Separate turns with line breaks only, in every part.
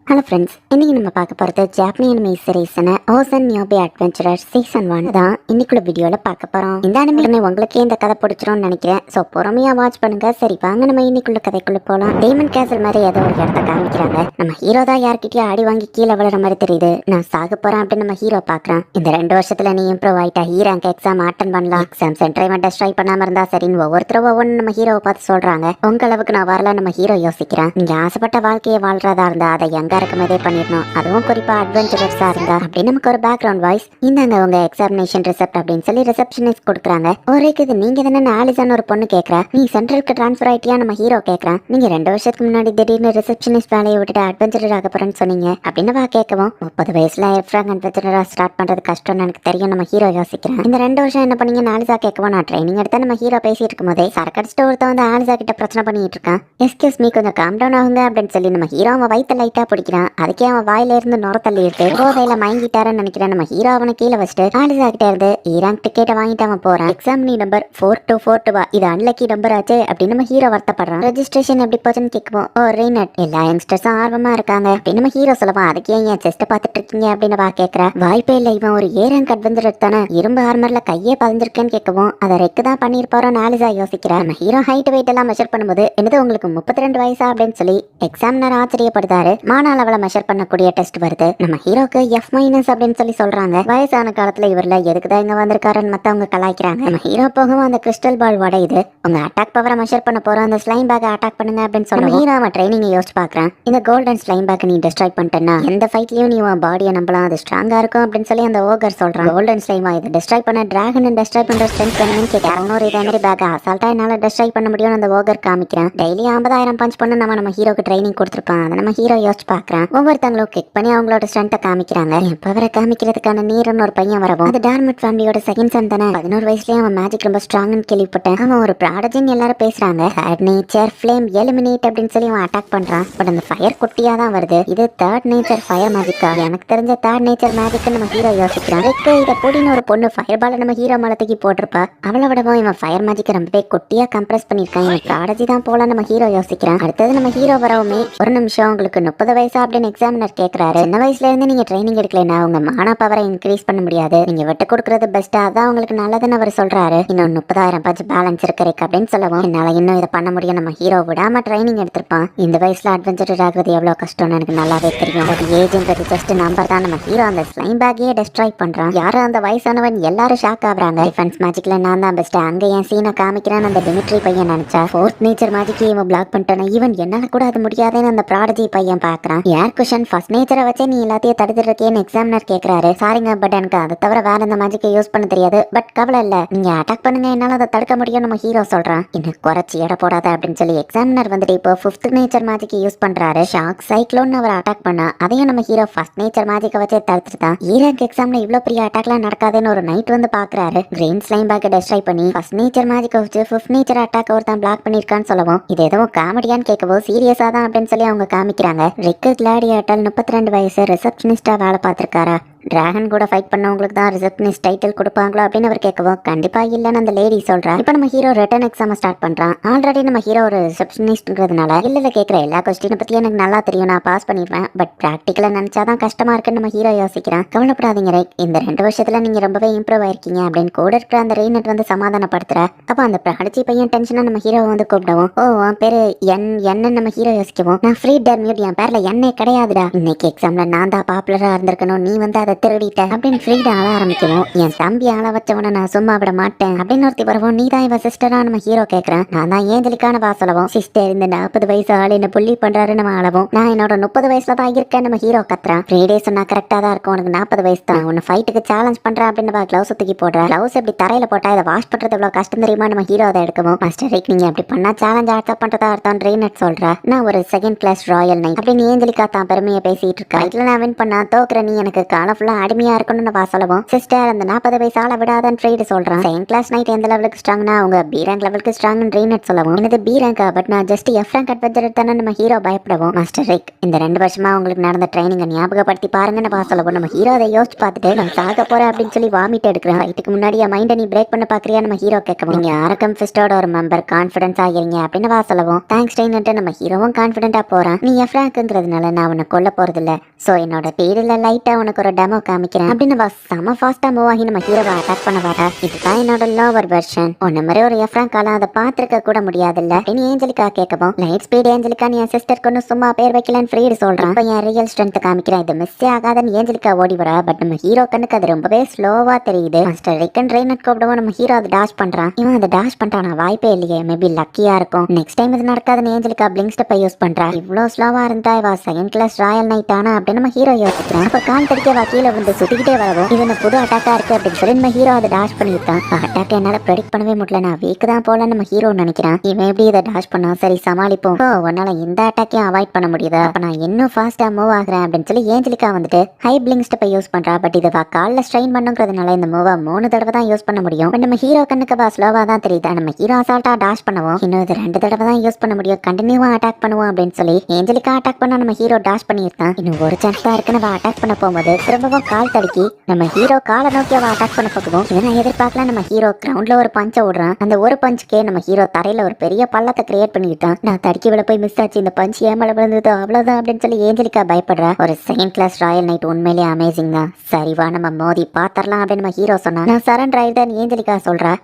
Hello friends, இன்னைக்கு நம்ம பார்க்க போகிறது ஜாப்பனீஸ் அனிமே சீரீஸான ஓசன் நியோபி அட்வென்ச்சரர் சீசன் 1 தான் இன்னைக்குள்ள வீடியோவில் பார்க்க போகிறோம். இந்த அனிமே உங்களுக்கே இந்த கதை பிடிச்சிரும்னு நினைக்கிறேன். ஸோ பொறுமையாக வாட்ச் பண்ணுங்க. சரி வாங்க நம்ம இன்னைக்குள்ள கதைக்குள்ள போகலாம். டேமன் கேசல் மாதிரி ஏதோ ஒரு இடத்த காமிக்கிறாங்க. நம்ம ஹீரோ தான் யார்கிட்டயும் அடி வாங்கி கீழே விழுற மாதிரி தெரியுது. நான் சாக போகிறேன் அப்படின்னு நம்ம ஹீரோ பார்க்குறான். இந்த 2 வருஷத்துல நீ இம்ப்ரூவ் ஆகிட்டா, ரேங்க் எக்ஸாம் அட்டன் பண்ணலாம், எக்ஸாம் சென்டரை டெஸ்ட்ராய் பண்ணாமல் இருந்தா சரின்னு ஒவ்வொருத்தரும் ஒவ்வொன்று நம்ம ஹீரோவை பார்த்து சொல்கிறாங்க. உங்க அளவுக்கு நான் வரல நம்ம ஹீரோ யோசிக்கிறான். நீங்கள் ஆசைப்பட்ட வாழ்க்கையை வாழ்றதா இருந்தா அதை எங்க இருக்கும்போதே பண்ணிடணும். அதுவும் குறிப்பா அட்வென்ச்சரஸா இருந்தா அப்படின்னு நமக்கு ஒரு பேக்ரவுண்ட் வாய்ஸ் இந்தாங்க உங்க எக்ஸாமினேஷன் ரிசப்ட் அப்படின்னு சொல்லி ரிசப்ஷனிஸ்ட் கொடுக்குறாங்க. ஒரேக்குது நீங்க தானே ஆலிசான்னு ஒரு பொண்ணு கேட்கறா. நீ சென்ட்ரலுக்கு டிரான்ஸ்ஃபர் ஆயிட்டியா நம்ம ஹீரோ கேட்கறான். நீங்க 2 வருஷத்துக்கு முன்னாடி திடீர்னு ரிசப்ஷனிஸ்ட் வேலையை விட்டுட்டு அட்வென்ச்சரர் ஆக போறேன்னு சொன்னீங்க அப்படின்னு வா கேட்கவும் 30 வயசுல எஃப்ராங் அட்வென்ச்சரரா ஸ்டார்ட் பண்றது கஷ்டம்னு எனக்கு தெரியும் நம்ம ஹீரோ யோசிக்கிறேன். இந்த 2 வருஷம் என்ன பண்ணீங்க ஆலிசா கேட்கவும் நான் ட்ரைனிங் எடுத்த நம்ம ஹீரோ பேசிட்டு இருக்கும் போதே சரக்கடிச்சிட்டு ஒருத்த வந்து ஆலிசா கிட்ட பிரச்சனை பண்ணிட்டு இருக்கான். எஸ்கியூஸ் மீ கொஞ்சம் காம் டவுன் ஆகுங்க அப்படின்னு சொல்லி நம்ம ஹீரோ அவன் வயிற்று லைட்டா பிடிக்கிறான். அதுக்கே அவன் வாயில இருந்து நுர தள்ளி இருக்கு. போதையில மயங்கிட்டாருன்னு நினைக்கிறேன். நம்ம ஹீரோ அவனை கீழே வச்சுட்டு ஆலிசா கிட்ட இருந்து ரேங்க் டிக்கெட்டை வாங்கிட்டு அவன் போறான். எக்ஸாம் நம்பர் 4242 இது அன்லக்கி நம்பர் ஆச்சு அப்படின்னு நம்ம ஹீரோ வருத்தப்படுறான். ரெஜிஸ்ட்ரேஷன் எப்படி போச்சுன்னு கேட்குவோம். ஓ ரெய்னட் எல்லா யங்ஸ்டர்ஸும் ஆர்வமா இருக்காங்க அப்படின்னு நம்ம ஹீரோ சொல்லுவான். அதுக்கே என் செஸ்ட் பார்த்துட்டு இருக்கீங்க அப்படின்னு வா கேட்கற. வாய்ப்பே இல்லை, இவன் ஒரு ரேங்க் அட்வென்ச்சரர் தானே, இரும்பு ஆர்மர்ல கையே பதிஞ்சிருக்கேன்னு கேட்கவும் அதை ரெக்கு தான் பண்ணிருப்பாரோன்னு ஆலிசா யோசிக்கிறான். நம்ம ஹீரோ ஹைட் வெயிட் எல்லாம் மெஷர் பண்ணும்போது என்னது உங்களுக்கு 32 வயசா அப்படின்னு சொல்லி எக்ஸாமினர் ஆச்சரியப்படுத்தாரு. மாநாள் அவளை மெஷர் பண்ணக்கூடிய டெஸ்ட் வருது. நம்ம ஹீரோக்கு F- அப்படின்னு சொல்லி சொல்றாங்க. வயசான காலத்துல இவர்ல எதுக்குதான் இங்க வந்திருக்காருன்னு மத்தவங்க கலாய்க்கிறாங்க. நம்ம ஹீரோ போகவும் அந்த கிறிஸ்டல் பால் உடையுது. உங்க அட்டாக் பவரை மெஷர் பண்ண போறோம், அந்த ஸ்லைம் பேக் அட்டாக் பண்ணுங்க அப்படின்னு சொல்லி ஹீரோ அவன் ட்ரைனிங் யோசிச்சு பாக்குறான். இந்த கோல்டன் ஸ்லைம் பேக் நீ டெஸ்ட்ராய் பண்ணிட்டேன்னா எந்த ஃபைட்லயும் நீ உன் பாடியை நம்பலாம், அது ஸ்ட்ராங்கா இருக்கும் அப்படின்னு சொல்லி அந்த ஓகர் சொல்றான். கோல்டன் ஸ்லைமா இதை டெஸ்ட்ராய் பண்ண டிராகன் டெஸ்ட்ராய் பண்ற ஸ்ட்ரென்த் வேணும்னு கேட்கறாங்க. ஒரு இதே மாதிரி பேக் அசால்ட்டா என்னால டெஸ்ட்ராய் பண்ண முடியும்னு அந்த ஓகர் காமிக்கிறான். டெய்லி 50,000 பஞ்ச் பண்ண நம்ம ஹீரோக்கு ட்ரைனிங் கொடுத்துருப்பான். அதை நம்ம ஹீரோ யோசிச்சு பாக்குறான். ஒவ்வொருத்தங்களும் கிக் பண்ணி அவங்களோட ஸ்ட்ரென்த்தை காமிக்கிறாங்க. பவரை காமிக்கிறதுக்கான நீரன் ஒரு பையன் வரவும் அது டார்மட் ஃபேமிலியோட செகண்ட் சன் தானே. 11 வயசுலயே அவன் மேஜிக் ரொம்ப ஸ்ட்ராங்னு கேள்விப்பட்டேன். அவன் ஒரு ப்ராடஜின்னு எல்லாரும் பேசுறாங்க. தேர்ட் நேச்சர் ஃப்ளேம் எலிமினேட் அப்படின்னு சொல்லி அவன் அட்டாக் பண்றான். பட் அந்த ஃபயர் குட்டியா தான் வருது. இது தேர்ட் நேச்சர் ஃபயர் மேஜிக்கா? எனக்கு தெரிஞ்ச தேர்ட் நேச்சர் மேஜிக் நம்ம ஹீரோ யோசிக்கிறான். இதை போடின்னு ஒரு பொண்ணு ஃபயர் பால நம்ம ஹீரோ மலத்துக்கு போட்டிருப்பா. அவளை விடவும் இவன் ஃபயர் மேஜிக் ரொம்பவே குட்டியா கம்ப்ரஸ் பண்ணிருக்கான். இவன் ப்ராடஜி தான் போல நம்ம ஹீரோ யோசிக்கிறான். அடுத்தது நம்ம ஹீரோ வரவுமே ஒரு நிமிஷம் உங்களுக்கு 30 வயசா அப்படின்னு எக்ஸாமினர் கேட்கிறாரு. சின்ன வயசுல இருந்து நீங்க ட்ரைனிங் எடுக்கலன்னா உங்க மானா பவரை இன்க்ரீஸ் பண்ண முடியாது, நீங்க விட்டு கொடுக்கறது பெஸ்டா, அதான் உங்களுக்கு நல்லதுன்னு அவர் சொல்றாரு. இன்னும் 30,000 பஞ்ச் பேலன்ஸ் இருக்கு அப்படின்னு சொல்லவும் என்னால இன்னும் இதை பண்ண முடியும். நம்ம ஹீரோ விடாம ட்ரைனிங் எடுத்திருப்பான். இந்த வயசுல அட்வென்ச்சர் ஆகுறது எவ்வளவு கஷ்டம்னு எனக்கு நல்லாவே தெரியும். பட் ஏஜ்ன்றது ஜஸ்ட் நம்பர் தான். நம்ம ஹீரோ அந்த ஸ்லைம் பேக்கையே டெஸ்ட்ராய் பண்றான். யாரும் அந்த வயசானவன் எல்லாரும் ஷாக் ஆகுறாங்க. டிஃபென்ஸ் மேஜிக்ல நான் தான் பெஸ்ட், அங்க என் சீனை காமிக்கிறான்னு அந்த டிமிட்ரி பையன் நினைச்சா ஃபோர்த் நேச்சர் மேஜிக்கே இவன் பிளாக் பண்ணிட்டான. ஈவன் என்னால கூட அது முடியாதுன்னு அந்த ப்ராடஜி பையன் பாக்குறான். ஏர் குஷன் ஃபர்ஸ்ட் நேச்சரை வச்சே நீ எல்லாத்தையும் தடுத்துட்டு இருக்கேன்னு எக்ஸாமினர் கேட்கிறாரு. சாரிங்க பட் எனக்கு அதை தவிர வேற எந்த மேஜிக்கை யூஸ் பண்ண தெரியாது. பட் கவலை இல்ல, நீங்க அட்டாக் பண்ணுங்க, என்னால அதை தடுக்க முடியும் நம்ம ஹீரோ சொல்றான். இன்னும் குறைச்சி எடை போடாத அப்படின்னு சொல்லி எக்ஸாமினர் வந்துட்டு இப்போ 5th நேச்சர் மேஜிக்கை யூஸ் பண்றாரு. ஷாக் சைக்ளோன் அவர் அட்டாக் பண்ணா அதையும் நம்ம ஹீரோ ஃபர்ஸ்ட் நேச்சர் மேஜிக்கை வச்சே தடுத்துட்டான். ரேங்க் எக்ஸாம்ல இவ்வளவு பெரிய அட்டாக்லாம் நடக்காதுன்னு ஒரு நைட் வந்து பாக்குறாரு. கிரீன் ஸ்லைம் பேக்கை டெஸ்ட்ராய் பண்ணி ஃபர்ஸ்ட் நேச்சர் மேஜிக்கை வச்சு 5th நேச்சர் அட்டாக் ஒருத்தன் பிளாக் பண்ணிருக்கான்னு சொல்லவும் இது எதுவும் காமெடியான்னு கேட்கவோ சீரியஸா தான் அப்படின்னு சொல்லி அவங்க காமிக்கிறாங்க. ரிக்கு கிளாடியாட்டல் 32 வயசு ரிசப்ஷனிஸ்டா வேலை பார்த்திருக்காரா. டிராகன் கூட ஃபைட் பண்ணவங்களுக்கு தான் ரிசப்ஷனிஸ்ட் டைட்டில் கொடுப்பாங்களோ அப்படின்னு அவர் கேட்கவும் கண்டிப்பா இல்லன்னு அந்த லேடி சொல்றா. இப்போ நம்ம ஹீரோ ரிட்டன் எக்ஸாம் ஸ்டார்ட் பண்றான். ஆல்ரெடி நம்ம ஹீரோ ஒரு ரிசப்ஷனிஸ்ட்ங்கிறதுனால இல்ல கேட்கிற எல்லா கொஸ்டினை பத்தி எனக்கு நல்லா தெரியும், நான் பாஸ் பண்ணிடுவேன். பட் பிராக்டிக்கலா நினைச்சாதான் கஷ்டமா இருக்குன்னு நம்ம ஹீரோ யோசிக்கிறான். கவலைப்படாதீங்க ரைட், இந்த 2 வருஷத்துல நீங்க ரொம்பவே இம்ப்ரூவ் ஆயிருக்கீங்க அப்படின்னு கூட இருக்கிற அந்த ரெய்னட் வந்து சமாதானப்படுத்துற. அப்ப அந்த ப்ராடஜி பையன் டென்ஷனா நம்ம ஹீரோ வந்து கூப்பிடவும் ஓ உன் பேரு என்ன நம்ம ஹீரோ யோசிக்கவும் நான் ஃப்ரீ டர்மியூட், என் பேர்ல என்னே கிடையாதுடா, இன்னைக்கு எக்ஸாம்ல நான் தான் பாப்புலரா இருந்திருக்கணும், நீ வந்து அதை திருடிட்ட அப்படின்னு ஃப்ரீடா ஆள ஆரம்பிக்கவும் என் தம்பி ஆள வச்சவன நான் சும்மா விட மாட்டேன் அப்படின்னு ஒருத்தி வரவும் நீ தான் இவ சிஸ்டரா நம்ம ஹீரோ கேட்கறேன். நான் தான் ஏஞ்சலிக்கான வா சொல்லவும் சிஸ்டர் இந்த 40 வயசு ஆள் என்ன புள்ளி பண்றாரு நம்ம அளவும் நான் என்னோட 30 வயசுல தான் இருக்கேன் நம்ம ஹீரோ கத்துறான். 3 டேஸ் சொன்னா கரெக்டா தான் இருக்கும், உனக்கு 40 வயசு தான், உன்னை ஃபைட்டுக்கு சேலஞ்ச் பண்றேன் அப்படின்னு கிளவுஸ் தூக்கி போடுற. கிளவுஸ் எப்படி தரையில போட்டா இதை வாஷ் பண்றது எவ்வளவு கஷ்டம் தெரியுமா நம்ம ஹீரோ அதை எடுக்கவும் மாஸ்டர் ரைக் நீங்க அப்படி பண்ணா சேலஞ்ச் அக்செப்ட் பண்றதா அர்த்தம் ரெய்னட் சொல்ற. நான் ஒரு செகண்ட் கிளாஸ் ராயல் நைட் அப்படின்னு ஏஞ்சலிக்கா தான் பெருமையை பேசிட்டு இருக்கா. இதுல நான் வின் பண்ணா தோக்குற நீ எனக்கு கால ஃபுல்லா அடிமையா இருக்கணும்னு வா சொல்லவும், சிஸ்டர் அந்த 40 வயசு ஆள விடாதன்னு ஃப்ரீடு சொல்றான். செகண்ட் கிளாஸ் நைட் எந்த லெவலுக்கு ஸ்ட்ராங்னா அவங்க பி ரேங்க் லெவலுக்கு ஸ்ட்ராங் ரீனட் சொல்லவும், எனது பி ரேங்கா பட் நான் ஜஸ்ட் எஃப் ரேங்க் அட்வென்ச்சர் தானே நம்ம ஹீரோ பயப்படவும், மாஸ்டர் ரிக் இந்த 2 வருஷமா உங்களுக்கு நடந்த ட்ரைனிங்கை ஞாபகப்படுத்தி பாருங்கன்னு வா சொல்லவும், நம்ம ஹீரோ அதை யோசிச்சு பார்த்துட்டு நான் சாக போறேன் அப்படின்னு சொல்லி வாமிட் எடுக்கிறேன். இதுக்கு முன்னாடி என் மைண்டை நீ பிரேக் பண்ண பாக்குறியா நம்ம ஹீரோ கேட்கவும், நீங்க ஆரக்கம் ஃபிஸ்டோட ஒரு மெம்பர் கான்ஃபிடன்ஸ் ஆகிறீங்க அப்படின்னு வா சொல்லவும், தேங்க்ஸ் ட்ரெயின்ட்டு நம்ம ஹீரோவும் கான்ஃபிடென்ட்டா போறான். நீ எஃப் ரேங்க்ங்கிறதுனால நான் உன்னை கொல்ல போறது இல்ல, சோ என்னோட ஸ்பீடில் லைட்டா உனக்கு ஒரு டெமோ காமிக்கிறேன் அப்படின்னு வா செம ஃபாஸ்டா மூவ் ஆகி நம்ம ஹீரோவை அட்டாக் பண்ண வரா. இதுதான் என்னோட லோவர் வெர்ஷன், உன்ன மாதிரி ஒரு எஃப் ரேங்க் ஆளா அதை பாத்துருக்க கூட முடியாதுல்ல அப்படின்னு ஏஞ்சலிக்கா கேட்கவும், லைட் ஸ்பீட் ஏஞ்சலிக்கா நீ என் சிஸ்டருக்கு ஒன்னும் சும்மா பேர் வைக்கலன்னு ஃப்ரீடு சொல்றான். இப்போ என் ரியல் ஸ்ட்ரென்த் காமிக்கிறேன், இது மிஸ் ஆகாதன்னு ஏஞ்சலிக்கா ஓடி வரா. பட் நம்ம ஹீரோ கண்ணுக்கு அது ரொம்பவே ஸ்லோவா தெரியுது. மாஸ்டர் ரிக்கன் ட்ரெயினர் கூப்பிடவும் நம்ம ஹீரோ அதை டாஷ் பண்றான். இவன் அதை டாஷ் பண்றானா வாய்ப்பே இல்லையே, மேபி லக்கியா இருக்கும். நெக்ஸ்ட் டைம் இது நடக்காதுன்னு ஏஞ்சலிக்கா பிளிங்க் ஸ்டெப்பை யூஸ் பண்றா. இவ்வளவு ஸ்லோவா இருந்தா இவா செகண்ட் கிளாஸ் ராயல் நைட் ஆனா அப்படின்னு நம்ம ஹீரோ யோசிக்கிறேன். அப்ப கால் தடிக்க வா கீழே வந்து சுத்திக்கிட்டே வரவும், இது என்ன புது அட்டாக்கா இருக்கு அப்படின்னு சொல்லி நம்ம ஹீரோ அதை டாஷ் பண்ணியிருக்கான். அட்டாக் என்னால ப்ரெடிக்ட் பண்ணவே முடியல, நான் வீக் தான் போல நம்ம ஹீரோ நினைக்கிறேன். இவன் எப்படி இதை டாஷ் பண்ணா சரி சமாளிப்போம். ஓ உன்னால இந்த அட்டாக்கையும் அவாய்ட் பண்ண முடியுதா, அப்ப நான் இன்னும் ஃபாஸ்டா மூவ் ஆகுறேன் அப்படின்னு சொல்லி ஏஞ்சலிக்கா வந்துட்டு ஹை பிளிங்க் ஸ்டெப்பை யூஸ் பண்றா. பட் இதை காலில் ஸ்ட்ரெயின் பண்ணுங்கிறதுனால இந்த மூவா 3 தடவை தான் யூஸ் பண்ண முடியும். பட் நம்ம ஹீரோ கண்ணுக்கு ஸ்லோவா தான் தெரியுது. நம்ம ஹீரோ அசால்ட்டா டாஷ் பண்ணுவோம், இன்னும் இது 2 தடவை தான் யூஸ் பண்ண முடியும், கண்டினியூவா அட்டாக் பண்ணுவோம் அப்படின்னு சொல்லி ஏஞ்சலிக்கா அட்டாக் பண்ணா நம்ம ஹீரோ டாஷ் பண்ணியிருக்கான். இன்னும் ஒரு சான்ஸ் தான் இருக்குன்னு அட்டாக் பண்ண போகும்போது திரும்பவும் கால் தடுக்கி நம்ம ஹீரோ காலை நோக்கி அட்டாக் பண்ண போகுவோம். இதை நான் எதிர்பார்க்கல. நம்ம ஹீரோ கிரவுண்ட்ல ஒரு பஞ்சை விடுறான். அந்த ஒரு பஞ்சுக்கே நம்ம ஹீரோ தரையில ஒரு பெரிய பள்ளத்தை கிரியேட் பண்ணிக்கிட்டான். நான் தடுக்கி விட போய் மிஸ் ஆச்சு, இந்த பஞ்ச் ஏமல விழுந்தது அவ்வளவுதான் அப்படின்னு சொல்லி ஏஞ்சலிக்கா பயப்படுறா. ஒரு செகண்ட் கிளாஸ் ராயல் நைட் உண்மையிலேயே அமேசிங் தான், சரிவா நம்ம மோதி பாத்திரலாம் அப்படின்னு நம்ம ஹீரோ சொன்னா. நான் சரண்டர் ஆயிடுதான் ஏஞ்சலிக்கா சொல்றா.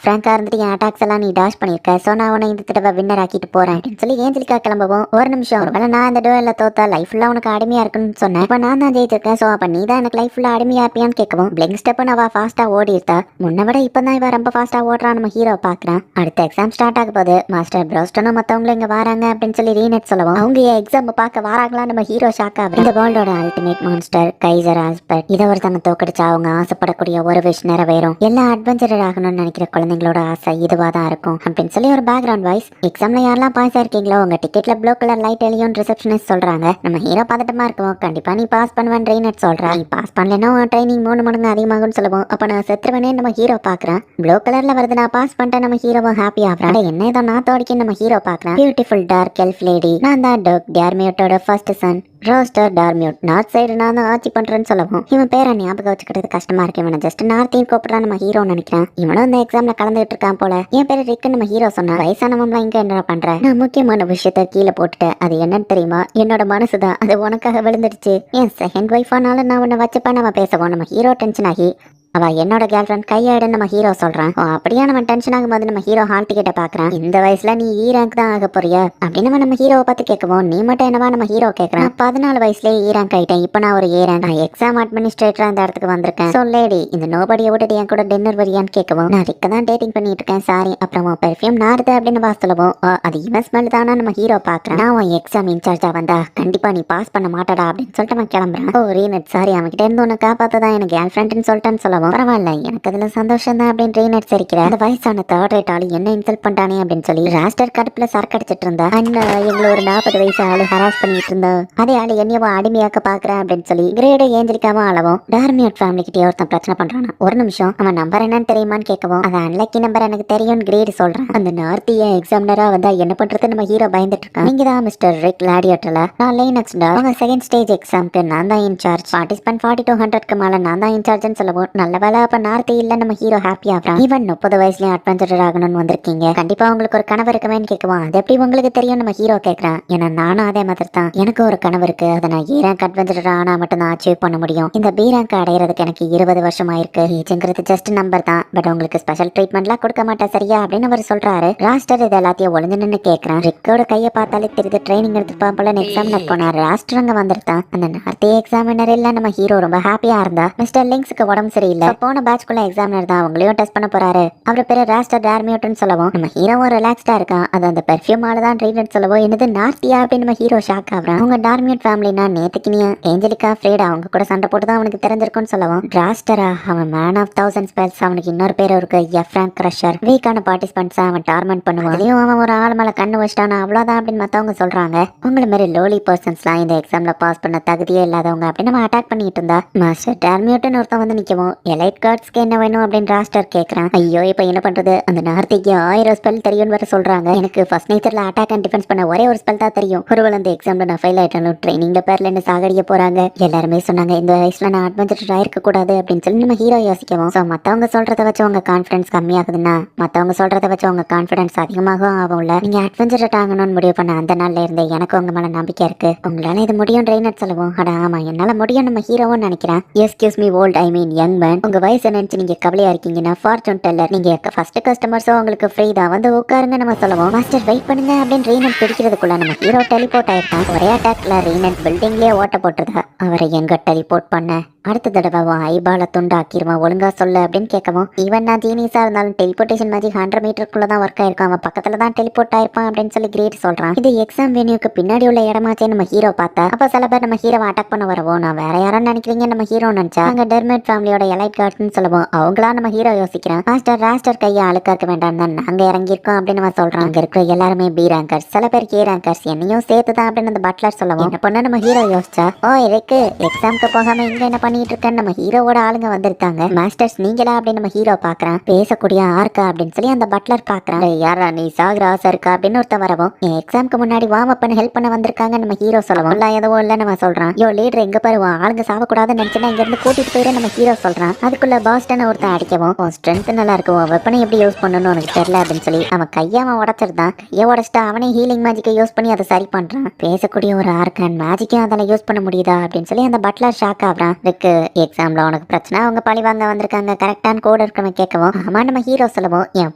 ஃப்ராங்கா இருந்துட்டு என் அட்டாக்ஸ் எல்லாம் நீ டாஷ் பண்ணியிருக்க, ஸோ நான் உன்னை இந்த தடவை வின்னர் ஆக்கிட்டு போறேன் அப்படின்னு சொல்லி ஏஞ்சலிக்கா கிளம்பவும், ஒரு நிமிஷம் ஒருவேளை நான் இந்த டோரில் தோத்தா லைஃப் ஃபுல்லாக உனக்கு அடிமையா இருக்குன்னு சொன்னேன், இப்போ நான் தான் ஜெயிச்சிருக்கேன், ஸோ அப்போ நீ தான் எனக்கு லைஃப் ஃபுல்லாக அடிமையா இருப்பியான்னு கேட்கவும், பிளிங்க் ஸ்டெப் அவ ஃபாஸ்டா ஓடி இருக்கா. முன்ன விட இப்போ தான் இவ ரொம்ப ஃபாஸ்டா ஓடுறான். நம்ம ஹீரோ பார்க்குறான். அடுத்த எக்ஸாம் ஸ்டார்ட் ஆக போது மாஸ்டர் ப்ரோஸ்டனும் மற்றவங்களும் இங்கே வராங்க அப்படின்னு சொல்லி ரீனெட் சொல்லவும், அவங்க எக்ஸாம் பார்க்க வராங்களா நம்ம ஹீரோ ஷாக் ஆகும். இந்த வேர்ல்டோட அல்டிமேட் மான்ஸ்டர் கைசர் ஆஸ்பர்ட், இதை ஒருத்தங்க தோக்கடிச்சா அவங்க ஆசைப்படக்கூடிய ஒரு விஷ் நிறைவேறும். எல்லா அட்வென்ச்சரர் ஆகணும்னு நினைக்கிற குழந்தைங்களோட ஆசை இதுவா தான் இருக்கும் அப்படின்னு சொல்லி ஒரு பேக்ரவுண்ட் வாய்ஸ். எக்ஸாம்ல யாரெல்லாம் பாஸ் ஆயிருக்கீங்களோ உங்க டிக்கெட்ல ப்ளூ கலர் லைட் எலியும் ரிசப்ஷனிஸ்ட் சொல்றாங்க. நம்ம ஹீரோ பதட்டமா இருக்கும். கண்டிப்பா நீ பாஸ் பண்ணுவேன் ட்ரெயினட் சொல்றா. நீ பாஸ் பண்ணலன்னா ட்ரைனிங் 3 மடங்கு அதிகமாகும்னு சொல்லுவோம். அப்ப நான் செத்துருவனே நம்ம ஹீரோ பாக்குறேன். ப்ளூ கலர்ல வருது, நான் பாஸ் பண்ணிட்டேன். நம்ம ஹீரோவும் ஹாப்பி ஆகுறான். என்ன ஏதோ நான் தோடிக்கு நம்ம ஹீரோ பாக்குறேன். பியூட்டிஃபுல் டார்க் எல்ஃப் லேடி, நான் தான் டோக் டார்மியோட்டோட ஃபர்ஸ்ட் சன் ரோஸ்டர் டார்மியூட். நார்த் சைடு நான் தான் ஆட்சி பண்றேன்னு சொல்லவும், இவன் பேரை ஞாபகம் வச்சுக்கிறது கஷ்டமா இருக்கு. இவனை ஜஸ்ட் நார்த்தையும் கூப்பிடுறான் நம்ம ஹீரோ நினைக்கிறேன். இவனும் இந்த எக்ஸாம்ல கலந்துட்டு இருக்கான் போல. என் பேரு ரிக்கு நம்ம ஹீரோ சொன்னா. வயசானவங்களாம் இங்க என்ன பண்ற, நான் முக்கியமான விஷயத்த கீழே போட்டுட்டேன். அது என்னன்னு தெரியுமா, என்னோட மனசுதான் அது உனக்காக விழுந்துடுச்சு. என் செகண்ட் ஒய்ஃபானால நான் உன்னை வச்சுப்பா நம்ம பேசவும். நம்ம ஹீரோ டென்ஷன் ஆகி அவ என்னோட கேர்ள் ஃப்ரெண்ட் கையாடுன்னு நம்ம ஹீரோ சொல்றான். அப்படியே நம்ம டென்ஷன் ஆகும்போது நம்ம ஹீரோ ஹால் டிக்கெட்ட பாக்குறான். இந்த வயசுல நீ ரேங்க் தான் ஆக போறியா அப்படின்னு நம்ம ஹீரோவை பார்த்து கேட்கவும், நீ மட்டும் என்னவா நம்ம ஹீரோ கேட்கறான். 14 வயசுலேயே ரேங்க் ஆயிட்டேன், இப்போ நான் ஒரு ரேங்க், நான் எக்ஸாம் அட்மினிஸ்ட்ரேட்டரா இந்த இடத்துக்கு வந்திருக்கேன். ஸோ லேடி இந்த நோபடியை விட்டுட்டு என் கூட டின்னர் வரியான்னு கேட்கவும், நான் ரிக்க தான் டேட்டிங் பண்ணிட்டு இருக்கேன் சாரி, அப்புறமா பெர்ஃபியூம் நாருது அப்படின்னு வாசலவும், அது இவன் ஸ்மெல் தானா நம்ம ஹீரோ பாக்குறேன். நான் உன் எக்ஸாம் இன்சார்ஜா வந்தா கண்டிப்பா நீ பாஸ் பண்ண மாட்டடா அப்படின்னு சொல்லிட்டு அவன் கிளம்புறான். ஓ ரீனட் சாரி, அவன்கிட்ட இருந்து உன்னை காப்பாத்ததான் எனக்கு கேர்ள் ஃப்ரெண்ட்னு சொல்லிட்டேன்னு சொல்லவும், பரவாயில்ல எனக்கு அதுல சந்தோஷம் தான் அப்படின்னு ரீனட் சிரிக்கிறேன். அந்த வயசான தேர்ட் ரேட் ஆளு என்ன இன்சல்ட் பண்ணானே அப்படின்னு சொல்லி ராஸ்டர் கடுப்புல சரக்கு அடிச்சிட்டு இருந்தா. அண்ணா எங்களை ஒரு 40 வயசு ஆளு ஹராஸ் பண்ணிட்டு இருந்தா, அதே ஆளு என்னவோ அடிமையாக்க பாக்குறேன் அப்படின்னு சொல்லி கிரேட ஏஞ்சலிக்காவும் அளவும் டார்மியோட் ஃபேமிலி கிட்டே ஒருத்தன் பிரச்சனை பண்றானா. ஒரு நிமிஷம், அவன் நம்பர் என்னன்னு தெரியுமான்னு கேட்கவும், அது அன்லக்கி நம்பர் எனக்கு தெரியும் கிரேடு சொல்றான். அந்த நார்த்திய எக்ஸாமினரா வந்தா என்ன பண்றது நம்ம ஹீரோ பயந்துட்டு இருக்கான். நீங்க தான் மிஸ்டர் ரிக் லாடியோட்டல, நான் லைனக்ஸ் டா, அவங்க செகண்ட் ஸ்டேஜ் எக்ஸாம்க்கு நான் தான் இன்சார்ஜ், பார்ட்டிசிபென்ட் 4200க்கு மேல நான் தான் இன்சார்ஜ்னு சொல்லவும், நல்ல வேலை அப்ப நார்த்தி இல்ல நம்ம ஹீரோ ஹாப்பி ஆகுறான். ஈவன் 30 வயசுலயும் அட்வென்ச்சரர் ஆகணும்னு வந்திருக்கீங்க, கண்டிப்பா உங்களுக்கு ஒரு கனவு இருக்குமேன்னு கேட்குவான். அது எப்படி உங்களுக்கு தெரியும் நம்ம ஹீரோ கேட்கறான். ஏன்னா நானும் அதே மாதிரி தான், எனக்கு ஒரு கனவு இருக்கு, அதை நான் ரேங்க் அட்வென்ச்சரர் ஆனா மட்டும் தான் அச்சீவ் பண்ண முடியும். இந்த பி ரேங்க் அடையிறதுக்கு எனக்கு 20 வருஷம் ஆயிருக்கு. ஏஜ்ங்கிறது ஜஸ்ட் நம்பர் தான், பட் உங்களுக்கு ஸ்பெஷல் ட்ரீட்மெண்ட்லாம் கொடுக்க மாட்டேன் சரியா அப்படின்னு அவர் சொல்றாரு. ராஸ்டர் இது எல்லாத்தையும் ஒளிஞ்சு நின்று கேட்கறான். ரிக்கோட கையை பார்த்தாலே தெரியுது ட்ரைனிங் எடுத்துப்பான் போல எக்ஸாமினர் போனார். ராஸ்டர் அங்க வந்திருந்தான். அந்த நார்த்தே எக்ஸாமினர் இல்ல நம்ம ஹீரோ ரொம்ப ஹாப்பியா இருந்தா. மிஸ்டர் லிங்க்ஸுக்கு உடம்பு சரியில்லை, இல்ல. போன பேட்ச்குள்ள எக்ஸாமினர் தான் அவங்களையும் டெஸ்ட் பண்ண போறாரு. அவர் பேரு ராஸ்டர் டார்மியூட்னு சொல்லவும் நம்ம ஹீரோவும் ரிலாக்ஸ்டா இருக்கான். அது அந்த பெர்ஃபியூமால தான் ட்ரீட்மெண்ட் சொல்லவும் என்னது நார்த்தியா அப்படின்னு நம்ம ஹீரோ ஷாக் ஆகுறான். அவங்க டார்மியூட் ஃபேமிலினா நேத்துக்கு நீ ஏஞ்சலிகா ஃப்ரேடா அவங்க கூட சண்டை போட்டு தான் அவனுக்கு தெரிஞ்சிருக்கும்னு சொல்லவும் ராஸ்டரா அவன் மேன் ஆஃப் 1000 ஸ்பெல்ஸ், அவனுக்கு இன்னொரு பேர் இருக்கு எஃப்ராங்க் கிரஷர். வீக்கான பார்ட்டிசிபென்ட்ஸ் அவன் டார்மெண்ட் பண்ணுவான். அதையும் அவன் ஒரு ஆள் மேல கண்ணு வச்சிட்டானா அவ்வளவுதான் அப்படின்னு மத்தவங்க சொல்றாங்க. உங்களை மாதிரி லோலி பர்சன்ஸ்லாம் இந்த எக்ஸாம்ல பாஸ் பண்ண தகுதியே இல்லாதவங்க அப்படின்னு நம்ம அட்டாக் பண்ணிட்டு இருந்தா மாஸ்டர் டார்மியூட்னு ஒருத்தன் வந்து நிக்கவும் எலைட் கார்ட்ஸ்க்கு என்ன வேணும் அப்படின்னு ராஸ்டர் கேக்குறான். ஐயோ இப்ப என்ன பண்றது, அந்த நார்த்திக்கு 1000 ஸ்பெல் தெரியும்னு வேற சொல்றாங்க. எனக்கு ஃபர்ஸ்ட் நேச்சர்ல அட்டாக் அண்ட் டிஃபென்ஸ் பண்ண ஒரே ஒரு ஸ்பெல் தான் தெரியும். ஒருவேளை அந்த எக்ஸாம்ல நான் ஃபெயில் ஆயிட்டாலும் ட்ரைனிங்ல பேர்ல என்ன சாகடிக்க போறாங்க. எல்லாருமே சொன்னாங்க இந்த வயசுல நான் அட்வென்ச்சர் ஆயிருக்க கூடாது அப்படின்னு சொல்லி நம்ம ஹீரோ யோசிக்கவும் ஸோ மத்தவங்க சொல்றத வச்சு உங்க கான்ஃபிடன்ஸ் கம்மியாகுதுன்னா மத்தவங்க சொல்றத வச்சு உங்க கான்ஃபிடன்ஸ் அதிகமாகவும் ஆகும்ல. நீங்க அட்வென்ச்சர் ஆகணும்னு முடிவு பண்ண அந்த நாள்ல இருந்து எனக்கு உங்க மேல நம்பிக்கை இருக்கு. உங்களால இது முடியும் ட்ரெயினர் சொல்லவும் அட ஆமா என்னால முடியும் நம்ம ஹீரோவும் நினைக்கிறேன். Excuse me old I mean young man, உங்க வயசு நினைச்சு நீங்க கவலையா இருக்கீங்கன்னா ஃபார்ச்சூன் டெல்லர் நீங்க ஃபர்ஸ்ட் கஸ்டமர்ஸோ உங்களுக்கு ஃப்ரீ தான் வந்து உட்காருங்க நம்ம சொல்லுவோம். மாஸ்டர் வெயிட் பண்ணுங்க அப்படின்னு ரெய்னட் பிடிக்கிறதுக்குள்ள நம்ம ஹீரோ டெலிபோர்ட் ஆயிருக்கான். ஒரே அட்டாக்ல ரெய்னட் பில்டிங்லயே ஓட்ட போட்டுருதா. அவரை எங்க டெலிபோர்ட் பண்ண அடுத்த தடவை ஐபால துண்டாக்கிருவான் ஒழுங்கா சொல்லு அப்படின்னு கேட்கவும் ஈவன் நான் ஜீனியஸா இருந்தாலும் டெலிபோர்டேஷன் மேஜிக் 100 மீட்டருக்குள்ள தான் ஒர்க் ஆயிருக்கும், அவன் பக்கத்துல தான் டெலிபோர்ட் ஆயிருப்பான் அப்படின்னு சொல்லி கிரேட் சொல்றான். இது எக்ஸாம் வென்யூக்கு பின்னாடி உள்ள இடமாச்சே நம்ம ஹீரோ பார்த்தா அப்ப சில பேர் நம்ம ஹீரோவை அட்டாக் பண்ண வரவும் நான் வேற யாரும் நினைக்கிறீங்க நம்ம ஹீரோ நினைச்சா அங்க டெர்மெட் ஃபேமிலியோட எலைட் கார்ட்ஸ்னு சொல்லுவோம். அவங்களா நம்ம ஹீரோ யோசிக்கிறான். மாஸ்டர் ராஸ்டர் கையை அழுக்காக்க வேண்டாம் தான் நாங்க இறங்கியிருக்கோம் அப்படின்னு நம்ம சொல்றோம். அங்க இருக்கிற எல்லாருமே பி ரேங்கர்ஸ், சில பேர் கே ரேங்கர்ஸ், என்னையும் சேர்த்து தான் அப்படின்னு அந்த பட்லர் சொல்லவும் என்ன பண்ண நம்ம ஹீரோ யோசிச்சா ஓ இதுக்கு எக்ஸாம்க்கு போகாம இங்க என்ன பண்ணிட்டு இருக்கேன்னு நம்ம ஹீரோவோட ஆளுங்க வந்திருக்காங்க. மாஸ்டர்ஸ் நீங்களா அப்படின்னு நம்ம ஹீரோ பாக்குறான். பேசக்கூடிய ஆர்க்கா அப்படின்னு சொல்லி அந்த பட்லர் பாக்குறான். யாரா நீ சாகுற ஆசை இருக்கா அப்படின்னு ஒருத்தன் வரவும் எக்ஸாம்க்கு முன்னாடி வார்ம் அப் பண்ண ஹெல்ப் பண்ண வந்திருக்காங்க நம்ம ஹீரோ சொல்லவும் எல்லாம் எதுவும் இல்ல நம்ம சொல்றான். யோ லீடர் எங்க பாருவான் ஆளுங்க சாவக்கூடாதுன்னு நினைச்சுன்னா இங்க இருந்து கூட்டிட்டு போயிட நம்ம ஹீரோ சொல்றான். அதுக்குள்ள பாஸ்டன் ஒருத்தன் அடிக்கவும் ஸ்ட்ரென்த் நல்லா இருக்கும், வெப்பனை எப்படி யூஸ் பண்ணணும்னு உனக்கு தெரியல அப்படின்னு சொல்லி அவன் கையை அவன் உடச்சிருந்தான். கையை உடச்சிட்டா அவனே ஹீலிங் மேஜிக்கை யூஸ் பண்ணி அதை சரி பண்றான். பேசக்கூடிய ஒரு ஆர்க்கன் மேஜிக்கும் அதில் யூஸ் பண்ண முடியுதா அப்படின்னு சொல்லி அந்த பட்லர் ஷாக் ஆகுறான். இருக்கு எக்ஸாம்ல உனக்கு பிரச்சனை அவங்க பழி வாங்க வந்திருக்காங்க கரெக்டான கோட் இருக்கவன் கேட்கவும் ஆமா நம்ம ஹீரோ சொல்லவும் என்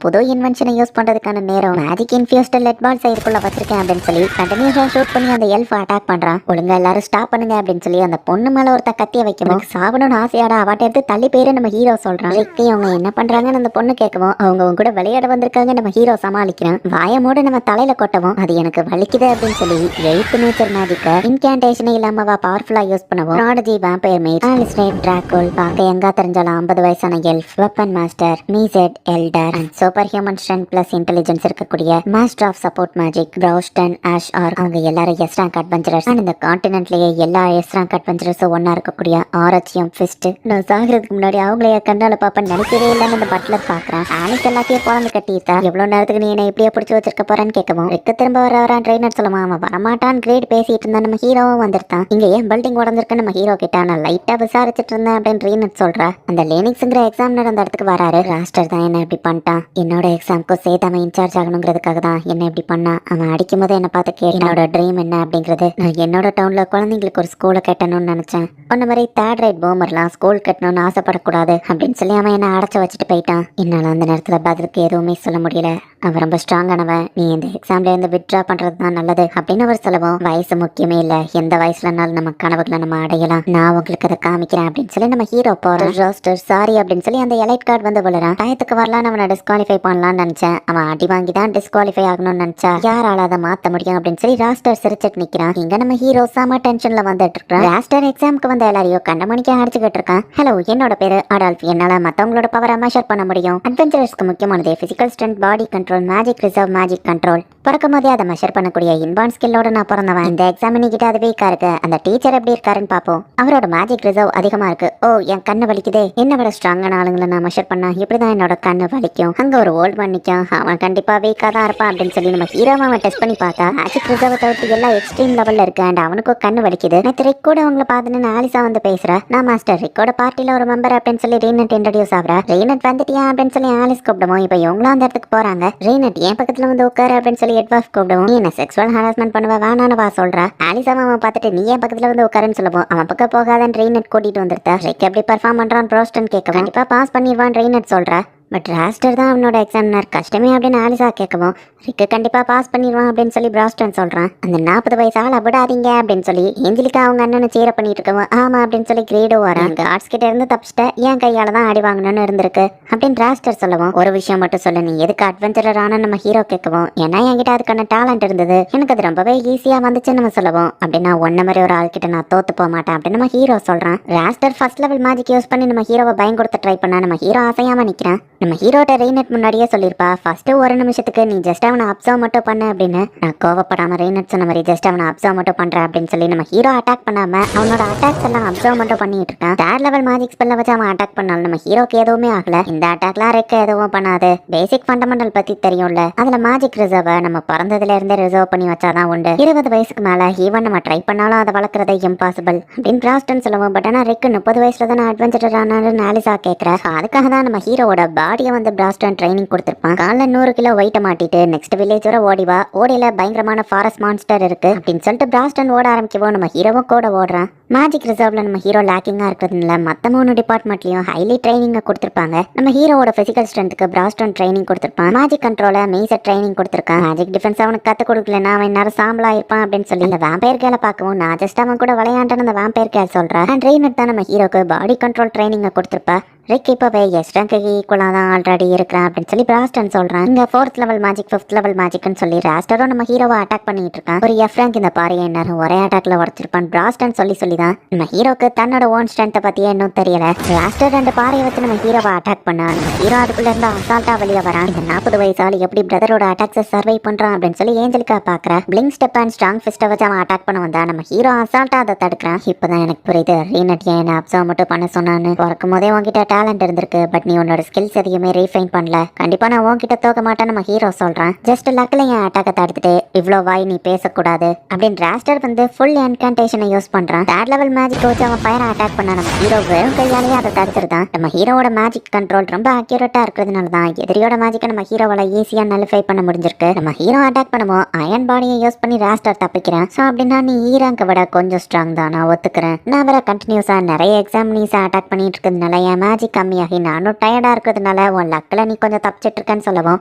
புது இன்வென்ஷனை யூஸ் பண்றதுக்கான நேரம் மேஜிக் இன்ஃபியூஸ்ட் லெட் பால் சைடுக்குள்ள வச்சிருக்கேன் அப்படின்னு சொல்லி கண்டினியூஸா ஷூட் பண்ணி அந்த எல்ஃப் அட்டாக் பண்றான். ஒழுங்கா எல்லாரும் ஸ்டாப் பண்ணுங்க அப்படின்னு சொல்லி அந்த பொண்ணு மேல ஒருத்த கத்திய வைக்கவும் சாவணும்னு ஆசையாடா அவட்ட எடுத்து தள்ளி பேரு நம்ம ஹீரோ சொல்றான். அவங்க என்ன பண்றாங்கன்னு அந்த பொண்ணு கேட்கவும் அவங்க கூட விளையாட வந்திருக்காங்க நம்ம ஹீரோ சமாளிக்கிறான். வாயமோட நம்ம தலையில கொட்டவும் அது எனக்கு வலிக்குது அப்படின்னு சொல்லி 8th நேச்சர் மேஜிக்க இன்கேண்டேஷனே இல்லாம பவர்ஃபுல்லா யூஸ் பண்ணவும் ப்ராடஜி வேம்பயர் மேஜ் ஆலிஸ்ரேட் டிராகோல் பார்க்க எங்க தெரிஞ்சாலும் 50 வயசான எல்ஃப் வெப்பன் மாஸ்டர் மீசெட் elder and super human strength plus intelligence இருக்கக்கூடிய மாஸ்டர் ஆஃப் சப்போர்ட் மேஜிக் ப்ரௌஸ்டன் ஆஷ் ஆர் அவங்க எல்லாரும் எஸ் ரேங்க் அட்வென்ச்சரர்ஸ் அண்ட் இந்த கான்டினென்ட்லயே எல்லா எஸ் ரேங்க் அட்வென்ச்சரர்ஸும் ஒன்னா இருக்கக்கூடிய ஆரச்சியம் ஃபிஸ்ட். நான் சாகிறதுக்கு முன்னாடி அவங்களைய கண்டால பாப்பேன் நினைக்கவே இல்லைன்னு அந்த பட்லர் பாக்குறான். ஆலிஸ் எல்லாத்தையும் குழந்தை கட்டிட்டா எவ்வளவு நேரத்துக்கு நீ என்ன இப்படியே பிடிச்சி வச்சிருக்க போறேன்னு கேட்கவும் ரெக்க திரும்ப வரான் ட்ரெயினர் சொல்லுவான். அவன் வரமாட்டான் கிரேட் பேசிட்டு இருந்தா நம்ம ஹீரோவும் வந்துருத்தான். இங்க ஏன் பில்டிங் உடஞ்சிருக்கு நம்ம ஹீரோ கிட்ட நான் லைட்டா விசாரிச்சுட்டு இருந்தேன் அப்படின்னு ட்ரெயினர் சொல்றா. அந்த லேனிக்ஸ்ங்கிற எக்ஸாம் நடந்த இடத்துக்கு வராரு. ராஸ்டர் தான் என்ன இப்படி பண்ணிட்டான், என்னோட எக்ஸாம்க்கு சேர்த்து அவன் இன்சார்ஜ் ஆகணுங்கிறதுக்காக தான் என்ன இப்படி பண்ணா. அவன் அடிக்கும் போது என்ன பார்த்து கேட்டு என்னோட ட்ரீம் என்ன அப்படிங்கிறது நான் என்னோட டவுன்ல குழந்தைங்களுக்கு ஒரு ஸ்கூலை கட்டணும்னு நினைச்சேன். அந்த மாதிரி தேர்ட் ரைட் போமர்லாம் ஸ்கூல் கட்டணும்னு ஆசைப்படக்கூடாது அப்படின்னு சொல்லி அவன் என்ன அடைச்சு வச்சுட்டு போயிட்டான். என்னால அந்த நேரத்துல பதிலுக்கு எதுவுமே சொல்ல முடியல. அவன் ரொம்ப ஸ்ட்ராங்கானவன், நீ இந்த எக்ஸாம்ல இருந்து வித்ட்ரா பண்றது தான் நல்லது அப்படின்னு அவர் சொல்லவும் வயசு முக்கியமே இல்ல, எந்த வயசுலனாலும் நம்ம கனவுகளை நம்ம அடையலாம், நான் உங்களுக்கு அதை காமிக்கிறேன் அப்படின்னு சொல்லி நம்ம ஹீரோ போறான். ரோஸ்டர் சாரி அப்படின்னு சொல்லி அந்த எலைட் கார்டு வந்து விழுறான். டயத்துக்கு வரலான்னு அவனை டிஸ்குவாலிஃபை பண்ணலாம்னு நினைச்சேன். அவன் அடி வாங்கி தான் டிஸ்குவாலிஃபை ஆகணும்னு நினைச்சா யாரால அதை மாத்த முடியும் அப்படின்னு சொல்லி ராஸ்டர் சிரிச்சிட்டு நிக்கிறான். இங்க நம்ம ஹீரோ செம டென்ஷன்ல வந்துட்டு இருக்கான். ராஸ்டர் எக்ஸாம்க்கு வந்த எல்லாரையும் கண்டமணிக்க அடிச்சுக்கிட்டு இருக்கான். ஹலோ என்னோட பேரு அடால்ஃப், என்னால மத்தவங்களோட பவரை மெஷர் பண்ண முடியும். அட்வென்ச்சரஸ்க்கு முக்கியமானது physical strength, body control, magic reserve, magic control. பிறக்கும் போதே அதை மெஷர் பண்ணக்கூடிய இன்பான் ஸ்கில்லோட நான் பிறந்தவன். இந்த எக்ஸாம் இன்னைக்கிட்ட அது வீக்கா இருக்கு. அந்த டீச்சர் எப்படி இருக்காருன்னு பாப்போம். அவரோட மேஜிக் ரிசர்வ் அதிகமா இருக்கு. ஓ என் கண்ணு வலிக்குதே, என்ன விட ஸ்ட்ராங்கான ஆளுங்களை நான் மெஷர் பண்ணா இப்படிதான் என்னோட கண்ணு வலிக்கும். அங்க ஒரு ஓல்ட் மேன் நிக்கும், அவன் கண்டிப்பா வீக்கா தான் இருப்பான் அப்படின்னு சொல்லி நம்ம ஹீரோவை அவன் டெஸ்ட் பண்ணி பார்த்தா மேஜிக் ரிசர்வ் தவிர்த்து எல்லாம் எக்ஸ்ட்ரீம் லெவல்ல இருக்கு. அண்ட் அவனுக்கும் கண்ணு வலிக்குது. நேற்று ரிக்கோட அவங்கள பார்த்துன்னு ஆலிசா வந்து பேசுறா. நான் மாஸ்டர் ரிக்கோட பார்ட்டில ஒரு மெம்பர் அப்படின்னு சொல்லி ரீனட் இன்ட்ரடியூஸ் ஆகுறா. ரீனட் வந்துட்டியா அப்படின்னு சொல்லி ஆலிஸ் கூப்பிடுவோம். இப்போ இவங்களும் அந்த இடத்துக்கு போறாங்க. ரீனட் என் பக்கத்துல வந்து உட்காரு அப்படின்னு சொல்லி எட்வாஃப் கூப்பிடுவோம். நீ என்ன செக்ஸுவல் ஹராஸ்மெண்ட் பண்ணுவ வேணான்னு வா சொல்றா. ஆலிசா அவன் பார்த்துட்டு நீ என் பக்கத்துல வந்து உட்காருன்னு சொல்லுவோம். அவன் பக்கம் போகாதன்னு ரீனட் கூட்டிட்டு வந்துருத்தா. ரிக் எப்படி பர்ஃபார்ம் பண்றான் ப்ரோஸ்டன் கேட்க கண்டிப்பா பாஸ் பண்ணிடுவான் ரீனட் சொல்றா. பட் ராஸ்டர் தான் அவனோட எக்ஸாமினர் கஷ்டமே அப்படின்னு ஆலிசா கேட்கவும் ரிக்கு கண்டிப்பா பாஸ் பண்ணிடுவான் அப்படின்னு சொல்லி பிராஸ்டன் சொல்றான். அந்த 40 வயசு ஆளை விடாதீங்க அப்படின்னு சொல்லி ஏஞ்சலிக்கா அவங்க அண்ணனை சேர பண்ணிட்டு இருக்கவும் ஆமா அப்படின்னு சொல்லி கிரேடோ வரான். கார்ட்ஸ் கிட்ட இருந்து தப்பிச்சிட்ட என் கையால தான் அடி வாங்கணும்னு இருந்திருக்கு அப்படின்னு ராஸ்டர் சொல்லவும் ஒரு விஷயம் மட்டும் சொல்லு, நீ எதுக்கு அட்வென்ச்சரர் ஆன நம்ம ஹீரோ கேட்கவும் ஏன்னா என்கிட்ட அதுக்கான டேலண்ட் இருந்தது, எனக்கு அது ரொம்பவே ஈஸியா வந்துச்சுன்னு நம்ம சொல்லவும் அப்படின்னா ஒன்ன மாதிரி ஒரு ஆள் கிட்ட நான் தோத்து போக மாட்டேன் அப்படின்னு நம்ம ஹீரோ சொல்றான். ராஸ்டர் ஃபர்ஸ்ட் லெவல் மேஜிக் யூஸ் பண்ணி நம்ம ஹீரோவை பயம் கொடுத்து ட்ரை பண்ணா நம்ம ஹீரோ அசையாம நிக்கிறான். நம்ம ஹீரோட ரெய்னட் முன்னாடியே சொல்லியிருப்பா ஃபர்ஸ்ட் ஒரு நிமிஷத்துக்கு நீ ஜஸ்ட் அவனை அப்சர்வ் மட்டும் பண்ண அப்படின்னு. நான் கோவப்படாம ரெய்னட் சொன்ன மாதிரி ஜஸ்ட் அவனை அப்சர்வ் மட்டும் பண்றேன் அப்படின்னு சொல்லி நம்ம ஹீரோ அட்டாக் பண்ணாம அவனோட அட்டாக்ஸ் எல்லாம் அப்சர்வ் மட்டும் பண்ணிட்டு இருக்கான். தேர்ட் லெவல் மேஜிக் ஸ்பெல்ல வச்சு அவன் அட்டாக் பண்ணாலும் நம்ம ஹீரோக்கு எதுவுமே ஆகல. இந்த அட்டாக்லாம் ரெக்க எதுவும் பண்ணாது. பேசிக் ஃபண்டமெண்டல் பத்தி தெரியும்ல, அதுல மேஜிக் ரிசர்வை நம்ம பிறந்ததுல இருந்தே ரிசர்வ் பண்ணி வச்சாதான் உண்டு. 20 வயசுக்கு மேல ஈவன் நம்ம ட்ரை பண்ணாலும் அதை வளர்க்கறது இம்பாசிபிள் அப்படின்னு பிராஸ்டன் சொல்லுவோம். பட் ஆனா ரெக்கு 30 வயசுல தான் அட்வென்ச்சரர் ஆனாலும் ஆலிசா கேட்கற. அதுக்காக தான் நம்ம ஹீரோவோட பாடியை வந்து பிராஸ்டன் ட்ரைனிங் கொடுத்திருப்பான். காலைல 100 கிலோ வெயிட்ட மாட்டிட்டு நெக்ஸ்ட் வில்லேஜ் வர ஓடிவா, ஓடையில பயங்கரமான ஃபாரஸ்ட் மான்ஸ்டர் இருக்கு அப்படின்னு சொல்லிட்டு பிராஸ்டன் ஓட ஆரம்பிக்கவும் நம்ம ஹீரோவும் கூட ஓடுறான். மேஜிக் ரிசர்வ்ல நம்ம ஹீரோ லேக்கிங்கா இருக்கிறதுனால மத்த 3 டிபார்ட்மெண்ட்லயும் ஹைலி ட்ரைனிங் கொடுத்திருப்பாங்க. நம்ம ஹீரோவோட பிசிக்கல் ஸ்ட்ரென்த்துக்கு பிராஸ்டன் ட்ரைனிங் கொடுத்திருப்பான். மேஜிக் கண்ட்ரோல மேஜர் ட்ரைனிங் கொடுத்திருக்கான். மேஜிக் டிஃபென்ஸ் அவனுக்கு கத்து கொடுக்கலன்னா அவன் நேரம் சாம்பலா இருப்பான் அப்படின்னு சொல்லி இந்த வேம்பயர் கேல பார்க்கவும் நான் ஜஸ்ட் அவன் கூட விளையாண்டேன்னு அந்த வேம்பயர் கேல் சொல்றேன். அண்ட் ரெய்னட் தான் நம்ம ஹீரோக்கு பாடி கண்ட்ரோல் ட்ரைனிங் கொடுத்திருப்பா. ரிக் இப்பவே எஸ்ட்ராக்கு ஈக்குவலாக தான் ஆல்ரெடி இருக்கிறேன் அப்படின்னு சொல்லி பிராஸ்டன் சொல்றான். இங்க 4th level magic 5th level மேஜிக்னு சொல்லி ராஸ்டரும் நம்ம ஹீரோவை அட்டாக் பண்ணிட்டு இருக்கான். ஒரு எஃப்ராங்க் இந்த பாறையை நேரம் ஒரே அட்டாக்ல உடச்சிருப்பான் பிராஸ்டன் சொல்லி தான் நம்ம ஹீரோக்கு தன்னோட ஓன் ஸ்ட்ரென்த்தை பத்தியே இன்னும் தெரியல. ராஸ்டர் 2 பாறையை வச்சு நம்ம ஹீரோவை அட்டாக் பண்ணா. நம்ம ஹீரோ அதுக்குள்ள இருந்து அசால்ட்டா வெளியே வரான். இந்த 40 வயசால எப்படி பிரதரோட அட்டாக்ஸை சர்வை பண்றான் அப்படின்னு சொல்லி ஏஞ்சலிக்கா பாக்குற. பிளிங்க் ஸ்டெப் அண்ட் ஸ்ட்ராங் ஃபிஸ்ட்டை வச்சு அவன் அட்டாக் பண்ண வந்தா நம்ம ஹீரோ அசால்ட்டா அதை தடுக்கிறான். இப்பதான் எனக்கு புரியுது ரீனட் ஏன் அப்சர்வ் மட்டும் பண்ண சொன்னான்னு. பிறக்கும் போதே உங்ககிட்ட டேலண்ட் இருந்திருக்கு, பட் நீ உன்னோட ஸ்கில்ஸ் எதையுமே ரீஃபைன் பண்ணல. கண்டிப்பா நான் உன்கிட்ட தோக்க மாட்டேன் நம்ம ஹீரோ சொல்றான். ஜஸ்ட் லக்ல என் அட்டாக்கை தடுத்துட்டு இவ்வளோ வாய் நீ பேசக்கூடாது அப்படின்னு ராஸ்டர் வந்து ஃபுல் என்கான்டேஷனை யூஸ் பண்றான். தேர்ட் லெவல் மேஜிக் வச்சு அவன் ஃபயரை அட்டாக் பண்ணா. நம்ம ஹீரோ வெறும் கையாலேயே அதை தடுத்துருதான். நம்ம ஹீரோவோட மேஜிக் கண்ட்ரோல் ரொம்ப அக்யூரேட்டா இருக்கிறதுனால தான் எதிரியோட மேஜிக்கை நம்ம ஹீரோவால ஈஸியா நலிஃபை பண்ண முடிஞ்சிருக்கு. நம்ம ஹீரோ அட்டாக் பண்ணுவோம் அயன் பாடியை யூஸ் பண்ணி ராஸ்டர் தப்பிக்கிறேன். ஸோ அப்படின்னா நீ ஈராங்க விட கொஞ்சம் ஸ்ட்ராங் தான், நான் ஒத்துக்கிறேன். நான் வேற கண்டினியூஸா நிறைய எக்ஸாமினிஸை அட்டாக் பண்ணிட்டு இருக்கிறதுனால என் மேஜிக் கம்மியாகி நானும் டயர்டா இருக்கிறதுனால உன் லக்ல நீ கொஞ்சம் தப்பிச்சிட்டு இருக்கேன்னு சொல்லவும்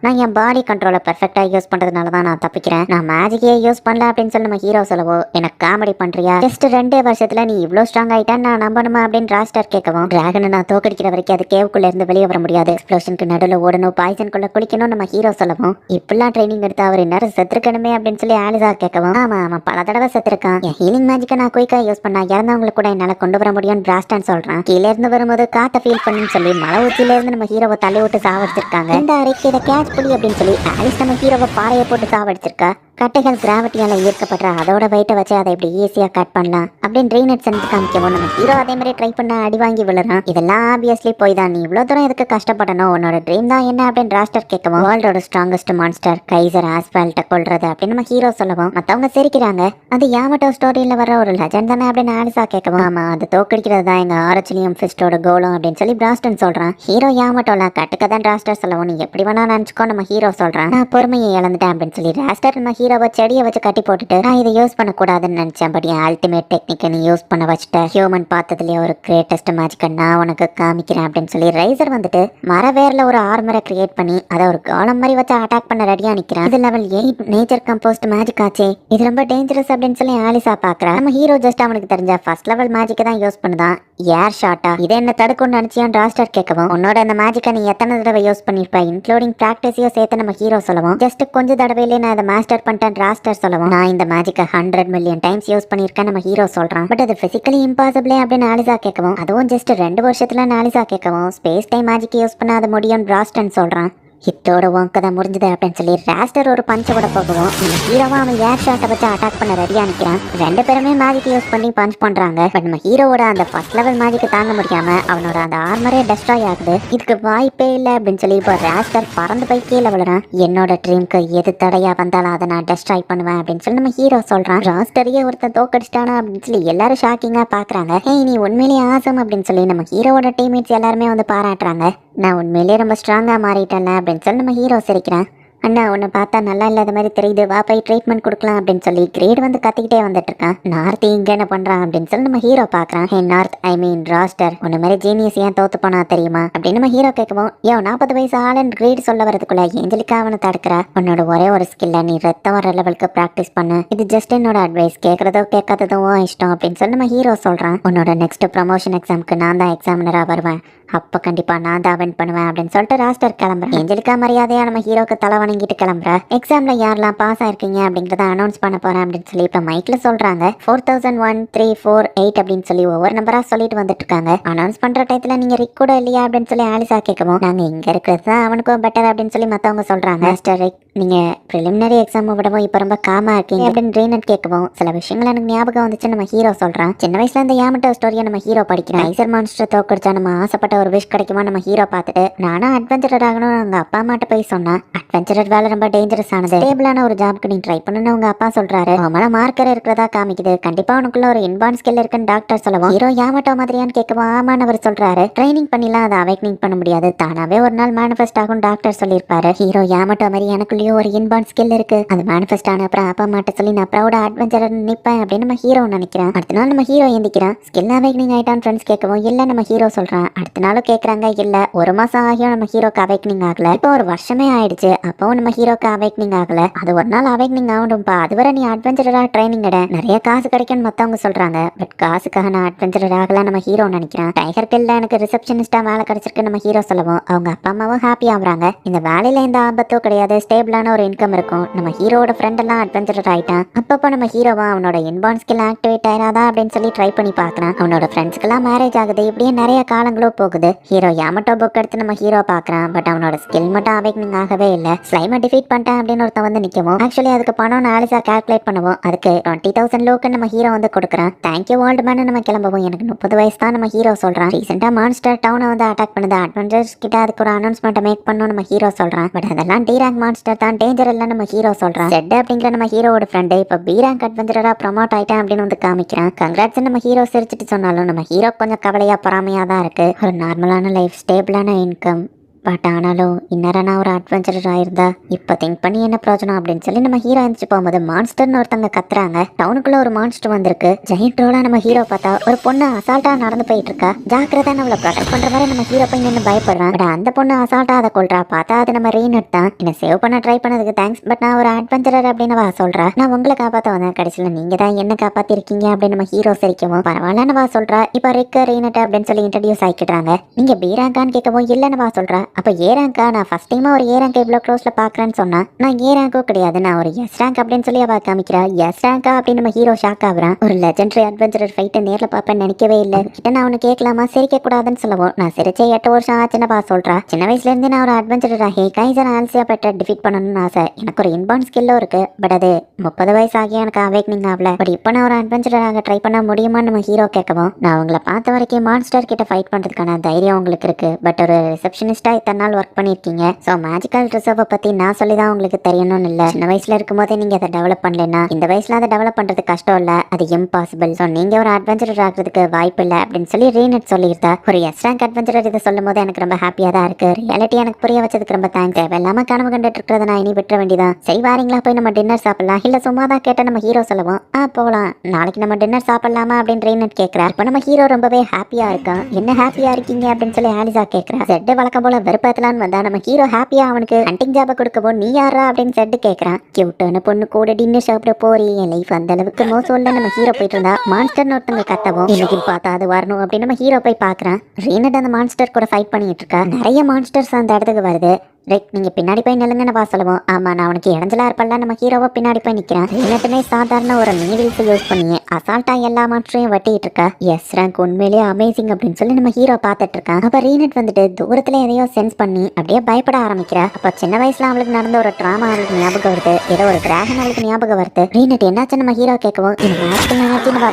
நான் என் பாடி கண்ட்ரோலை பெர்ஃபெக்டா யூஸ் பண்றதுனால தான் நான் தப்பிக்கிறேன். நான் மேஜிக்கே யூஸ் பண்ணல அப்படின்னு சொல்லி நம்ம ஹீரோ சொல்லவும் எனக்கு காமெடி பண்றியா, ஜஸ்ட் 2 வருஷத்துல நீ இவ்வளவு ஸ்ட்ராங் ஆயிட்டான்னு நான் நம்பணுமா அப்படின்னு ராஸ்டர் கேட்கவும் டிராகனை நான் தோக்கடிக்கிற வரைக்கும் அது கேவுக்குள்ள இருந்து வெளியே வர முடியாது. எக்ஸ்ப்ளோஷனுக்கு நடுவில் ஓடணும், பாய்சனுக்குள்ள குளிக்கணும் நம்ம ஹீரோ சொல்லவும் இப்பெல்லாம் ட்ரைனிங் எடுத்து அவர் நேரம் செத்துருக்கணுமே அப்படின்னு சொல்லி ஆலிசா கேட்கவும் ஆமா அவன் பல தடவை செத்துருக்கான். என் ஹீலிங் மேஜிக்கை நான் குயிக்கா யூஸ் பண்ணா இறந்தவங்களுக்கு கூட என்னால கொண்டு வர முடியும்னு பிராஸ்டன் சொல்றான். கீழே இருந்து வரும்போது காத்த ஃபீல் பண்ணுன்னு சொல்லி மலை உச்சியில இருந்து நம்ம ஹீரோவை தள்ளி விட்டு சாவடிச்சிருக்காங்க. இந்த அறைக்கு இதை கேட்ச் புலி அப்படின்னு சொல்லி ஆலிஸ் நம்ம ஹீரோவை பாறையை போட்டு சாவடிச்சிருக்கா. கட்டைகள் கிராவிட்டியால ஈர்க்கப்படுற அதோட வெயிட்டை வச்சு அதை இப்படி ஈஸியா கட் பண்ணலாம் அப்படின்னு ரீனட் செஞ்சு காமிக்கவும் நம்ம ஹீரோ அதே மாதிரி ட்ரை பண்ண அடி வாங்கி விழுறான். இதெல்லாம் ஆப்வியஸ்லி போய் தான், நீ இவ்வளவு தூரம் எதுக்கு கஷ்டப்படணும், உன்னோட ட்ரீம் தான் என்ன அப்படின்னு ராஸ்டர் கேட்கவும் வேர்ல்டோட ஸ்ட்ராங்கஸ்ட் மான்ஸ்டர் கைசர் ஆஸ்பால்ட்டை கொல்றது அப்படின்னு நம்ம ஹீரோ சொல்லவும் மத்தவங்க சிரிக்கிறாங்க. அது யாமட்டோ ஸ்டோரியில வர ஒரு லெஜண்ட் தானே அப்படின்னு ஆலிசா கேட்கவும் ஆமா அது தோக்கடிக்கிறது தான் எங்க ஆரச்சிலியம் ஃபிஸ்டோட கோலும் அப்படின்னு சொல்லி பிராஸ்டன் சொல்றான். ஹீரோ யாமட்டோல கட்டுக்கதான் ராஸ்டர் சொல்லவும் நீ எப்படி வேணா நினைச்சுக்கோ நம்ம ஹீரோ சொல்றான். நான் பொறுமையை இழந்துட்டேன் அப்படின்னு சொல்லி ராஸ்டர் நம்ம ஹீரோவை செடியை வச்சு கட்டி போட்டுட்டு நான் இதை யூஸ் பண்ணக்கூடாதுன்னு நினைச்சேன், பட் என் அல்டிமேட் டெக்னிக்கை நீ யூஸ் பண்ண வச்சுட்ட. ஹியூமன் பார்த்ததுலேயே ஒரு கிரேட்டஸ்ட் மேஜிக்கை நான் உனக்கு காமிக்கிறேன் அப்படின்னு சொல்லி ரைசர் வந்துட்டு மர வேர்ல ஒரு ஆர்மரை கிரியேட் பண்ணி அதை ஒரு காலம் மாதிரி வச்சு அட்டாக் பண்ண ரெடியா நிற்கிறான். இது லெவல் 8 நேச்சர் கம்போஸ்ட் மேஜிக் ஆச்சே, இது ரொம்ப டேஞ்சரஸ் அப்படின்னு சொல்லி ஆலிசா பாக்குறா. நம்ம ஹீரோ ஜஸ்ட் அவனுக்கு தெரிஞ்ச ஃபர்ஸ்ட் லெவல் மேஜிக்கை தான் யூஸ் பண்ணுதான். ஏர் ஷாட்டா இதை என்ன தடுக்கும்னு நினைச்சியான் ராஸ்டர் கேட்கவும் உன்னோட அந்த மேஜிக்கை நீ எத்தனை தடவை யூஸ் பண்ணிருப்ப இன்க்ளூடிங் பிராக்டிஸையும் சேர்த்து நம்ம ஹீரோ சொல்லவும் ஜஸ்ட் கொஞ்சம் தடவையிலே நான் அதை மாஸ்டர் பண்ணிட்டேன் ராஸ்டர் சொல்லவும் நான் இந்த மேஜிக்கை 100 மில்லியன் டைம்ஸ் யூஸ் பண்ணிருக்கேன் நம்ம ஹீரோ சொல்றான். பட் அது பிசிக்கலி இம்பாசிபிளே அப்படின்னு ஆலிசா கேட்கவும் அதுவும் ஜஸ்ட் 2 வருஷத்துல ஆலிசா கேட்கவும் ஸ்பேஸ் டைம் மேஜிக் யூஸ் பண்ண அது முடியும் ராஸ்டன் சொல்றான். ஹிட்டோட உன் கதை முடிஞ்சது அப்படின்னு சொல்லி ராஸ்டர் ஒரு பஞ்சை விட போகவும் நம்ம ஹீரோவா அவன் ஏர் ஷாட்டை வச்சு அட்டாக் பண்ண ரெடியா நிற்கிறான். 2 பேருமே மேஜிக் யூஸ் பண்ணி பஞ்ச் பண்றாங்க. பட் நம்ம ஹீரோவோட அந்த ஃபர்ஸ்ட் லெவல் மேஜிக்கு தாங்க முடியாம அவனோட அந்த ஆர்மரே டெஸ்ட்ராய் ஆகுது. இதுக்கு வாய்ப்பே இல்லை அப்படின்னு சொல்லி இப்போ ராஸ்டர் பறந்து போய் கீழே விழுறான். என்னோட ட்ரீம்க்கு எது தடையா வந்தாலும் அதை நான் டெஸ்ட்ராய் பண்ணுவேன் அப்படின்னு சொல்லி நம்ம ஹீரோ சொல்றான். ராஸ்டரையே ஒருத்தன் தோக்கடிச்சிட்டானா அப்படின்னு சொல்லி எல்லாரும் ஷாக்கிங்கா பாக்குறாங்க. ஏய் நீ உண்மையிலேயே ஆசம் அப்படின்னு சொல்லி நம்ம ஹீரோவோட டீம்மேட்ஸ் எல்லாருமே வந்து பாராட்டுறாங்க. நான் உண்மையிலேயே ரொம்ப ஸ்ட்ராங்கா மாறிட்டேன் அப்படின்னு சொல்லி நம்ம ஹீரோ சிரிக்கிறான். அண்ணா உன்னை பார்த்தா நல்லா இல்லாத மாதிரி தெரியுது, வா போய் ட்ரீட்மெண்ட் கொடுக்கலாம் அப்படின்னு சொல்லி கிரேட் வந்து கத்திக்கிட்டே வந்துட்டு இருக்கான். நார்த் இங்க என்ன பண்றான் அப்படின்னு சொல்லி நம்ம ஹீரோ பாக்குறான். ஹே நார்த், ஐ மீன் ராஸ்டர், உன்ன மாதிரி ஜீனியஸ் ஏன் தோத்து போனா தெரியுமா அப்படின்னு நம்ம ஹீரோ கேட்கவும், 40 வயசு ஆளுன்னு கிரேட் சொல்ல வரதுக்குள்ள ஏஞ்சலிக்கா அவனை தடுக்கிறா. உன்னோட ஒரே ஒரு ஸ்கில்ல நீ ரத்தம் வர லெவலுக்கு பிராக்டிஸ் பண்ணு, இது ஜஸ்ட் என்னோட அட்வைஸ், கேட்கறதோ கேட்காததோ இஷ்டம் அப்படின்னு சொல்லி நம்ம ஹீரோ சொல்றான். உன்னோட நெக்ஸ்ட் ப்ரமோஷன் எக்ஸாமுக்கு நான் தான் எக்ஸாமினரா வருவேன், அப்ப கண்டிப்பா நான் தான் வின் பண்ணுவேன் அப்படின்னு சொல்லிட்டு ராஸ்டர் கிளம்புறேன். ஏஞ்சலிக்கா மரியாதையா நம்ம ஹீரோக்கு தலை வணங்கிட்டு கிளம்புற. எக்ஸாம்ல யாரெல்லாம் பாஸ் ஆயிருக்கீங்க அப்படிங்கறத அனௌன்ஸ் பண்ண போறேன் அப்படின்னு சொல்லி இப்ப மைக்ல சொல்றாங்க. 4001 3 4 8 அப்படின்னு சொல்லி ஒவ்வொரு நம்பரா சொல்லிட்டு வந்துட்டு இருக்காங்க. அனௌன்ஸ் பண்ற டயத்துல நீங்க ரிக் கூட இல்லையா அப்படின்னு சொல்லி ஆலிசா கேட்கவும், நாங்க இங்க இருக்கிறது தான் அவனுக்கும் பெட்டர் அப்படின்னு சொல்லி மத்தவங்க சொல்றாங்க. மிஸ்டர் ரிக், நீங்க பிரிலிமினரி எக்ஸாம் விடவும் இப்ப ரொம்ப காமா இருக்கீங்க அப்படின்னு ரீனட் கேட்கவும், சில விஷயங்கள் எனக்கு ஞாபகம் வந்துச்சு நம்ம ஹீரோ சொல்றான். சின்ன வயசுல இந்த யாமட்டோ ஸ்டோரியை நம்ம ஹீரோ படிக்கிறேன். ஐசர் மான்ஸ்டர் தோக்கடிச்சா நம்ம ஆசைப்பட்ட ஒரு விஷ் கிடைக்குமா நம்ம ஹீரோ பார்த்துட்டு, நானும் அட்வென்ச்சரர் ஆகணும் அவங்க அப்பா அம்மாட்ட போய் சொன்னேன். அட்வென்ச்சரர் வேலை ரொம்ப டேஞ்சரஸ் ஆனது, ஸ்டேபிளான ஒரு ஜாப்க்கு நீ ட்ரை பண்ணுன்னு உங்க அப்பா சொல்றாரு. அவன மார்க்கர் இருக்கிறதா காமிக்குது, கண்டிப்பா உனக்குள்ள ஒரு இன்பார்ன் ஸ்கில் இருக்குன்னு டாக்டர் சொல்லவும், ஹீரோ யாமட்டோ மாதிரியான்னு கேட்கவும் ஆமான்னு அவர் சொல்றாரு. ட்ரைனிங் பண்ணிலாம் அதை அவேக்னிங் பண்ண முடியாது, தானாவே ஒரு நாள் மேனிஃபெஸ்ட் ஆகும் டாக்டர் சொல்லியிருப்பாரு. ஹீரோ யாமட்டோ மாதிரி எனக்குள்ளேயும் ஒரு இன்பார்ன் ஸ்கில் இருக்கு, அது மேனிஃபெஸ்ட் ஆன அப்புறம் அப்பா அம்மாட்ட சொல்லி நான் ப்ரௌடா அட்வென்ச்சரர் நிப்பேன் அப்படின்னு நம்ம ஹீரோ நினைக்கிறேன். அடுத்த நாள் நம்ம ஹீரோ எந்திக்கிறான். ஸ்கில் அவேக்னிங் ஆயிட்டான் ஃப்ரெண்ட்ஸ் கேட்கவும், இல்ல நம்ம ஹீரோ சொல்றான். அடுத்த நாளும் கேட்கறாங்க, இல்ல ஒரு மாசம் ஆகியும் நம்ம ஹீரோக்கு அவேக்னிங் ஆகல, இப்போ ஒரு வருஷமே ஆயிடுச்சு, அப்பவும் நம்ம ஹீரோக்கு அவேக்னிங் ஆகல, அது ஒரு நாள் அவேக்னிங் ஆகணும்பா, அதுவரை நீ அட்வென்ச்சரரா ட்ரைனிங் எட, நிறைய காசு கிடைக்கும்னு மத்தவங்க சொல்றாங்க. பட் காசுக்காக நான் அட்வென்ச்சரர் ஆகல நம்ம ஹீரோ நினைக்கிறேன். டைகர் கில்ல எனக்கு ரிசப்ஷனிஸ்டா வேலை கிடைச்சிருக்கு நம்ம ஹீரோ சொல்லவும், அவங்க அப்பா அம்மாவும் ஹாப்பி ஆகுறாங்க. இந்த வேலையில எந்த ஆபத்தும் கிடையாது, ஸ்டேபிளான ஒரு இன்கம் இருக்கும். நம்ம ஹீரோட ஃப்ரெண்ட் எல்லாம் அட்வென்ச்சரர் ஆயிட்டான். அப்பப்போ நம்ம ஹீரோவா அவனோட இன்பார்ன் ஸ்கில் ஆக்டிவேட் ஆயிராதா அப்படின்னு சொல்லி ட்ரை பண்ணி பாக்குறான். அவனோட ஃப்ரெண்ட்ஸ்க்கெல்லாம் மேரேஜ் ஆகுது, இப்படியே நிறைய காலங்களும் போகுது. ஹீரோ யாமட்டோ புக் எடுத்து நம்ம ஹீரோ பாக்குறான். பட் அவனோட ஸ்கில் மட்டும் அவேக்னிங் ஆகவே இல்ல. ஸ்லைமை டிஃபீட் பண்ணிட்டேன் அப்படின்னு ஒருத்தன் வந்து நிக்கவும், ஆக்சுவலி அதுக்கு பணம் ஆலிசா கால்குலேட் பண்ணுவோம், அதுக்கு 20,000 லோக்கு நம்ம ஹீரோ வந்து கொடுக்குறான். தேங்க்யூ ஓல்டு மேன் நம்ம கிளம்பவும், எனக்கு 30 வயசு தான் நம்ம ஹீரோ சொல்றான். ரீசெண்டா மான்ஸ்டர் டவுனை வந்து அட்டாக் பண்ணுது, அட்வென்ச்சர்ஸ் கிட்ட அதுக்கு ஒரு அனௌன்ஸ்மெண்ட் மேக் பண்ணணும் நம்ம ஹீரோ சொல்றான். பட் அதெல்லாம் டி ரேங்க் மான்ஸ்டர் தான், டேஞ்சர் இல்ல நம்ம ஹீரோ சொல்றான். செட் அப்படிங்கிற நம்ம ஹீரோட ஃப்ரெண்டு இப்ப பி ரேங்க் அட்வென்ச்சரரா ப்ரமோட் ஆயிட்டேன் அப்படின்னு வந்து காமிக்கிறான். கங்க்ராட்ஸ் நம்ம ஹீரோ சிரிச்சிட்டு சொன்னாலும் நம்ம ஹீரோ கொஞ்சம் கவலையா பொறாமையா தான் இருக்கு. ஒரு நார்மலான லைஃப், ஸ்டேபிளான இன்கம், பட் ஆனாலும் இன்னரனா ஒரு அட்வென்ச்சரர் ஆயிருந்தா இப்போ திங்க் பண்ணி என்ன பிரயோஜனம் அப்படின்னு சொல்லி நம்ம ஹீரோ எழுந்துச்சு போகும்போது மான்ஸ்டர்னு ஒருத்தங்க கத்துறாங்க. டவுனுக்குள்ள ஒரு மான்ஸ்டர் வந்திருக்கு. ஜெயிண்ட் ரோலா நம்ம ஹீரோ பார்த்தா ஒரு பொண்ணு அசால்ட்டா நடந்து போயிட்டு இருக்கா. ஜாக்கிரதா நம்மள ப்ரொடெக்ட் பண்ற மாதிரி நம்ம ஹீரோ போய் நின்று பயப்படுறான். பட் அந்த பொண்ணு அசால்ட்டா அதை கொள்றா. பார்த்தா அது நம்ம ரீனட் தான். என்ன சேவ் பண்ண ட்ரை பண்ணதுக்கு தேங்க்ஸ், பட் நான் ஒரு அட்வென்ச்சரர் அப்படின்னு சொல்றா. நான் உங்களை காப்பாத்த வந்தேன், கடைசியில் நீங்க தான் என்ன காப்பாத்திருக்கீங்க அப்படின்னு நம்ம ஹீரோ சிரிக்கவும், பரவாயில்லன்னு சொல்றா. இப்போ ரிக் ரீனட் அப்படின்னு சொல்லி இன்ட்ரடியூஸ் ஆகிக்கிறாங்க. நீங்க பி ரேங்கான்னு கேட்கவும் இல்லன்னு சொல்றா. அப்ப ஏ ரேங்கா, நான் ஃபர்ஸ்ட் டைமா ஒரு ஏ ரேங்க் இவ்வளோ க்ளோஸ்ல பாக்குறேன்னு சொன்னா, நான் ஏ ரேங்கோ கிடையாது, நான் ஒரு எஸ் ரேங்க் அப்படின்னு சொல்லி அவ காமிக்கிறா. எஸ் ரேங்கா அப்படின்னு நம்ம ஹீரோ ஷாக் ஆகுறான். ஒரு லெஜெண்டரி அட்வென்ச்சரர் ஃபைட்டை நேர்ல பாப்பேன்னு நினைக்கவே இல்லை. கிட்ட நான் அவனு கேட்கலாமா, சிரிக்க கூடாதுன்னு சொல்லவும், நான் சிரிச்சே 8 வருஷம் ஆச்சுன்னு சொல்றா. சின்ன வயசுல இருந்து நான் ஒரு அட்வென்ச்சரர் ஆகி கைசர் ஆல்சியா பெற்ற டிஃபீட் பண்ணணும்னு ஆசை. எனக்கு ஒரு இன்பார்ன் ஸ்கில்லும் இருக்கு, பட் அது 30 வயசு ஆகி எனக்கு அவேக்னிங் ஆகல. பட் இப்போ நான் ஒரு அட்வென்ச்சரராக ட்ரை பண்ண முடியுமான்னு நம்ம ஹீரோ கேட்கவும், நான் உங்களை பார்த்த வரைக்கும் மான்ஸ்டர் கிட்ட ஃபைட் பண்றதுக்கான தைரியம் உங்களுக்கு இருக்கு, பட் ஒரு ரிசப்ஷனிஸ்டா இத்தனை நாள் ஒர்க் பண்ணிருக்கீங்க, ஸோ மேஜிக்கல் ரிசர்வை பத்தி நான் சொல்லி தான் உங்களுக்கு தெரியணும்னு இல்லை. சின்ன வயசுல இருக்கும்போதே நீங்க அதை டெவலப் பண்ணலன்னா இந்த வயசுல அதை டெவலப் பண்றது கஷ்டம் இல்ல, அது இம்பாசிபிள். ஸோ நீங்க ஒரு அட்வென்ச்சரர் ஆகிறதுக்கு வாய்ப்பு இல்லை அப்படின்னு சொல்லி ரீனட் சொல்லியிருந்தா. ஒரு எஸ் ரேங்க் அட்வென்ச்சரர் இதை சொல்லும் போது எனக்கு ரொம்ப ஹாப்பியா தான் இருக்கு. ரியாலிட்டி எனக்கு புரிய வச்சதுக்கு ரொம்ப தேங்க்ஸ். தேவையில்லாம கனவு கண்டுட்டு இருக்கிறத நான் இனி விட்டுற வேண்டியதான். சரி வாரீங்களா, போய் நம்ம டின்னர் சாப்பிடலாம், இல்ல சும்மா தான் கேட்ட நம்ம ஹீரோ சொல்லவும், போகலாம், நாளைக்கு நம்ம டின்னர் சாப்பிடலாமா அப்படின்னு ரீனட் கேட்கிறா. இப்போ நம்ம ஹீரோ ரொம்பவே ஹாப்பியா இருக்கான். என்ன ஹாப்பியா இருக்கீங்க அப்படின்னு சொல்லி ஆலிசா கேட்கிறா. செட் வழக்கம் போல வெறுப்பேத்தலான்னு வந்தா நம்ம ஹீரோ ஹாப்பியா அவனுக்கு ஹண்டிங் ஜாப கொடுக்கவும், நீ யாரா அப்படின்னு செட்டு கேட்கறான். கியூட்டான பொண்ணு கூட டின்னர் சாப்பிட போறீ, என் லைஃப் அந்த அளவுக்கு மோசம் இல்ல நம்ம ஹீரோ போயிட்டு இருந்தா. மான்ஸ்டர்னு ஒருத்தங்க கத்தவும், இன்னைக்கு பார்த்தா அது வரணும் அப்படின்னு நம்ம ஹீரோ போய் பாக்குறான். ரீனட் அந்த மான்ஸ்டர் கூட ஃபைட் பண்ணிட்டு இருக்கா. நிறைய மான்ஸ்டர்ஸ் அந்த இடத்துக்கு வருது. ரைட், நீங்க பின்னாடி போய் நில்லுங்கன்னு சொல்லுவோம். ஆமா, நான் உனக்கு இடைஞ்சலா இருப்பல்ல நம்ம ஹீரோவை பின்னாடி போய் நிக்கிறேன். ரீனட்டுமே சாதாரண ஒரு நீடில்ஸ் யூஸ் பண்ணி அசால்ட்டா எல்லா மாற்றையும் வட்டிட்டு இருக்கா. எஸ் ரேங்க் உண்மையிலேயே அமேசிங் அப்படின்னு சொல்லி நம்ம ஹீரோ பார்த்துட்டு இருக்கான். அப்ப ரீனட் வந்துட்டு தூரத்துல எதையோ சென்ஸ் பண்ணி அப்படியே பயப்பட ஆரம்பிக்கிறா. அப்ப சின்ன வயசுல அவளுக்கு நடந்த ஒரு ட்ராமா அவளுக்கு ஞாபகம் வருது. ஏதோ ஒரு டிராகன் அவளுக்கு ஞாபகம் வருது. ரீனட் என்னாச்சு நம்ம ஹீரோ கேட்கவும்,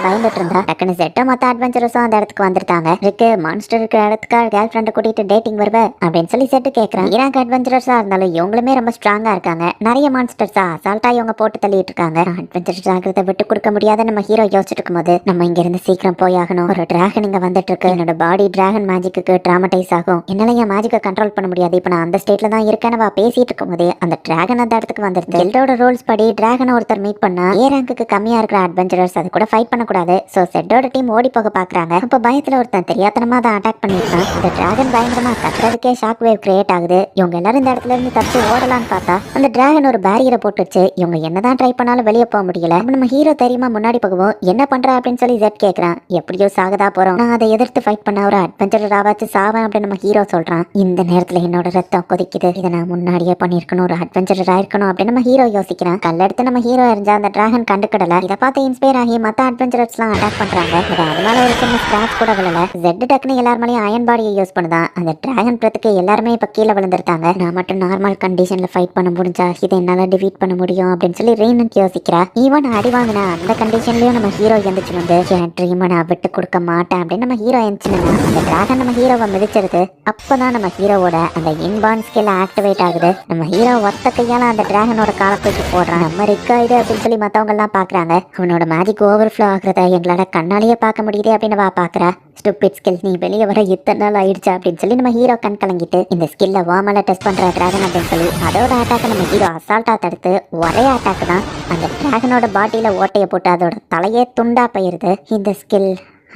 பயந்துட்டு இருந்தா. டக்குனு செட்ட மொத்த அட்வென்ச்சரஸும் அந்த இடத்துக்கு வந்துட்டாங்க. இருக்கு மான்ஸ்டர் இருக்கிற இடத்துக்கு கேர்ள் ஃப்ரெண்டை கூட்டிட்டு டேட்டிங் வருவ அப்படின்னு சொல்லி செட்டு கேட்கறான். அட்வென்ச்சரஸா இருந்தாலும் இவங்களுமே ரொம்ப ஸ்ட்ராங்கா இருக்காங்க. நிறைய மான்ஸ்டர்ஸா அசால்ட்டா இவங்க போட்டு தள்ளிட்டு இருக்காங்க. அட்வென்ச்சரஸ் ஆகிறத விட்டு கொடுக்க முடியாத நம்ம ஹீரோ யோசிச்சுட்டு இருக்கும்போது நம்ம இங்க இருந்து சீக்கிரம் போய் ஆகணும். ஒரு டிராகன் இங்க வந்துட்டு இருக்கு. என்னோட பாடி டிராகன் மேஜிக்கு டிராமடைஸ் ஆகும். என்னால என் மேஜிக்கை கண்ட்ரோல் பண்ண முடியாது. இப்ப நான் அந்த ஸ்டேட்ல தான் இருக்கேன்னு பேசிட்டு இருக்கும் போதே அந்த டிராகன் அந்த இடத்துக்கு வந்துருது. செட்டோட ரூல்ஸ் படி டிராகனை ஒருத்தர் மீட் பண்ணா ரேங்க்கு கம்மியா இருக்கிற அட்வென்ச்சரஸ் அது கூட ஃபைட் பண்ணக்கூடாது. சோ செட்டோட டீம் ஓடி போக பாக்குறாங்க. அப்ப பயத்துல ஒருத்தன் தெரியாதனமா அதை அட்டாக் பண்ணிருக்கான். இந்த டிராகன் பயங்கரமா கத்துறதுக்கே ஷாக் வேவ் கிரியேட் ஆகுது. இவங்க எல்லாரும் இந்த இடத்துல இருந்து தப்பிச்சு ஓடலான்னு பார்த்தா அந்த டிராகன் ஒரு பேரியரை போட்டுச்சு. இவங்க என்னதான் ட்ரை பண்ணாலும் வெளியே போக முடியல. நம்ம ஹீரோ தெரியுமா முன்னாடி போகவும் என்ன பண்ற அப்படின்னு சொல்லி ஜெட் கேக்குறான். எப்படியோ சாகதா போறோம், நான் அதை எதிர்த்து ஃபைட் பண்ண ஒரு அட்வென்ச்சராவாச்சு சாவேன் அப்படின்னு நம்ம ஹீரோ சொல்றான். இந்த நேரத்துல என்னோட ரத்தம் கொதிக்குது. இதை நான் முன்னாடியே பண்ணிருக்கணும், ஒரு அட்வென்ச்சரா இருக்கணும் அப்படின்னு நம்ம ஹீரோ யோசிக்கிறான். கல்லெடுத்து நம்ம ஹீரோ எரிஞ்சா அந்த டிராகன் கண்டுக்கிடல. இதை பார்த்து இன்ஸ்பயர் ஆகி மத்த அட்வென்ச்சரஸ் எல்லாம் அட்டாக் பண்றாங்க. அதனால ஒரு சின்ன ஸ்கிராச் கூட விழல. ஜெட் டக்குன்னு எல்லார் மேலேயும் அயன் பாடியை யூஸ் பண்ணுதான். அந்த டிராகன் பிரத்துக்கு எல்லாருமே இப்ப கீழே விழுந்திருக்காங்க. நான் மட்டும் நார்மல் கண்டிஷன்ல ஃபைட் பண்ண முடிஞ்சா இதை என்னால டிஃபீட் பண்ண முடியும் அப்படின்னு சொல்லி ரெய்னட் யோசிக்கிறா. ஈவன் அடி வாங்கினா அந்த கண்டிஷன்லயும் நம்ம ஹீரோ எந்திரிச்சு வந்து என் ட்ரீமை நான் விட்டு கொடுக்க மாட்டேன் அப்படின்னு நம்ம ஹீரோ எந்திரிச்சுனா அந்த டிராகன் நம்ம ஹீரோவை மிதிச்சிருது. அப்பதான் நம்ம ஹீரோவோட அந்த இன்பான் ஸ்கில் ஆக்டிவேட் ஆகுது. நம்ம ஹீரோ ஒத்த கையால அந்த டிராகனோட காலை தூக்கி போடுறான். நம்ம ரிக்காயிடு அப்படின்னு சொல்லி மத்தவங்க எல்லாம் பாக்குறாங்க. அவனோட மேஜிக் ஓவர்ஃப்ளோ ஆகுறத எங்களால கண்ணாலேயே பார்க்க முடியுது அப்படின்னு பாக்குறா. ஸ்டூபிட் ஸ்கில், நீ வெளியே வர இத்தனை நாள் ஆயிடுச்சு அப்படின்னு சொல்லி நம்ம ஹீரோ கண் கலங்கிட்டு இந்த ஸ்கில்ல வார்மலா டெஸ்ட் பண்ற டிராகன் அப்படின்னு சொல்லி அதோட அட்டாக்கை நம்ம ஹீரோ அசால்ட்டா தடுத்து ஒரே அட்டாக் தான் அந்த டிராகனோட பாட்டியில ஓட்டையை போட்டு அதோட தலையே துண்டா போயிருது. இந்த ஸ்கில்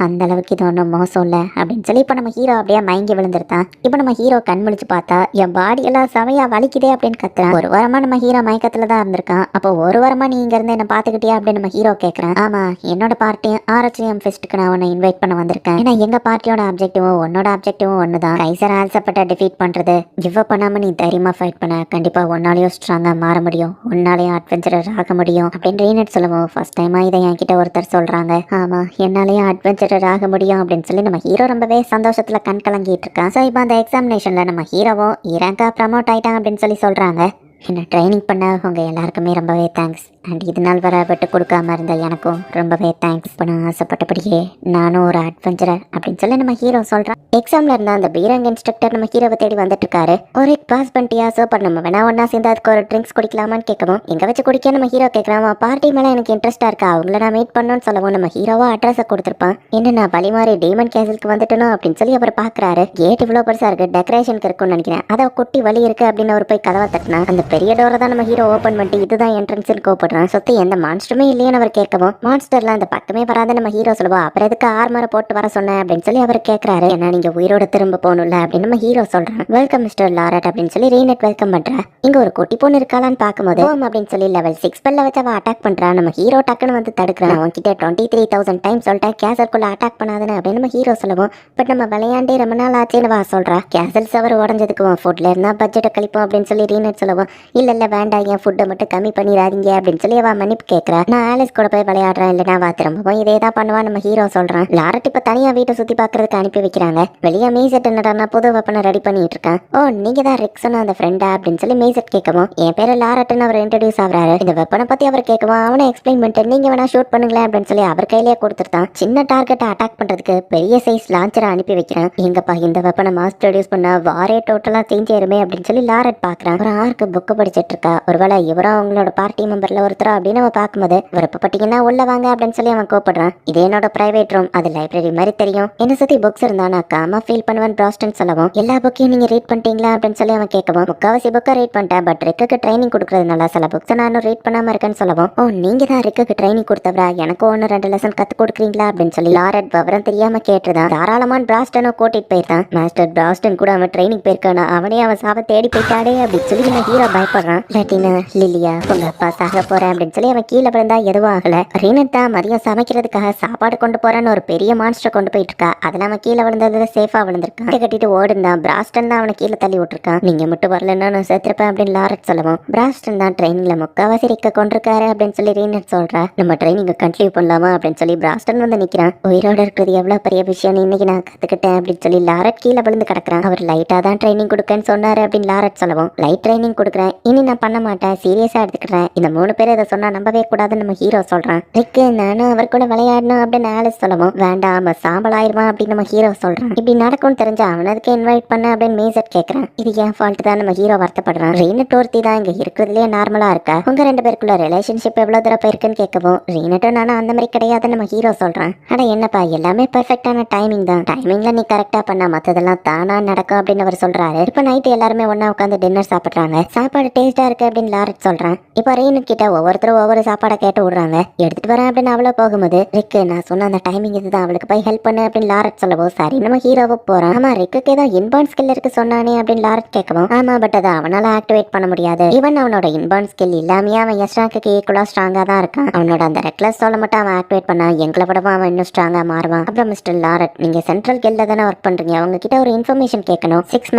அந்த அளவுக்கு இது ஒன்றும் மோசம் இல்லை அப்படின்னு சொல்லி இப்போ நம்ம ஹீரோ அப்படியே மயங்கி விழுந்துருத்தான். இப்போ நம்ம ஹீரோ கண் முழிச்சு பார்த்தா என் பாடி எல்லாம் செமையா வலிக்குதே அப்படின்னு கத்துறான். ஒரு வாரமா நம்ம ஹீரோ மயக்கத்துல தான் இருந்திருக்கான். அப்போ ஒரு வாரமா நீ இங்க இருந்து என்ன பாத்துக்கிட்டியா அப்படின்னு நம்ம ஹீரோ கேட்கறான். ஆமா, என்னோட பார்ட்டியும் RHM ஃபெஸ்ட்டுக்கு நான் உன்னை இன்வைட் பண்ண வந்திருக்கேன். ஏன்னா எங்க பார்ட்டியோட ஆப்ஜெக்டிவும் உன்னோட ஆப்ஜெக்டிவும் ஒண்ணுதான். கைசர் ஆல்சப்பட்ட டிஃபீட் பண்றது. கிவ் அப் பண்ணாம நீ தைரியமா ஃபைட் பண்ண கண்டிப்பா உன்னாலேயும் ஸ்ட்ராங்கா மாற முடியும், உன்னாலேயும் அட்வென்ச்சரர் ஆக முடியும் அப்படின்னு ரீனட் சொல்லுவோம். ஃபர்ஸ்ட் டைமா இதை என்கிட்ட ஒருத்தர் சொல்றாங்க. ஆமா, என்னாலேயும் அட்வென்ச்சர் ஆக முடியும் அப்படின்னு சொல்லி நம்ம ஹீரோ ரொம்பவே சந்தோஷத்துல கண் கலங்கிட்டு இருக்கான். ஸோ இப்போ அந்த எக்ஸாமினேஷன்ல நம்ம ஹீரோவும் ரேங்கா ப்ரமோட் ஆயிட்டான் அப்படின்னு சொல்லி சொல்றாங்க. என்ன ட்ரைனிங் பண்ண உங்க எல்லாருக்குமே ரொம்பவே தேங்க்ஸ். அண்ட் இது நாள் வர விட்டு கொடுக்காம இருந்த எனக்கும் ரொம்பவே தேங்க்ஸ். இப்போ நான் ஆசைப்பட்டபடியே நானும் ஒரு அட்வென்ச்சரர் அப்படின்னு சொல்லி நம்ம ஹீரோ சொல்றான். எக்ஸாம்ல இருந்த அந்த பீரங் இன்ஸ்ட்ரக்டர் நம்ம ஹீரோவை தேடி வந்துட்டு இருக்காரு. ஒரு பாஸ் பண்ணிட்டியா? சூப்பர், நம்ம வேணா ஒன்னா சேர்ந்து அதுக்கு ஒரு ட்ரிங்க்ஸ் குடிக்கலாமான்னு கேட்கவும் எங்க வச்சு குடிக்க நம்ம ஹீரோ கேட்கறான். பார்ட்டி மேல எனக்கு இன்ட்ரெஸ்டா இருக்கா, அவங்கள நான் மீட் பண்ணணும்னு சொல்லவும் நம்ம ஹீரோவா அட்ரஸை கொடுத்துருப்பான். என்ன நான் பலி மாதிரி டீமன் கேசலுக்கு வந்துட்டணும் அப்படின்னு சொல்லி அவர் பாக்குறாரு. கேட் இவ்வளவு பெருசா இருக்கு, டெக்கரேஷனுக்கு இருக்கும்னு நினைக்கிறேன். அதை குட்டி வழி இருக்கு அப்படின்னு அவர் போய் கதவை தட்டினா அந்த பெரிய டோரை தான் நம்ம ஹீரோ ஓபன் பண்ணிட்டு இதுதான் என்ட்ரன்ஸ்னு கூப்பிடுறான். சொத்து எந்த மான்ஸ்டருமே இல்லையேன்னு அவர் கேட்கவும் மான்ஸ்டர்லாம் அந்த பக்கமே வராத நம்ம ஹீரோ சொல்லுவோம். அப்புறம் எதுக்கு ஆர்மரை போட்டு வர சொன்னேன் அப்படின்னு சொல்லி அவர் கேட்கறாரு. ஏன்னா நீங்க உயிரோட திரும்ப போகணும்ல அப்படின்னு நம்ம ஹீரோ சொல்றான். வெல்கம் மிஸ்டர் லாரட் அப்படின்னு சொல்லி ரீனட் வெல்கம் பண்றா. இங்க ஒரு குட்டி பொண்ணு இருக்காளான்னு பார்க்கும்போது ஓம் அப்படின்னு சொல்லி லெவல் 6 ஸ்பெல்ல வச்சு அவ அட்டாக் பண்றா. நம்ம ஹீரோ டக்குன்னு வந்து தடுக்கிறான். உன்கிட்ட 23,000 டைம் சொல்லிட்டேன் கேசல்குள்ள அட்டாக் பண்ணாதுன்னு அப்படின்னு நம்ம ஹீரோ சொல்லுவோம். பட் நம்ம விளையாண்டே ரொம்ப நாள் ஆச்சுன்னு வா சொல்றா. கேசல்ஸ் அவர் உடஞ்சதுக்கு ஃபுட்ல இருந்தா பட்ஜெட்டை கழிப்போம் அப்படின்னு சொல்லி ரீனட் சொல்லுவோம். இல்ல வேண்டாம், என் ஃபுட்டை மட்டும் கம்மி பண்ணிடாதீங்க அப்படின்னு சொல்லி அவ மன்னிப்பு கேட்கறா. நான் ஆலிஸ் கூட போய் விளையாடுறேன், இல்லைனா வா திரும்பவும் இதே தான் பண்ணுவான் நம்ம ஹீரோ சொல்றான். லாரட் இப்ப தனியா வீட்டை சுத்தி பாக்குறதுக்கு அனுப்பி வைக்கிறாங்க. வெளியே மேசட் என்னடா புது வெப்பனை ரெடி பண்ணிட்டு இருக்கான். ஓ, நீங்க தான் ரிக்ஸன் அந்த ஃப்ரெண்டா அப்படின்னு சொல்லி மேசட் கேட்கவும் என் பேரு லாரட்னு அவர் இன்ட்ரடியூஸ் ஆகுறாரு. இந்த வெப்பனை பத்தி அவர் கேட்கவும் அவனை எக்ஸ்பிளைன் பண்ணிட்டு நீங்க வேணா ஷூட் பண்ணுங்களேன் அப்படின்னு சொல்லி அவர் கையிலேயே கொடுத்துருந்தான். சின்ன டார்கெட்டை அட்டாக் பண்றதுக்கு பெரிய சைஸ் லான்ச்சரை அனுப்பி வைக்கிறான். எங்கப்பா இந்த வெப்பனை மாஸ் ப்ரொடியூஸ் பண்ண வாரே டோட்டலா சேஞ்ச் ஆயிருமே அப்படின்னு சொல்லி லாரட் பாக்குறான். ஒரு ஆர்க்கு புக்கு படிச்சிட்டு இருக்கா. ஒருவேளை இவரும் அவங்களோட பார்ட்டி மெம்பர்ல ஒருத்தர் அப்படின்னு அவன் பார்க்கும்போது விருப்பப்பட்டீங்கன்னா உள்ள வாங்க அப்படின்னு சொல்லி அவன் கூப்பிடுறான். இது என்னோட பிரைவேட் ரூம், அது லைப்ரரி மாதிரி தெரியும். என்ன சுத்தி புக்ஸ் இருந்தா நான் காமா ஃபீல் பண்ணுவேன் பிராஸ்டன் சொல்லவும் எல்லா புக்கையும் நீங்க ரீட் பண்ணிட்டீங்களா அப்படின்னு சொல்லி அவன் கேட்கவும் முக்காவாசி புக்கை ரீட் பண்ணிட்டேன், பட் ரிக்கு ட்ரைனிங் கொடுக்கறதுனால சில புக்ஸ் நானும் ரீட் பண்ணாம இருக்கேன்னு சொல்லவும் ஓ நீங்க தான் ரிக்கு ட்ரைனிங் கொடுத்தவரா, எனக்கு 1-2 லெசன் கத்து கொடுக்குறீங்களா அப்படின்னு சொல்லி லாரட் விவரம் தெரியாம கேட்டுதான் தாராளமான பிராஸ்டனும் கூட்டிட்டு போயிருந்தான். மாஸ்டர் பிராஸ்டன் கூட அவன் ட்ரைனிங் போயிருக்கானா, அவனே அவன் சாவ தேடி போயிட்டாடே அப்படின்னு சொல்லி நம்ம ஹீரோ பயப்படுறான். லட்டினா லிலியா உங்க அப்பா சாக போறேன் அப்படின்னு சொல்லி அவன் கீழே விழுந்தா எதுவும் ஆகல. ரீனட் தான் மதியம் சமைக்கிறதுக்காக சாப்பாடு கொண்டு போறேன்னு ஒரு பெரிய மான்ஸ்டர் கொண்டு போயிட்டு இருக்கா. அதுல அவன் கீழே விழுந்ததுல சேஃபா விழுந்திருக்கான். கட்டிட்டு ஓடுந்தான். பிராஸ்டன் தான் அவனை கீழே தள்ளி விட்டுருக்கான். நீங்க மட்டும் வரலன்னா நான் சேர்த்திருப்பேன் அப்படின்னு லாரட் சொல்லவும் பிராஸ்டன் தான் ட்ரைனிங்ல முக்காவாசி ரிக்க கொண்டிருக்காரு அப்படின்னு சொல்லி ரீனட் சொல்றா. நம்ம ட்ரைனிங்க கண்டினியூ பண்ணலாமா அப்படின்னு சொல்லி பிராஸ்டன் வந்து நிக்கிறான். உயிரோட இருக்கிறது எவ்வளவு பெரிய விஷயம் இன்னைக்கு நான் கத்துக்கிட்டேன் அப்படின்னு சொல்லி லாரட் கீழே விழுந்து கிடக்குறான். அவர் லைட்டா தான் ட்ரைனிங் கொடுக்கன்னு சொன்னாரு அப்படின்னு லாரட் சொல்லவும் லைட் ட்ரைனிங் கொடுக்குறேன் எடுத்துக்கிறேன், இனி நான் பண்ண மாட்டேன், சீரியஸா எடுத்துக்கிறேன். இந்த 3 பேர் இதை சொன்னா நம்பவே கூடாதுன்னு நம்ம ஹீரோ சொல்றான். ரிக்கு நானும் அவர் கூட விளையாடணும் அப்படின்னு ஆலிஸ் சொல்லவும் வேண்டாம் சாம்பல் ஆயிருவான் அப்படின்னு நம்ம ஹீரோ சொல்றான். இப்படி நடக்கும்னு தெரிஞ்சு அவனதுக்கு இன்வைட் பண்ண அப்படின்னு மேசட் கேட்கறான். இது ஏன் ஃபால்ட் தான் நம்ம ஹீரோ வருத்தப்படுறான். ரீனட் ஒருத்தி தான் இங்க இருக்கிறதுலயே நார்மலா இருக்கா, உங்க 2 பேருக்குள்ள ரிலேஷன்ஷிப் எவ்வளவு தூரம் போயிருக்குன்னு கேட்கவும் ரீனட்டும் நானும் அந்த மாதிரி கிடையாதுன்னு நம்ம ஹீரோ சொல்றான். அட என்னப்பா எல்லாமே பெர்ஃபெக்டான டைமிங் தான், டைமிங்ல நீ கரெக்டா பண்ணா மத்ததெல்லாம் தானா நடக்கும் அப்படின்னு அவர் சொல்றாரு. இப்ப நைட்டு எல்லாருமே ஒன்னா உட்காந்து டின்னர் சாப்பிடுறாங்க. சாப்பாடு டேஸ்டா இருக்கு அப்படின்னு லாரட் சொல்றான். இப்ப ரீனட் கிட்ட ஒவ்வொருத்தரும் ஒவ்வொரு சாப்பாடை கேட்டு விடுறாங்க. எடுத்துட்டு வரேன் அப்படின்னு அவளோ போகும்போது ரிக்கு நான் சொன்ன அந்த டைமிங் இதுதான், அவளுக்கு போய் ஹெல்ப் பண்ணு அப்படின்னு லாரட் சொல்லவும் சரி நம்ம ஹீரோவை போறான். ஆமா ரிக்குக்கு ஏதோ இன்பார்ன் ஸ்கில் இருக்கு சொன்னானே அப்படின்னு லாரட் கேட்கவும் ஆமா பட் அதை அவனால ஆக்டிவேட் பண்ண முடியாது. ஈவன் அவனோட இன்பார்ன் ஸ்கில் இல்லாமையே அவன் எஸ்ட்ராக்கு ஈக்குவலா ஸ்ட்ராங்கா தான் இருக்கான். அவனோட அந்த ரெக்லஸ் சோலை மட்டும் அவன் ஆக்டிவேட் பண்ணா எங்களை விடவும் அவன் இன்னும் ஸ்ட்ராங்கா மாறுவான். அப்புறம் மிஸ்டர் லாரட் நீங்க சென்ட்ரல் கில்ல தானே ஒர்க் பண்றீங்க, அவங்க கிட்ட ஒரு இன்ஃபர்மேஷன் கேட்கணும். 6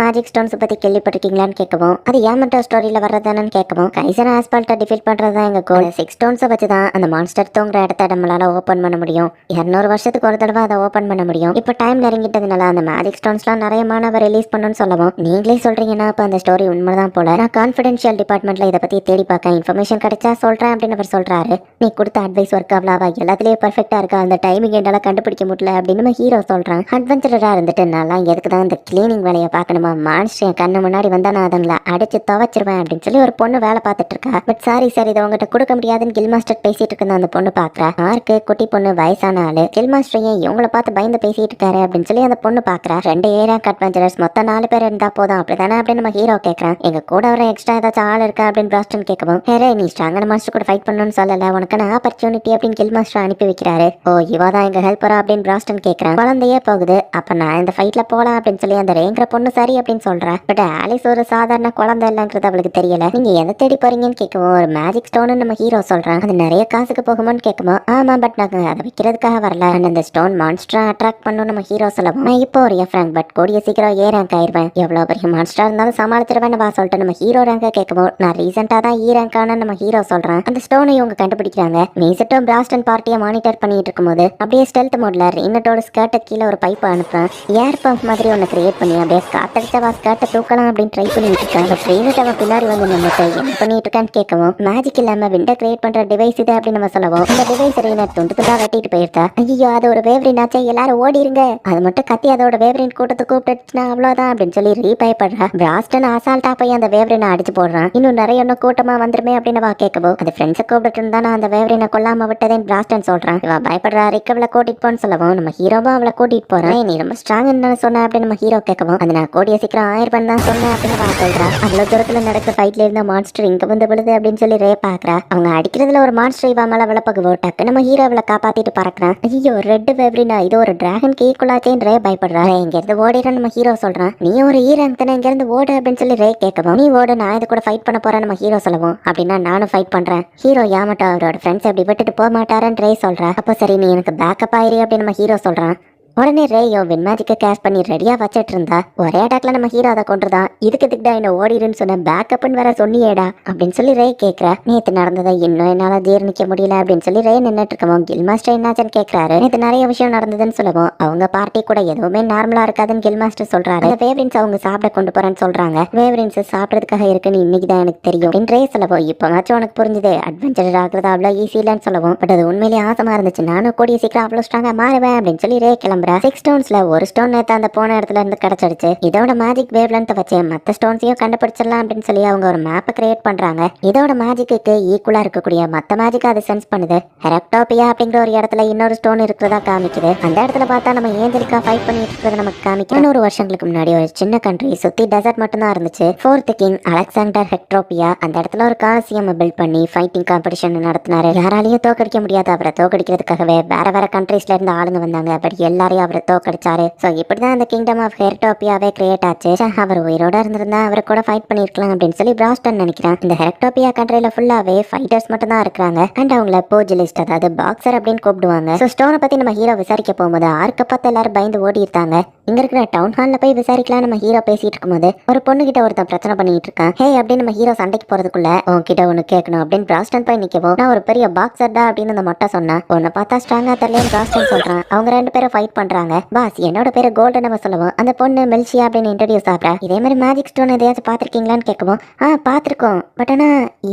மேஜிக் ஸ்டோன்ஸ் பத்தி கேள்விப்பட்டிருக்கீங்களான்னு கேட்கவும் அது ஏமட்டோ ஸ்டோரியில வர்றதானு கேட்கவும் கைசன் ஆஸ்பால்ட்டை டிஃபீட் பண்றதுதான் எங்க கோல். 6 ஸ்டோன்ஸை வச்சுதான் அந்த மான்ஸ்டர் தூங்குற இடத்த நம்மளால ஓபன் பண்ண முடியும். 200 வருஷத்துக்கு ஒரு தடவை அதை ஓபன் பண்ண முடியும். இப்ப டைம் நெருங்கிட்டதுனால அந்த மேஜிக் ஸ்டோன்ஸ்லாம் நிறைய மாணவ ரிலீஸ் பண்ணணும்னு சொல்லவும் நீங்களே சொல்றீங்கன்னா அப்ப அந்த ஸ்டோரி உண்மைதான் போல. நான் கான்ஃபிடென்ஷியல் டிபார்ட்மெண்ட்ல இதை பத்தி தேடி பார்க்க இன்ஃபர்மேஷன் கிடைச்சா சொல்றேன் அப்படின்னு அவர் சொல்றாரு. நீ கொடுத்த அட்வைஸ் ஒர்க் ஆகலாவா, எல்லாத்துலயும் பெர்ஃபெக்டா இருக்கா, அந்த டைமிங் என்னால கண்டுபிடிக்க முடியல அப்படின்னு நம்ம ஹீரோ சொல்றான். அட்வென்ச்சரா இருந்துட்டு நல்லா எதுக்கு தான் இந்த கிளீனிங் வேலையை பார்க்கணுமா, மான்ஸ்டர் என் கண்ணு முன்னாடி வந்தா நான் அதுங்களை அடிச்சு துவைச்சிருவேன் அப்படின்னு சொல்லி ஒரு பொண்ணு வேலை பார்த்துட்டு இருக்கா. பட் சாரி சார் இதை உங்ககிட்ட கொடுக்க முடியாதுன்னு கில் மாஸ்டர் பேசிட்டு இருக்க அந்த பொண்ணு பாக்குறா. ஆர்க்கு குட்டி பொண்ணு வயசான ஆளு, கில் மாஸ்டர் ஏன் இவங்களை பார்த்து பயந்து பேசிட்டு இருக்காரு அப்படின்னு சொல்லி அந்த பொண்ணு பாக்குறா. 2 ஏரியாக் அட்வென்ச்சரர்ஸ் மொத்தம் 4 பேர் இருந்தா போதும் அப்படித்தானே அப்படின்னு நம்ம ஹீரோ கேட்கறான். எங்க கூட வர எக்ஸ்ட்ரா ஏதாச்சும் ஆள் இருக்கா அப்படின்னு பிராஸ்டன் கேட்கவும் ஹேரே நீ ஸ்ட்ராங்கான மாஸ்டர் கூட ஃபைட் பண்ணணும்னு சொல்லல, உனக்கான ஆப்பர்ச்சுனிட்டி அப்படின்னு கில் மாஸ்டர் அனுப்பி வைக்கிறாரு. ஓ இவாதான் எங்க ஹெல்ப்பரா அப்படின்னு பிராஸ்டன் கேட்கறான். குழந்தையே போகுது அப்ப நான் இந்த ஃபைட்ல போலாம் அப்படின்னு சொல்லி அந்த ரேங்கிற பொண்ணு சரி அப்படின்னு சொல்றேன். பட் ஆலிஸ் ஒரு சாதாரண குழந்தை இல்லைங்கிறது அவளுக்கு தெரியல. நீங்க எதை தேடி போறீங்கன்னு கேட்கவும் ஒரு மேஜிக் ஸ்டோன் நம்ம ஹீரோ சொல்றான். அது நிறைய காசுக்கு போகுமோன்னு கேட்குமோ ஆமா பட் நாங்க அதை விற்கிறதுக்காக வரல, அந்த ஸ்டோன் மான்ஸ்டரா அட்ராக்ட் பண்ணும் நம்ம ஹீரோ சொல்லவும் நான் இப்போ ஒரு ஃப்ராங்க் பட் கூடிய சீக்கிரம் ரேங்க் ஆயிருவேன், எவ்வளவு பெரிய மான்ஸ்டரா இருந்தாலும் சமாளிச்சிருவேன் வா சொல்லிட்டு நம்ம ஹீரோ ரேங்க கேட்கவும் நான் ரீசெண்டா தான் ரேங்க் ஆன நம்ம ஹீரோ சொல்றான். அந்த ஸ்டோனை இவங்க கண்டுபிடிக்கிறாங்க. மீசட்டும் பிராஸ்டன் பார்ட்டியை மானிட்டர் பண்ணிட்டு இருக்கும்போது அப்படியே ஸ்டெல்த் மோட்ல ரீனட்டோட ஸ்கர்ட்ட கீழே ஒரு பைப் அனுப்புறேன். ஏர் பம்ப் மாதிரி ஒன்னு கிரியேட் பண்ணி அப்படியே காத்தடிச்சவா ஸ்கர்ட்டை தூக்கலாம் அப்படின்னு ட்ரை பண்ணிட்டு இருக்காங்க. ரீனட் அவன் பின்னாடி வந்து நின்னுட்டு என்ன பண்ணிட்டு இருக்கான்னு கேட்கவும் மேஜிக் இல்லாம விண்டோ கிரியேட் பண்ற டிவைஸ் இது அப்படின்னு நம்ம சொல்லவும் இந்த டிவைஸ் ரீனட் துண்டு துண்டா வெட்டிட்டு போயிருக்கா. ஐயோ அது ஒரு வேவ்ரின் ஆச்சே, எல்லாரும் ஓடிருங்க, அது மட்டும் கத்தி அதோட வேவ்ரின் கூட்டத்தை கூப்பிட்டுச்சுன்னா அவ்வளவுதான் அப்படின்னு சொல்லி ரீபயப்படுறா. பிராஸ்டன் அசால்ட்டா போய் அந்த வேவ்ரினை அடிச்சு போடுறான். இன்னும் நிறைய இன்னும் கூட்டமா வந்துருமே அப்படின்னு வா கேட்கவும் அது ஃப்ரெண்ட்ஸை கூப்பிட்டு இருந்தா நான் அந்த வேவ்ரினை கொல்லாம விட்டதேன்னு பிராஸ்டன் சொல்றான். இவ பயப்படுறா. ரிக்கவளை கூட்டிட்டு போன்னு சொல்லவும் நம்ம ஹீரோவும் அவளை கூட்டிட்டு போறான். நீ ரொம்ப ஸ்ட்ராங் சொன்ன அப்படின்னு நம்ம ஹீரோ கேட்கவும் அது நான் கூடிய சீக்கிரம் 1000 தான் சொன்னேன் அப்படின்னு வா சொல்றா. அவ்வளவு தூரத்துல நடக்கிற ஃபைட்ல இருந்த மான்ஸ்டர் இங்க வந்து விழுது அப்படின்னு சொல்லி ரே பாக்குறா. அவங்க அடிக்கிறதுல ஒரு மான்ஸ்டர் இவ மேல விளப்பகுவோம். டக்கு நம்ம ஹீரோ அவளை காப்பாத்திட்டு பறக்குறான். ஐயோ ரெட் வேவ்ரினா இது ஒரு டிராகன் ஈக்குவலாச்சேன்னு ரே பயப்படுறா. இங்க இருந்து ஓடிற நம்ம ஹீரோ சொல்றான். நீ ஒரு ரேங்க் தானே, இங்க இருந்து ஓடு அப்படின்னு சொல்லி ரே கேட்கவும் நீ ஓடு நான் இது கூட ஃபைட் பண்ண போறேன் நம்ம ஹீரோ சொல்லவும் அப்படின்னா நானும் ஃபைட் பண்றேன். ஹீரோ யாமட்டோ அவரோட ஃப்ரெண்ட்ஸ் எப்படி விட்டுட்டு போக மாட்டாரன்னு ரே சொல்றா. அப்போ சரி நீ எனக்கு பேக்கப் ஆயிரு அப்படின்னு நம்ம ஹீரோ சொல்றான். உடனே ரேயோ வின் மேஜிக்கை கேஷ் பண்ணி ரெடியா வச்சிட்டு இருந்தா. ஒரே அட்டாக்ல நம்ம ஹீரோ அதை கொண்டுதான். இதுக்கு திக்டா என்ன ஓடிடுன்னு சொன்ன, பேக்கப்னு வேற சொன்னியேடா அப்படின்னு சொல்லி ரே கேட்கறா. நேத்து நடந்ததை இன்னும் என்னால ஜீர்ணிக்க முடியல அப்படின்னு சொல்லி ரே நின்னுட்டு இருக்கவும் கில் மாஸ்டர் என்னாச்சுன்னு கேட்கறாரு. நேத்து நிறைய விஷயம் நடந்ததுன்னு சொல்லவும் அவங்க பார்ட்டி கூட எதுவுமே நார்மலா இருக்காதுன்னு கில் மாஸ்டர் சொல்றாரு. அந்த வேவ்ரின்ஸ் அவங்க சாப்பிட கொண்டு போறேன்னு சொல்றாங்க. வேவ்ரின்ஸ் சாப்பிடறதுக்காக இருக்குன்னு இன்னைக்கு தான் எனக்கு தெரியும் அப்படின்னு ரே சொல்லவும் இப்போவாச்சும் உனக்கு புரிஞ்சுது, அட்வென்ச்சர் ஆகுறது அவ்வளோ ஈஸி இல்லைன்னு சொல்லவும் பட் அது உண்மையிலேயே ஆசமா இருந்துச்சு, நானும் கூடிய சீக்கிரம் அவ்வளோ ஸ்ட்ராங்கா மாறுவேன் அப்படின்னு சொல்லி ரே கிளம்புற. 6 ஸ்டோன்ஸ்ல ஒரு ஸ்டோன் நேத்து அந்த போன இடத்துல இருந்து கிடைச்சிடுச்சு. இதோட மேஜிக் வேவ்லென்த் வச்சு மற்ற ஸ்டோன்ஸையும் கண்டுபிடிச்சிடலாம் அப்படின்னு சொல்லி அவங்க ஒரு மேப்பை கிரியேட் பண்றாங்க. இதோட மேஜிக்கு ஈக்குவலா இருக்கக்கூடிய மற்ற மேஜிக் அது சென்ஸ் பண்ணுது. ஹெரக்டோபியா அப்படிங்கிற ஒரு இடத்துல இன்னொரு ஸ்டோன் இருக்கிறதா காமிக்குது. அந்த இடத்துல பார்த்தா நம்ம ஏஞ்சலிக்கா ஃபைட் பண்ணிட்டு இருக்கிறது நமக்கு காமிக்குது. 100 வருஷங்களுக்கு முன்னாடி ஒரு சின்ன கண்ட்ரி சுத்தி டெசர்ட் மட்டும் தான் இருந்துச்சு. 4th கிங் அலெக்சாண்டர் ஹெக்டோபியா அந்த இடத்துல ஒரு காசியம் பில்ட் பண்ணி ஃபைட்டிங் காம்படிஷன் நடத்தினாரு. யாராலையும் தோக்கடிக்க முடியாது. அவரை தோக்கடிக்கிறதுக்காகவே வேற வேற கண்ட்ரீஸ்ல இருந்து ஆளுங்க வந்தாங்க. பட் எல்லாரையும் அவரை தோக்கடிச்சாரு. சோ இப்படிதான் அந்த கிங்டம் ஆஃப் ஹெரக்டோபியாவே கிரியேட் ஆச்சு. அவர் உயிரோட இருந்திருந்தா அவரை கூட ஃபைட் பண்ணிருக்கலாம் அப்படின்னு சொல்லி பிராஸ்டன் நினைக்கிறான். இந்த ஹெரக்டோபியா கண்ட்ரில ஃபுல்லாவே ஃபைட்டர்ஸ் மட்டும் தான் இருக்காங்க. அண்ட் அவங்கள போஜிலிஸ்ட் அதாவது பாக்ஸர் அப்படின்னு கூப்பிடுவாங்க. சோ ஸ்டோனை பத்தி நம்ம ஹீரோ விசாரிக்க போகும்போது ஆர்க்க பார்த்து எல்லாரும் பயந்து ஓடி இருக்காங்க. இங்க இருக்கிற டவுன் ஹால்ல போய் விசாரிக்கலாம் நம்ம ஹீரோ பேசிட்டு இருக்கும்போது ஒரு பொண்ணு கிட்ட ஒருத்தன் பிரச்சனை பண்ணிட்டு இருக்கான். ஹே அப்படின்னு நம்ம ஹீரோ சண்டைக்கு போறதுக்குள்ள உன்கிட்ட ஒன்னு கேட்கணும் அப்படின்னு பிராஸ்டன் போய் நிக்கவும் நான் ஒரு பெரிய பாக்ஸர் தான் அப்படின்னு அந்த மொட்டை சொன்னா. உன்னை பார்த்தா ஸ்ட்ராங்கா தெரியல பிராஸ்டன் சொல்றான். அவங்க 2 பேரும் ஃபைட் பண்றாங்க. பாஸ் என்னோட பேரு கோல்டன் அவ சொல்லவும் அந்த பொண்ணு மெல்சியா அப்படின்னு இன்ட்ரோடியூஸ் ஆகுறா. இதே மாதிரி மேஜிக் ஸ்டோன் எதையாச்சும் பாத்திருக்கீங்களான்னு கேட்கவும் பாத்திருக்கோம், பட் ஆனா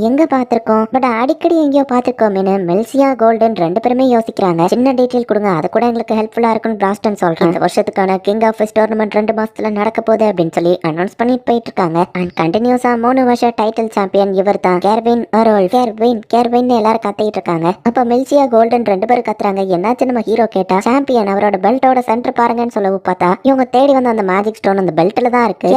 எங்க பாத்திருக்கோம், பட் அடிக்கடி எங்கேயோ பாத்திருக்கோமேனு மெல்சியா கோல்டன் ரெண்டு பேருமே யோசிக்கிறாங்க. சின்ன டீட்டெயில் கொடுங்க, அது கூட எங்களுக்கு ஹெல்ப்ஃபுல்லா இருக்குன்னு பிராஸ்டன் சொல்றாங்க. இந்த வருஷத்துக்கான கிங் ஆஃப் டோர்னமெண்ட் 2 மாசத்துல நடக்க போகுது அப்படின்னு சொல்லி அனௌன்ஸ் பண்ணிட்டு போயிட்டு இருக்காங்க. அண்ட் கண்டினியூஸா 3 வருஷம் டைட்டில் சாம்பியன் இவர் தான் கேர்வின் அரோல். கேர்வின் எல்லாரும் கத்திட்டு இருக்காங்க. அப்ப மெல்சியா கோல்டன் ரெண்டு பேரும் கத்துறாங்க. என்னாச்சு நம்ம ஹீரோ கேட்டா சாம்பியன் அவரோட பெல்ட்டோட சென்டர் பாருங்கன்னு சொல்லவும் பார்த்தா இவங்க தேடி வந்து அந்த மேஜிக் ஸ்டோன் அந்த பெல்ட்ல தான் இருக்கு.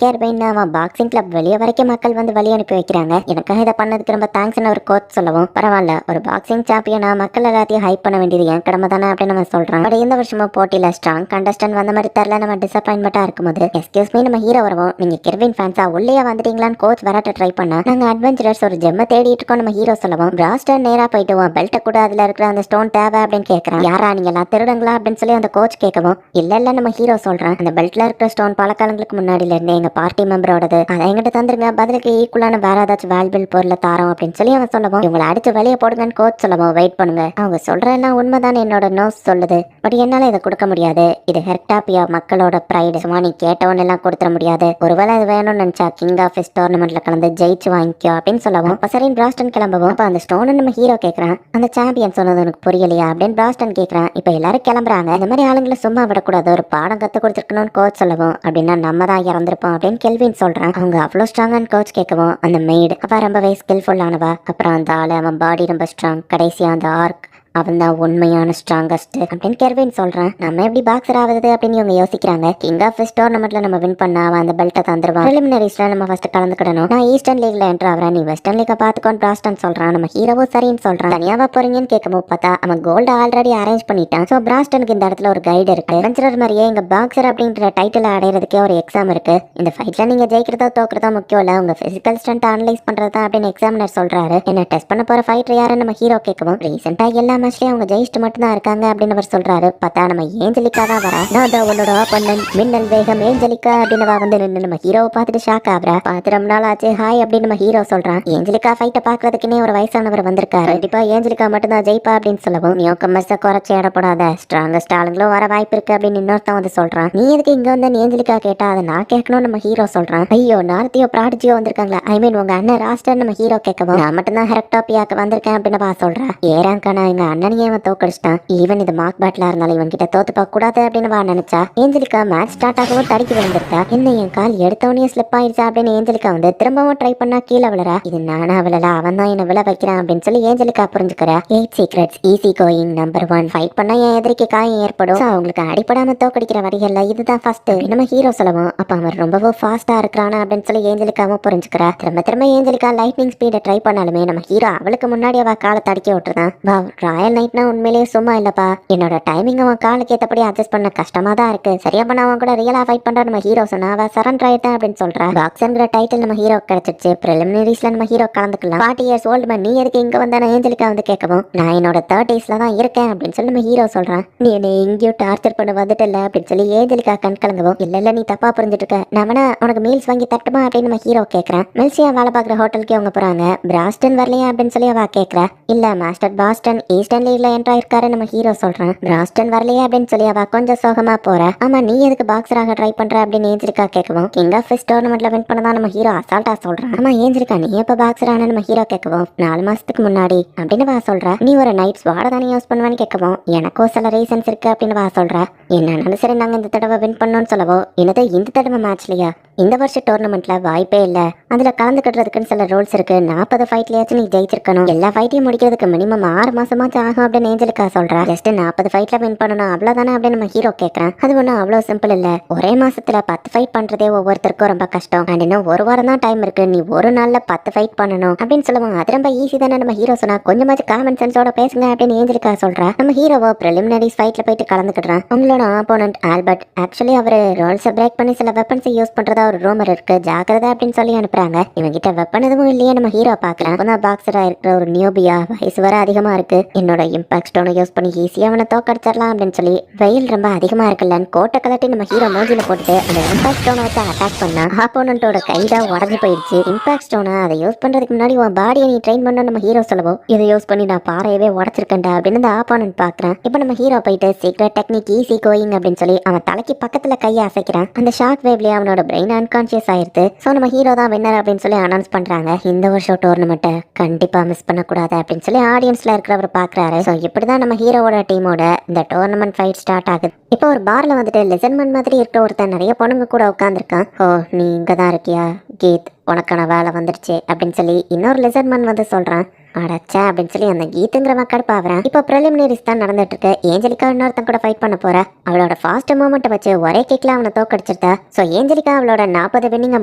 கேர்வின் அவன் பாக்ஸிங் கிளப் வெளியே வரைக்கும் மக்கள் வந்து வழி அனுப்பி வைக்கிறாங்க. எனக்காக இதை பண்ணதுக்கு ரொம்ப தேங்க்ஸ்னு ஒரு கோச் சொல்லவும் பரவாயில்ல, ஒரு பாக்ஸிங் சாம்பியனா மக்கள் எல்லாத்தையும் ஹைப் பண்ண வேண்டியது என் கடமை தானே அப்படின்னு நம்ம சொல்றோம். பட் இந்த வருஷமும் போட்டியில ஸ்ட்ராங் கண்டஸ்டன்ட் வந்த மாதிரி தெரியல, நம்ம டிசப்பாயின்மெண்டா இருக்கும்போது எக்ஸ்கியூஸ் மீ நம்ம ஹீரோ வரவும் நீங்க கெர்வின் ஃபேன்ஸா உள்ளே வந்துட்டீங்களான்னு கோச் வரட்ட ட்ரை பண்ணா நாங்க அட்வென்ச்சரர்ஸ் ஒரு ஜெம்ம தேடிட்டு இருக்கோம் நம்ம ஹீரோ சொல்லவும் பிராஸ்டன் நேரா போயிட்டு பெல்ட்ட கூட அதுல இருக்கிற அந்த ஸ்டோன் தேவை அப்படின்னு கேட்கறான். யாரா நீங்க எல்லாம் திருடுங்களா அப்படின்னு சொல்லி அந்த கோச் கேட்கவும் இல்ல நம்ம ஹீரோ சொல்றான், அந்த பெல்ட்ல இருக்கிற ஸ்டோன் பல காலங்களுக்கு முன்னாடில இருந்து எங்க பார்ட்டி மெம்பரோடது, அதை எங்கிட்ட தந்துருங்க, பதிலுக்கு ஈக்குவலான வேற ஏதாச்சும் வேல்பிள் பொருளை தாரோம் அப்படின்னு சொல்லி அவன் சொல்லவும் இவங்களை அடிச்சு வெளியே போடுங்கன்னு கோச் சொல்லவும் வெயிட் பண்ணுங்க, அவங்க சொல்ற எல்லாம் உண்மைதான் என்னோட நோஸ் சொல்லுது, பட் என்னால இதை கொடுக்க முடியாது, இது ஹெர்டாபியா மக்களோட பிரைடு, சும்மா நீ கேட்டவன் எல்லாம் கொடுத்துட முடியாது, ஒருவேளை இது வேணும்னு நினைச்சா கிங் ஆஃப் டோர்னமெண்ட்ல கலந்து ஜெயிச்சு வாங்கிக்கோ அப்படின்னு சொல்லவும் சரின்னு பிராஸ்டன் கிளம்பவும் அப்ப அந்த ஸ்டோன் நம்ம ஹீரோ கேட்கறான், அந்த சாம்பியன் சொன்னது உனக்கு புரியலையா அப்படின்னு பிராஸ்டன் கேட்கறான். இப்ப எல்லாரும் கிளம்புறாங்க. இந்த மாதிரி ஆளுங்களை சும்மா விடக்கூடாது, ஒரு பாடம் கத்து கொடுத்துருக்கணும்னு கோச் சொல்லவும் அப்படின்னா நம்ம தான் இறந்திருப்போம் அப்படின்னு கெல்வின் சொல்றான். அவங்க அவ்வளவு ஸ்ட்ராங்கான கோச் கேட்கவும் அந்த மெய்டு அவ ரொம்பவே ஸ்கில்ஃபுல்லானவா, அப்புறம் அந்த ஆளு அவன் பாடி ரொம்ப ஸ்ட்ராங், கடைசியா அந்த ஆர்க் அவன் தான் உண்மையான ஸ்ட்ராங்கஸ்ட் அப்படின்னு கெர்வின் சொல்றான். நம்ம எப்படி பாக்ஸர் ஆகுது அப்படின்னு இவங்க யோசிக்கிறாங்க. கிங் ஆஃப் டோர்னமெண்ட்ல நம்ம வின் பண்ணா அவன் அந்த பெல்ட்டை தந்துருவான். பிரிலிமினரிஸ்ல நம்ம ஃபர்ஸ்ட் கலந்துக்கிடணும், நான் ஈஸ்டர்ன் லீக்ல என்ட்ரு ஆகிறேன், நீ வெஸ்டர்ன் லீக்கை பாத்துக்கோன்னு பிராஸ்டன் சொல்றான். நம்ம ஹீரோவோ சரின்னு சொல்றான். தனியாவா போறீங்கன்னு கேட்கும் பார்த்தா அவன் கோல்டு ஆல்ரெடி அரேஞ்ச் பண்ணிட்டான். ஸோ பிராஸ்டனுக்கு இந்த இடத்துல ஒரு கைடு இருக்கு. அட்வென்ச்சரர் மாதிரியே இங்க பாக்ஸர் அப்படின்ற டைட்டில் அடையிறதுக்கே ஒரு எக்ஸாம் இருக்கு. இந்த ஃபைட்ல நீங்க ஜெயிக்கிறதோ தோக்குறதோ முக்கியம் இல்ல, உங்க பிசிக்கல் ஸ்ட்ரென்த் அனலைஸ் பண்றதா அப்படின்னு எக்ஸாமினர் சொல்றாரு. என்ன டெஸ்ட் பண்ண போற ஃபைட்டர் யாருன்னு நம்ம ஹீரோ கேட்கவும் ரீசெண்டா எல்லா மேட்ச்லயும் அவங்க ஜெயிச்சுட்டு மட்டும் தான் இருக்காங்க அப்படின்னு அவர் சொல்றாரு. பார்த்தா நம்ம ஏஞ்சலிக்கா தான் வரா. நான் தான் உன்னோட ஆப்போனன்ட் மின்னல் வேகம் ஏஞ்சலிக்கா அப்படின்னு வந்து நின்று நம்ம ஹீரோவை பார்த்துட்டு ஷாக் ஆகுறா. பார்த்து ரொம்ப நாள் ஆச்சு ஹாய் அப்படின்னு நம்ம ஹீரோ சொல்றான். ஏஞ்சலிக்கா ஃபைட்டை பாக்குறதுக்குன்னே ஒரு வயசானவர் வந்திருக்காரு, கண்டிப்பா ஏஞ்சலிக்கா மட்டும் தான் ஜெயிப்பா அப்படின்னு சொல்லவும் நியூ கமர்ஸை குறைச்சி இடப்படாத, ஸ்ட்ராங்கஸ்ட் ஆளுங்களும் வர வாய்ப்பு இருக்கு அப்படின்னு இன்னொருத்தன் வந்து சொல்றான். நீ எதுக்கு இங்க வந்து ஏஞ்சலிக்கா கேட்டா அதை நான் கேட்கணும் நம்ம ஹீரோ சொல்றான். ஐயோ நார்த்தியோ ப்ராடஜியோ வந்திருக்காங்களா, ஐ மீன் உங்க அண்ணன் ராஸ்டர் நம்ம ஹீரோ கேட்கவும் நான் மட்டும் தான் ஹெரக்டாபியாக்கு வந்திருக்கேன் அப்படின்னு பா சொல்றா. ஏறாங்கண்ணா எங்க அண்ணனையே அவன் தோக்கடிச்சிட்டான், ஈவன் இது மார்க் பேட்லா இருந்தாலும் இவன் கிட்ட தோத்து பார்க்க கூடாது அப்படின்னு வா நினைச்சா. ஏஞ்சலிக்கா மேட்ச் ஸ்டார்ட் ஆகவும் தடுக்கி விழுந்திருக்கா. என்ன என் கால் எடுத்தவனே ஸ்லிப் ஆயிடுச்சா அப்படின்னு ஏஞ்சலிக்கா வந்து திரும்பவும் ட்ரை பண்ணா கீழே விழறா. இது நானா விழல, அவன் தான் என்ன விழ வைக்கிறான் அப்படின்னு சொல்லி ஏஞ்சலிக்கா புரிஞ்சுக்கிறா. 8 secrets easy going number 1, fight பண்ணா என் எதிரிக்கு காயம் ஏற்படும், அவங்களுக்கு அடிப்படாம தோக்கடிக்கிற வரிகள்ல இதுதான் ஃபர்ஸ்ட் நம்ம ஹீரோ சொல்லவும் அப்ப அவன் ரொம்பவும் ஃபாஸ்டா இருக்கிறானா அப்படின்னு சொல்லி ஏஞ்சலிக்காவும் புரிஞ்சுக்கிறா. திரும்ப ஏஞ்சலிக்கா லைட்னிங் ஸ்பீடை ட்ரை பண்ணாலுமே நம்ம ஹீரோ அவளுக்கு முன்னாடி அவ காலை தடுக்கி விட்டுருதான். வா ராயல் நைட்னா உண்மையிலேயே சும்மா இல்லப்பா, என்னோட டைமிங் அவன் காலுக்கு ஏற்றபடி அட்ஜஸ்ட் பண்ண கஷ்டமா தான் இருக்கு, சரியா பண்ண அவன் கூட ரியலா ஃபைட் பண்ற நம்ம ஹீரோ சொன்னா அவ சரண்டர் ஆயிட்டேன் அப்படின்னு சொல்றா. பாக்ஸர்ங்கிற டைட்டில் நம்ம ஹீரோ கிடைச்சிருச்சு, பிரிலிமினரிஸ்ல நம்ம ஹீரோ கலந்துக்கலாம், 40 years old man நீ எதுக்கு இங்க வந்தான ஏஞ்சலிக்கா வந்து கேட்கவும் நான் என்னோட 30sல தான் இருக்கேன் அப்படின்னு சொல்லி நம்ம ஹீரோ சொல்றான். நீ என்னை எங்கேயோ டார்ச்சர் பண்ண வந்துட்டு இல்ல அப்படின்னு சொல்லி ஏஞ்சலிக்கா கண் கலங்கவும் இல்ல நீ தப்பா புரிஞ்சுட்டு இருக்க, நம்மனா உனக்கு மீல்ஸ் வாங்கி தட்டுமா அப்படின்னு நம்ம ஹீரோ கேட்கறான். மெல்சியா வேலை பார்க்குற ஹோட்டலுக்கு அவங்க போறாங்க. பிராஸ்டன் வரலையா அப்படின்னு சொல்லி அவ கேட்கறா. இல்ல மாஸ்டர் பாஸ்டன் ஈஸ்டர்ன் லீக்ல என்ட்ரு ஆயிருக்காரு நம்ம ஹீரோ சொல்றான். பிராஸ்டன் வரலையா அப்படின்னு சொல்லி அவ கொஞ்சம் சோகமா போற. ஆமா நீ எதுக்கு பாக்ஸராக ட்ரை பண்ற அப்படின்னு ஏஞ்சலிக்கா கேட்கவும் கிங் ஆஃப் டோர்னமெண்ட்ல வின் பண்ணதான் நம்ம ஹீரோ அசால்ட்டா சொல்றான். ஆமா ஏஞ்சலிக்கா நீ எப்ப பாக்ஸர் ஆன நம்ம ஹீரோ கேட்கவும் 4 மாசத்துக்கு முன்னாடி அப்படின்னு வா சொல்ற. நீ ஒரு நைட் ஸ்வாட தானே யூஸ் பண்ணுவேன்னு கேட்கவும் எனக்கும் சில ரீசன்ஸ் இருக்கு அப்படின்னு வா சொல்ற. என்னன்னாலும் சரி நாங்க இந்த தடவை வின் பண்ணோம்னு சொல்லவும் என்னது இந்த தடவை மேட்ச்லயா, இந்த வருஷம் டோர்னமெண்ட்ல வாய்ப்பே இல்ல, அதுல கலந்துக்கிறதுக்குன்னு சில ரூல்ஸ் இருக்கு, 40 ஃபைட்லயாச்சும் நீ ஜெயிச்சிருக்கணும், எல்லா ஃபைட்டையும் முடிக்கிறதுக்கு மினிமம் 6 மாசமாச்சும் ஆகும் அப்படின்னு ஏஞ்சலிக்கா சொல்றா. ஜஸ்ட் 40 ஃபைட்ல வின் பண்ணணும் அவ்வளவுதானே அப்படின்னு நம்ம ஹீரோ கேட்கறான். அது ஒன்றும் அவ்வளோ சிம்பிள் இல்ல, ஒரே மாசத்துல 10 ஃபைட் பண்றதே ஒவ்வொருத்தருக்கும் ரொம்ப கஷ்டம், அண்ட் இன்னும் ஒரு வாரம் தான் டைம் இருக்கு, நீ ஒரு நாள்ல 10 ஃபைட் பண்ணணும் அப்படின்னு சொல்லுவாங்க. அது ரொம்ப ஈஸி தானே நம்ம ஹீரோ சொன்னா. கொஞ்சமாச்சு காமன் சென்ஸோட பேசுங்க அப்படின்னு ஏஞ்சலிக்கா சொல்றா. நம்ம ஹீரோவோ பிரிலிமினரிஸ் ஃபைட்ல போயிட்டு கலந்துக்கிடுறான். உங்களோட ஆப்போனன்ட் ஆல்பர்ட் ஆக்சுவலி அவரு ரூல்ஸை பிரேக் பண்ணி சில வெப்பன்ஸை யூஸ் பண்றதா ஒரு ரூமர் இருக்கு ஜாக்கிரதை அப்படின்னு சொல்லி அனுப்புறாங்க. இவங்கிட்ட வெப்பன் எதுவும் இல்லையே நம்ம ஹீரோ பாக்குறேன். அப்பதான் பாக்ஸரா இருக்கிற ஒரு நியூபியா வயசு வர அதிகமா இருக்கு, என்னோட இம்பாக்ட் ஸ்டோனை யூஸ் பண்ணி ஈஸியா அவனை தோக்கடிச்சிடலாம் அப்படின்னு சொல்லி வெயில் ரொம்ப அதிகமா இருக்குல்லன்னு கோட்டை கலட்டி நம்ம ஹீரோ மூஞ்சில போட்டுட்டு அந்த இம்பாக்ட் ஸ்டோனை வச்சு அட்டாக் பண்ணா ஆப்போனண்டோட கைதான் உடஞ்சு போயிடுச்சு. இம்பாக்ட் ஸ்டோனை அதை யூஸ் பண்றதுக்கு முன்னாடி உன் பாடியை நீ ட்ரெயின் பண்ண நம்ம ஹீரோ சொல்லவும் இதை யூஸ் பண்ணி நான் பாறையவே உடச்சிருக்கேன்டா அப்படின்னு அந்த ஆப்போனன்ட் பாக்குறேன். இப்போ நம்ம ஹீரோ போயிட்டு சீக்ரெட் டெக்னிக் ஈஸி கோயிங் அப்படின்னு சொல்லி அவன் தலைக்கு பக்கத்துல கையை அசைக்கிறான். அந்த ஷாக் வேவ்லயே அவனோட பிரெயின் அன்கான்சியஸ் ஆயிருது. சோ நம்ம ஹீரோ தான் வின்னர் அப்படின்னு சொல்லி அனௌன்ஸ் பண்றாங்க. இந்த வருஷம் டோர்னமெண்ட்டை கண்டிப்பா மிஸ் பண்ணக்கூடாது அப்படின்னு சொல்லி ஆடியன்ஸ்ல இருக்கிறவர் பாக்குறாரு. ஸோ இப்படிதான் நம்ம ஹீரோவோட டீமோட இந்த டோர்னமெண்ட் ஃபைட் ஸ்டார்ட் ஆகுது. இப்போ ஒரு பார்ல வந்துட்டு லெசன்மன் மாதிரி இருக்கிற ஒருத்தன் நிறைய பொண்ணுங்க கூட உட்காந்துருக்கான். ஓ நீ இங்க தான் இருக்கியா கீத், உனக்கான வேலை வந்துருச்சு அப்படின்னு சொல்லி இன்னொரு லெசன்மன் வந்து சொல்றான். அடச்சா அப்படின்னு சொல்லி அந்த கீத்துங்கிறவன் கடுப்பாவறான். இப்போ ப்ரிலிமினரிஸ் தான் நடந்துட்டு இருக்கு. ஏஞ்சலிகா இன்னொருத்தன் கூட ஃபைட் பண்ண போற. அவளோட ஃபாஸ்ட் மூவ்மெண்ட் வச்சு ஒரே கிக்ல அவனை தோக்கடிச்சிருந்தா. ஸோ ஏஞ்சலிகா அவளோட 40 வின்னிங்க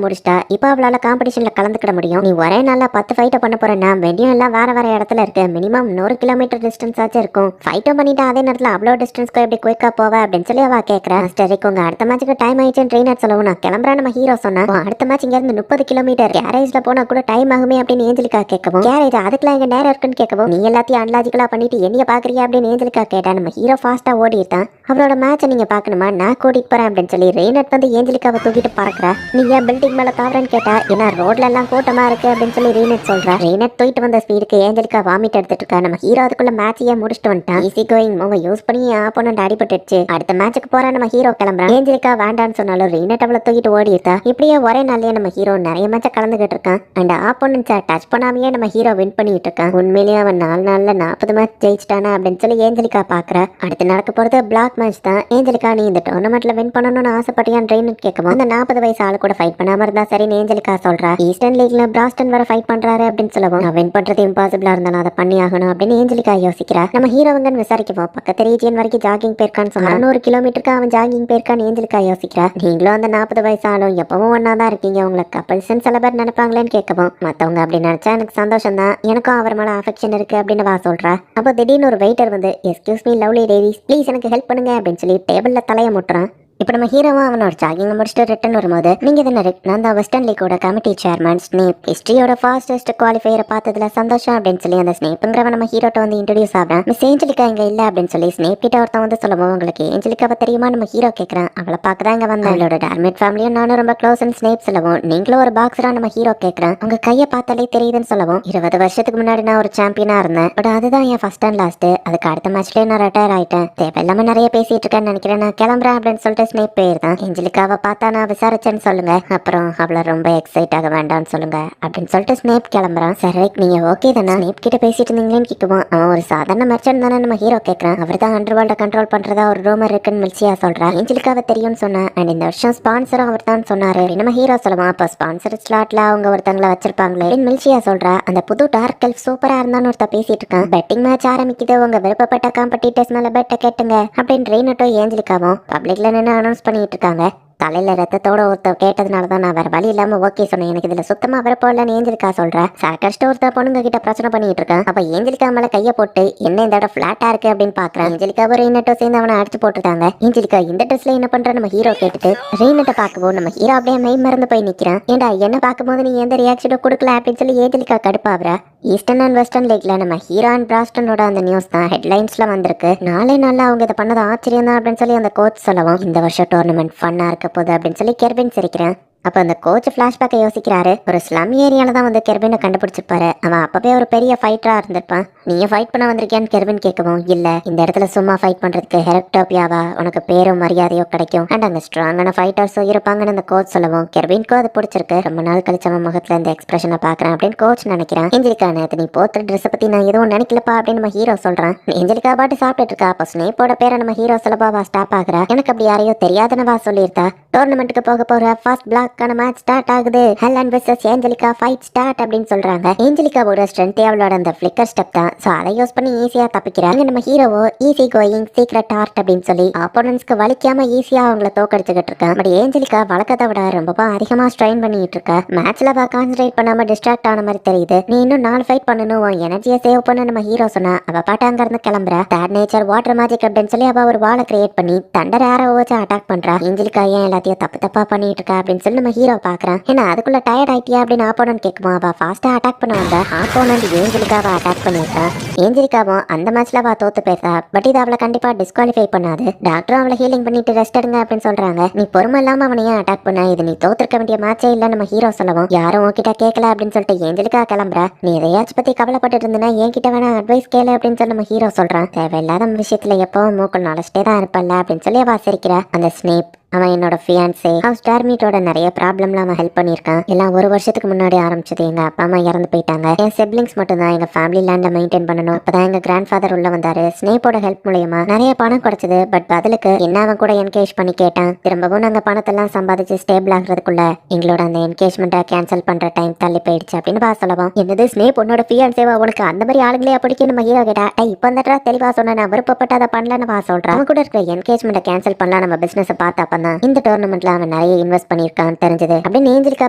முடிச்சிட்டா. இப்போ அவளால காம்படிஷன்ல கலந்துக்கிட முடியும். நீ ஒரே நாள்ல 10 ஃபைட்டை பண்ண போறேன்னா வெடியும் எல்லாம் வேற வேற இடத்துல இருக்கு. மினிமம் 100 கிலோமீட்டர் டிஸ்டன்ஸ் ஆச்சு இருக்கும். ஃபைட்டும் பண்ணிட்டு அதே நேரத்தில் அவ்வளோ டிஸ்டன்ஸ்க்கு எப்படி குயிக்கா போவ அப்படின்னு சொல்லி அவ கேட்கறா. மாஸ்டருக்கு உங்க அடுத்த மேட்சுக்கு டைம் ஆயிடுச்சுன்னு ட்ரெயினர் சொல்லவும் நான் கிளம்புறேன் நம்ம ஹீரோ சொன்னா. அடுத்த மேட்ச் இங்க இருந்து 30 கிலோமீட்டர் கேரேஜ்ல போனா கூட டைம் ஆகுமே அப்படின்னு ஏஞ்சலிகா கேட்கவும் கேரேஜ் அதுக்குலாம் எங்க நேரம் இருக்குன்னு கேட்கவும் நீ எல்லாத்தையும் அன்லாஜிக்கலா பண்ணிட்டு என்னைய பாக்குறியா அப்படின்னு ஏஞ்சலிகா கேட்டா. நம்ம ஹீரோ ஃபாஸ்டா ஓடிட்டான். அவரோட மேட்சை நீங்க பாக்கணுமா, நான் கூட்டிட்டு போறேன் அப்படின்னு சொல்லி ரெய்னட் வந்து ஏஞ்சலிகாவை தூக்கிட்டு பறக்குறா. நீ ஏன் பில்டிங் மேல தாவறன்னு கேட்டா. ஏன்னா ரோட்ல எல்லாம் கூட்டமா இருக்கு அப்படின்னு சொல்லி ரெய்னட் சொல்றா. ரெய்னட் தூக்கிட்டு வந்த ஸ்பீடுக்கு ஏஞ்சலிகா வாமிட் எடுத்துட்டு இருக்கா. நம்ம ஹீரோ அதுக்குள்ள மேட்சையே முடிச்சுட்டு வந்துட்டான். ஈஸி கோயிங் மூவ் யூஸ் பண்ணி ஆப்போனன்ட் அடிபட்டுச்சு. அடுத்த மேட்சுக்கு போறா நம்ம ஹீரோ கிளம்புறான். ஏஞ்சலிகா வேண்டான்னு சொன்னாலும் ரெய்னட் அவளை தூக்கிட்டு ஓடி இருக்கா. இப்படியே ஒரே நாள்லயே நம்ம ஹீரோ நிறைய மேட்ச கலந்துகிட்டு இருக்கான். அண்ட் ஆப்போனன்ட்ஸை டச் பண்ணாமையே நம்ம ஹீரோ வின் பண்ணிட்டு இருக்கான். உண்மையிலேயே அவன் 4 நாள்ல 40 மேட்ச் ஜெயிச்சிட்டானா அப்படின்னு சொல்லி ஏஞ்சலிகா பாக்குறா. அடுத்து நடக்க போறது பிளாக் மேட்ச் தான். ஏஞ்சலிகா நீ இந்த டோர்னமெண்ட்ல வின் பண்ணணும்னு ஆசைப்பட்டியான்னு ட்ரெயினர் கேட்கவும் அந்த 40 வயசு ஆளு கூட ஃபைட் பண்ணாம இருந்தா சரின்னு ஏஞ்சலிகா சொல்றா. ஈஸ்டர்ன் லீக்ல பிராஸ்டன் வர ஃபைட் பண்றாரு அப்படின்னு சொல்லவும் நான் வின் பண்றது இம்பாசிபிளா இருந்தாலும் அதை பண்ணி ஆகணும் அப்படின்னு ஏஞ்சலிகா யோசிக்கிறா. நம்ம ஹீரோவங்கன்னு விசாரிக்கவும் பக்கத்து ரீஜியன் வரைக்கும் ஜாகிங் போயிருக்கான்னு சொன்னா 100 கிலோமீட்டருக்கு அவன் ஜாகிங் போயிருக்கான்னு ஏஞ்சலிகா யோசிக்கிறா. நீங்களும் அந்த 40 வயசு ஆளும் எப்பவும் ஒன்னாதான் இருக்கீங்க, உங்களுக்கு கப்பல்ஸ்ன்னு சில பேர் நினைப்பாங்களேன்னு கேட்கவும் மத்தவங்க அப்படி நினைச்சா எனக்கு சந்தோஷம் தான், எனக்கும் அவர் மேல அஃபெக்ஷன் இருக்கு அப்படின்னு வா சொல்றா. அப்போ திடீர்னு ஒரு வெயிட்டர் வந்து excuse me lovely ladies please எனக்கு ஹெல்ப் பண்ணுங்க அப்படின்னு சொல்லி டேபிள்ல தலையை முட்டுறான். இப்போ நம்ம ஹீரோவா அவனோட ஜாகிங் முடிச்சுட்டு ரிட்டன் வரும்போது நீங்க தானே நான் தான் வெஸ்டர்ன் லீக்கோட கமிட்டி சேர்மன் ஸ்னேப், ஹிஸ்டரியோட ஃபாஸ்டஸ்ட் குவாலிஃபையரை பார்த்ததுல சந்தோஷம் அப்படின்னு சொல்லி அந்த ஸ்னேப்புங்கிறவன் நம்ம ஹீரோட்ட வந்து இன்ட்ரடியூஸ் ஆகிறான். மிஸ் ஏஞ்சலிகா இங்க இல்ல அப்படின்னு சொல்லி ஸ்னேப் கிட்ட ஒருத்தன் வந்து சொல்லவும் உங்களுக்கு ஏஞ்சலிகாவை தெரியுமா நம்ம ஹீரோ கேட்கறான். அவளை பார்க்கதான் இங்க வந்தேன், அவளோட டார்மேட் ஃபேமிலியும் நானும் ரொம்ப க்ளோஸ் அண்ட் ஸ்னேப் சொல்லவும் நீங்களும் ஒரு பாக்ஸரா நம்ம ஹீரோ கேட்கறான். உங்க கையை பார்த்தாலே தெரியுதுன்னு சொல்லவும் 20 வருஷத்துக்கு முன்னாடி நான் ஒரு சாம்பியனா இருந்தேன், பட் அதுதான் என் ஃபர்ஸ்ட் அண்ட் லாஸ்ட், அதுக்கு அடுத்த மேட்ச்லயே நான் ரிட்டையர் ஆயிட்டேன், தேவையில்லாம நிறைய பேசிட்டு இருக்கேன்னு நினைக்கிறேன், நான் கிளம்புறேன் அப்படின்னு சொல்லிட்டு ஸ்னேப் போயிருந்தான். ஏஞ்சலிகாவை பார்த்தா நான் விசாரிச்சேன்னு சொல்லுங்க, அப்புறம் அவளை ரொம்ப எக்ஸைட் ஆக வேண்டாம்னு சொல்லுங்க அப்படின்னு சொல்லிட்டு ஸ்னேப் கிளம்புறான். சரி நீங்க ஓகே தானே ஸ்னேப் கிட்ட பேசிட்டு இருந்தீங்களேன்னு கேட்குவோம். அவன் ஒரு சாதாரண மர்ச்சன்ட் தானே நம்ம ஹீரோ கேட்கறான். அவர் தான் அண்டர்வேர்ல்ட கண்ட்ரோல் பண்றதா ஒரு ரூமர் இருக்குன்னு மில்சியா சொல்றா. ஏஞ்சலிகாவை தெரியும்னு சொன்னா அண்ட் இந்த வருஷம் ஸ்பான்சரும் அவர் தான் சொன்னாரு நம்ம ஹீரோ சொல்லுவான். அப்போ ஸ்பான்சர் ஸ்லாட்ல அவங்க ஒருத்தங்களை வச்சிருப்பாங்களே மில்சியா சொல்றா. அந்த புது டார்க் எல்ஃப் சூப்பரா இருந்தான்னு ஒருத்த பேசிட்டு இருக்கான். பெட்டிங் மேட்ச் ஆரம்பிக்குது, உங்க விருப்பப்பட்ட காம்படிட்டர்ஸ் மேல பெட்டை கேட்டுங்க அப்படின்னு ரெய்னட்டோ ஏஞ்சலிகாவும் பப்ளிக்ல நின்று அனௌன்ஸ் பண்ணிட்டு இருக்காங்க. தலையில ரத்தத்தோட ஒருத்த கேட்டதுனாலதான் நான் வேற வழி இல்லாம ஓகே சொன்னேன், எனக்கு இதுல சுத்தமா விருப்பம் இல்லைன்னு ஏஞ்சலிகா சொல்ற. சாக்கர்ஸ்ட் ஒருத்த பொண்ணுங்க கிட்ட பிரச்சனை பண்ணிட்டு இருக்கேன். அப்ப ஏஞ்சலிகா மேல கைய போட்டு என்ன இந்த இடம் பிளாட்டா இருக்கு அப்படின்னு பாக்குறேன். ஏஞ்சலிகா ரெய்னட்டோ சேர்ந்து அவனை அடிச்சு போட்டுட்டாங்க. ஏஞ்சலிகா இந்த ட்ரெஸ்ல என்ன பண்ற நம்ம ஹீரோ கேட்டுட்டு ரெய்னட்டை பார்க்கவும் நம்ம ஹீரோ அப்படியே மெய் மறந்து போய் நிக்கிறான். ஏண்டா என்ன பார்க்கும்போது நீ எந்த ரியாக்ஷனும் கொடுக்கல அப்படின்னு சொல்லி ஏஞ்சலிகா கடுப்பாவற. ஈஸ்டர்ன் அண்ட் வெஸ்டர்ன் லீக்ல நம்ம ஹீரோ அண்ட் பிராஸ்டனோட அந்த நியூஸ் தான் ஹெட்லைன்ஸ்ல வந்திருக்கு. நாளே நாள்ல அவங்க இதை பண்ணது ஆச்சரியம் தான் அப்படின்னு சொல்லி அந்த கோச் சொல்லவும் இந்த வருஷம் டோர்னமெண்ட் ஃபன்னா இருக்க போகுது அப்படின்னு சொல்லி கெர்வின் சிரிக்கிறேன். அப்போ அந்த கோச் ஃபிளாஷ்பேக்கை யோசிக்கிறாரு. ஒரு ஸ்லம் ஏரியால தான் வந்து கெர்வினை கண்டுபிடிச்சிருப்பாரு. அவன் அப்பவே ஒரு பெரிய ஃபைட்டரா இருந்திருப்பான். நீங்க ஃபைட் பண்ண வந்திருக்கியான்னு கெர்வின் கேட்கவும் இல்ல, இந்த இடத்துல சும்மா ஃபைட் பண்றதுக்கு ஹெரக்டோபியாவா உனக்கு பேரும் மரியாதையோ கிடைக்கும் அண்ட் அங்க ஸ்ட்ராங்கான ஃபைட்டர்ஸும் இருப்பாங்கன்னு அந்த கோச் சொல்லவும் கெர்வின்க்கும் அது பிடிச்சிருக்கு. ரொம்ப நாள் கழிச்சு அவன் முகத்துல இந்த எக்ஸ்பிரஷனை பாக்குறேன் அப்படின்னு கோச் நினைக்கிறான். ஏஞ்சலிகா நேத்து நீ போத்த ட்ரெஸ் பத்தி நான் எதுவும் நினைக்கலப்பா அப்படின்னு நம்ம ஹீரோ சொல்றான். ஏஞ்சலிகா பாட்டு சாப்பிட்டு இருக்கா. அப்போ ஸ்னேப்போட பேரை நம்ம ஹீரோ சுலபாவா ஸ்டாப் ஆகுறா. எனக்கு அப்படி யாரையோ தெரியாதனவா சொல்லியிருந்தா. டோர்னமெண்ட்டுக்கு போக போற ஃபர்ஸ்ட் பிளாக்கான மேட்ச் ஸ்டார்ட் ஆகுது. Helen versus Angelica fight start அப்படின்னு சொல்றாங்க. ஏஞ்சலிகாவோட ஸ்ட்ரென்த் அவளோட அந்த ஃபிளிக்கர் ஸ்டெப் தான். சோ அதை யூஸ் பண்ணி ஈஸியா தப்பிக்கிறாங்க. நம்ம ஹீரோவோ ஈஸி கோயிங் சீக்ரெட் ஆர்ட் அப்படின்னு சொல்லி ஆப்போனன்ட்ஸ்க்கு வலிக்காம ஈஸியா அவங்கள தோக்கடிச்சுக்கிட்டு இருக்கா. பட் ஏஞ்சலிகா வழக்கத்தை விட ரொம்ப அதிகமா ஸ்ட்ரெயின் பண்ணிட்டு இருக்கா. மேட்ச்ல கான்சென்ட்ரேட் பண்ணாம டிஸ்ட்ராக்ட் ஆன மாதிரி தெரியுது. நீ இன்னும் 4 ஃபைட் பண்ணணும், எனர்ஜியை சேவ் பண்ண நம்ம ஹீரோ சொன்னா அவ பாட்டு அங்க இருந்து கிளம்புறா. தேர்ட் நேச்சர் வாட்டர் மேஜிக் அப்படின்னு சொல்லி அவ ஒரு வாலை கிரியேட் பண்ணி தண்டர் ஆரோ வச்சு அட்டாக் பண்றா. ஏஞ்சலிகா ஏன் எல்லாத்தையும் தப்பு தப்பா பண்ணிட்டு இருக்கா அப்படின்னு சொல்லி சொல்லி நம்ம ஹீரோ பாக்குறான். ஏன்னா அதுக்குள்ள டயர்ட் ஆயிட்டியா அப்படின்னு ஆப்போனன்ட் கேட்குமா. அவ ஃபாஸ்டா அட்டாக் பண்ண வந்தா ஆப்போனன்ட் ஏஞ்சலிக்காவை அட்டாக் பண்ணிருக்கான். ஏஞ்சலிக்காவும் அந்த மேட்ச்ல அவ தோத்து போயிருந்தா. பட் இது அவளை கண்டிப்பா டிஸ்குவாலிஃபை பண்ணாது. டாக்டரும் அவளை ஹீலிங் பண்ணிட்டு ரெஸ்ட் எடுங்க அப்படின்னு சொல்றாங்க. நீ பொறுமை இல்லாம அவனையே அட்டாக் பண்ண, இது நீ தோத்துருக்க வேண்டிய மேட்சே இல்ல நம்ம ஹீரோ சொல்லவும் யாரும் உன்கிட்ட கேட்கல அப்படின்னு சொல்லிட்டு ஏஞ்சலிக்கா கிளம்புற. நீ எதையாச்சும் பத்தி கவலைப்பட்டு இருந்தனா என்கிட்ட வேணா அட்வைஸ் கேளு அப்படின்னு சொல்லி நம்ம ஹீரோ சொல்றான். தேவையில்லாத விஷயத்துல எப்பவும் மூக்கள் நுழைச்சிட்டே தான் இருப்பல்ல அப்படின்னு சொல்லி அவ சிரிக்கிற. அந்த ஸ்னேப் அவன் என்னோட ஃபியான்ஸே. அவன் ஸ்டார்மீட்டோட நிறைய ப்ராப்ளம்லாம் அவன் ஹெல்ப் பண்ணியிருக்கான். எல்லாம் ஒரு வருஷத்துக்கு முன்னாடி ஆரம்பிச்சது. எங்க அப்பா அம்மா இறந்து போயிட்டாங்க. என் சிப்ளிங்ஸ் மட்டும் தான் எங்க ஃபேமிலி லேண்டை மெயின்டைன் பண்ணணும். அப்பதான் எங்க கிராண்ட் ஃபாதர் உள்ள வந்தாரு. ஸ்னேப்போட ஹெல்ப் மூலியமா நிறைய பணம் கிடைச்சது. பட் பதிலுக்கு என்ன அவன் கூட என்கேஜ் பண்ணி கேட்டான். திரும்பவும் நாங்க பணத்தெல்லாம் சம்பாதிச்சு ஸ்டேபிள் ஆகுறதுக்குள்ள எங்களோட அந்த என்கேஜ்மெண்ட்டை கேன்சல் பண்ற டைம் தள்ளி போயிடுச்சு அப்படின்னு பா சொல்லவும். என்னது ஸ்னேப் உன்னோட ஃபியான்ஸேவா? உனக்கு அந்த மாதிரி ஆளுங்களே பிடிக்கும் நம்ம ஹீரோ கேட்டா. இப்போ அந்த தெளிவா சொன்ன நான் விருப்பப்பட்டு அதை பண்ணலன்னு பா சொல்றான். அவன் கூட இருக்கிற என்கேஜ்மெண்ட்டை கேன்சல் பண்ணலாம் நம்ம பிசினஸ் பார்த்தா இந்த டோர்னமெண்ட்ல அவன் நிறைய இன்வெஸ்ட் பண்ணிருக்கான்னு தெரிஞ்சது. அப்படின்னு ஏஞ்சலிக்கா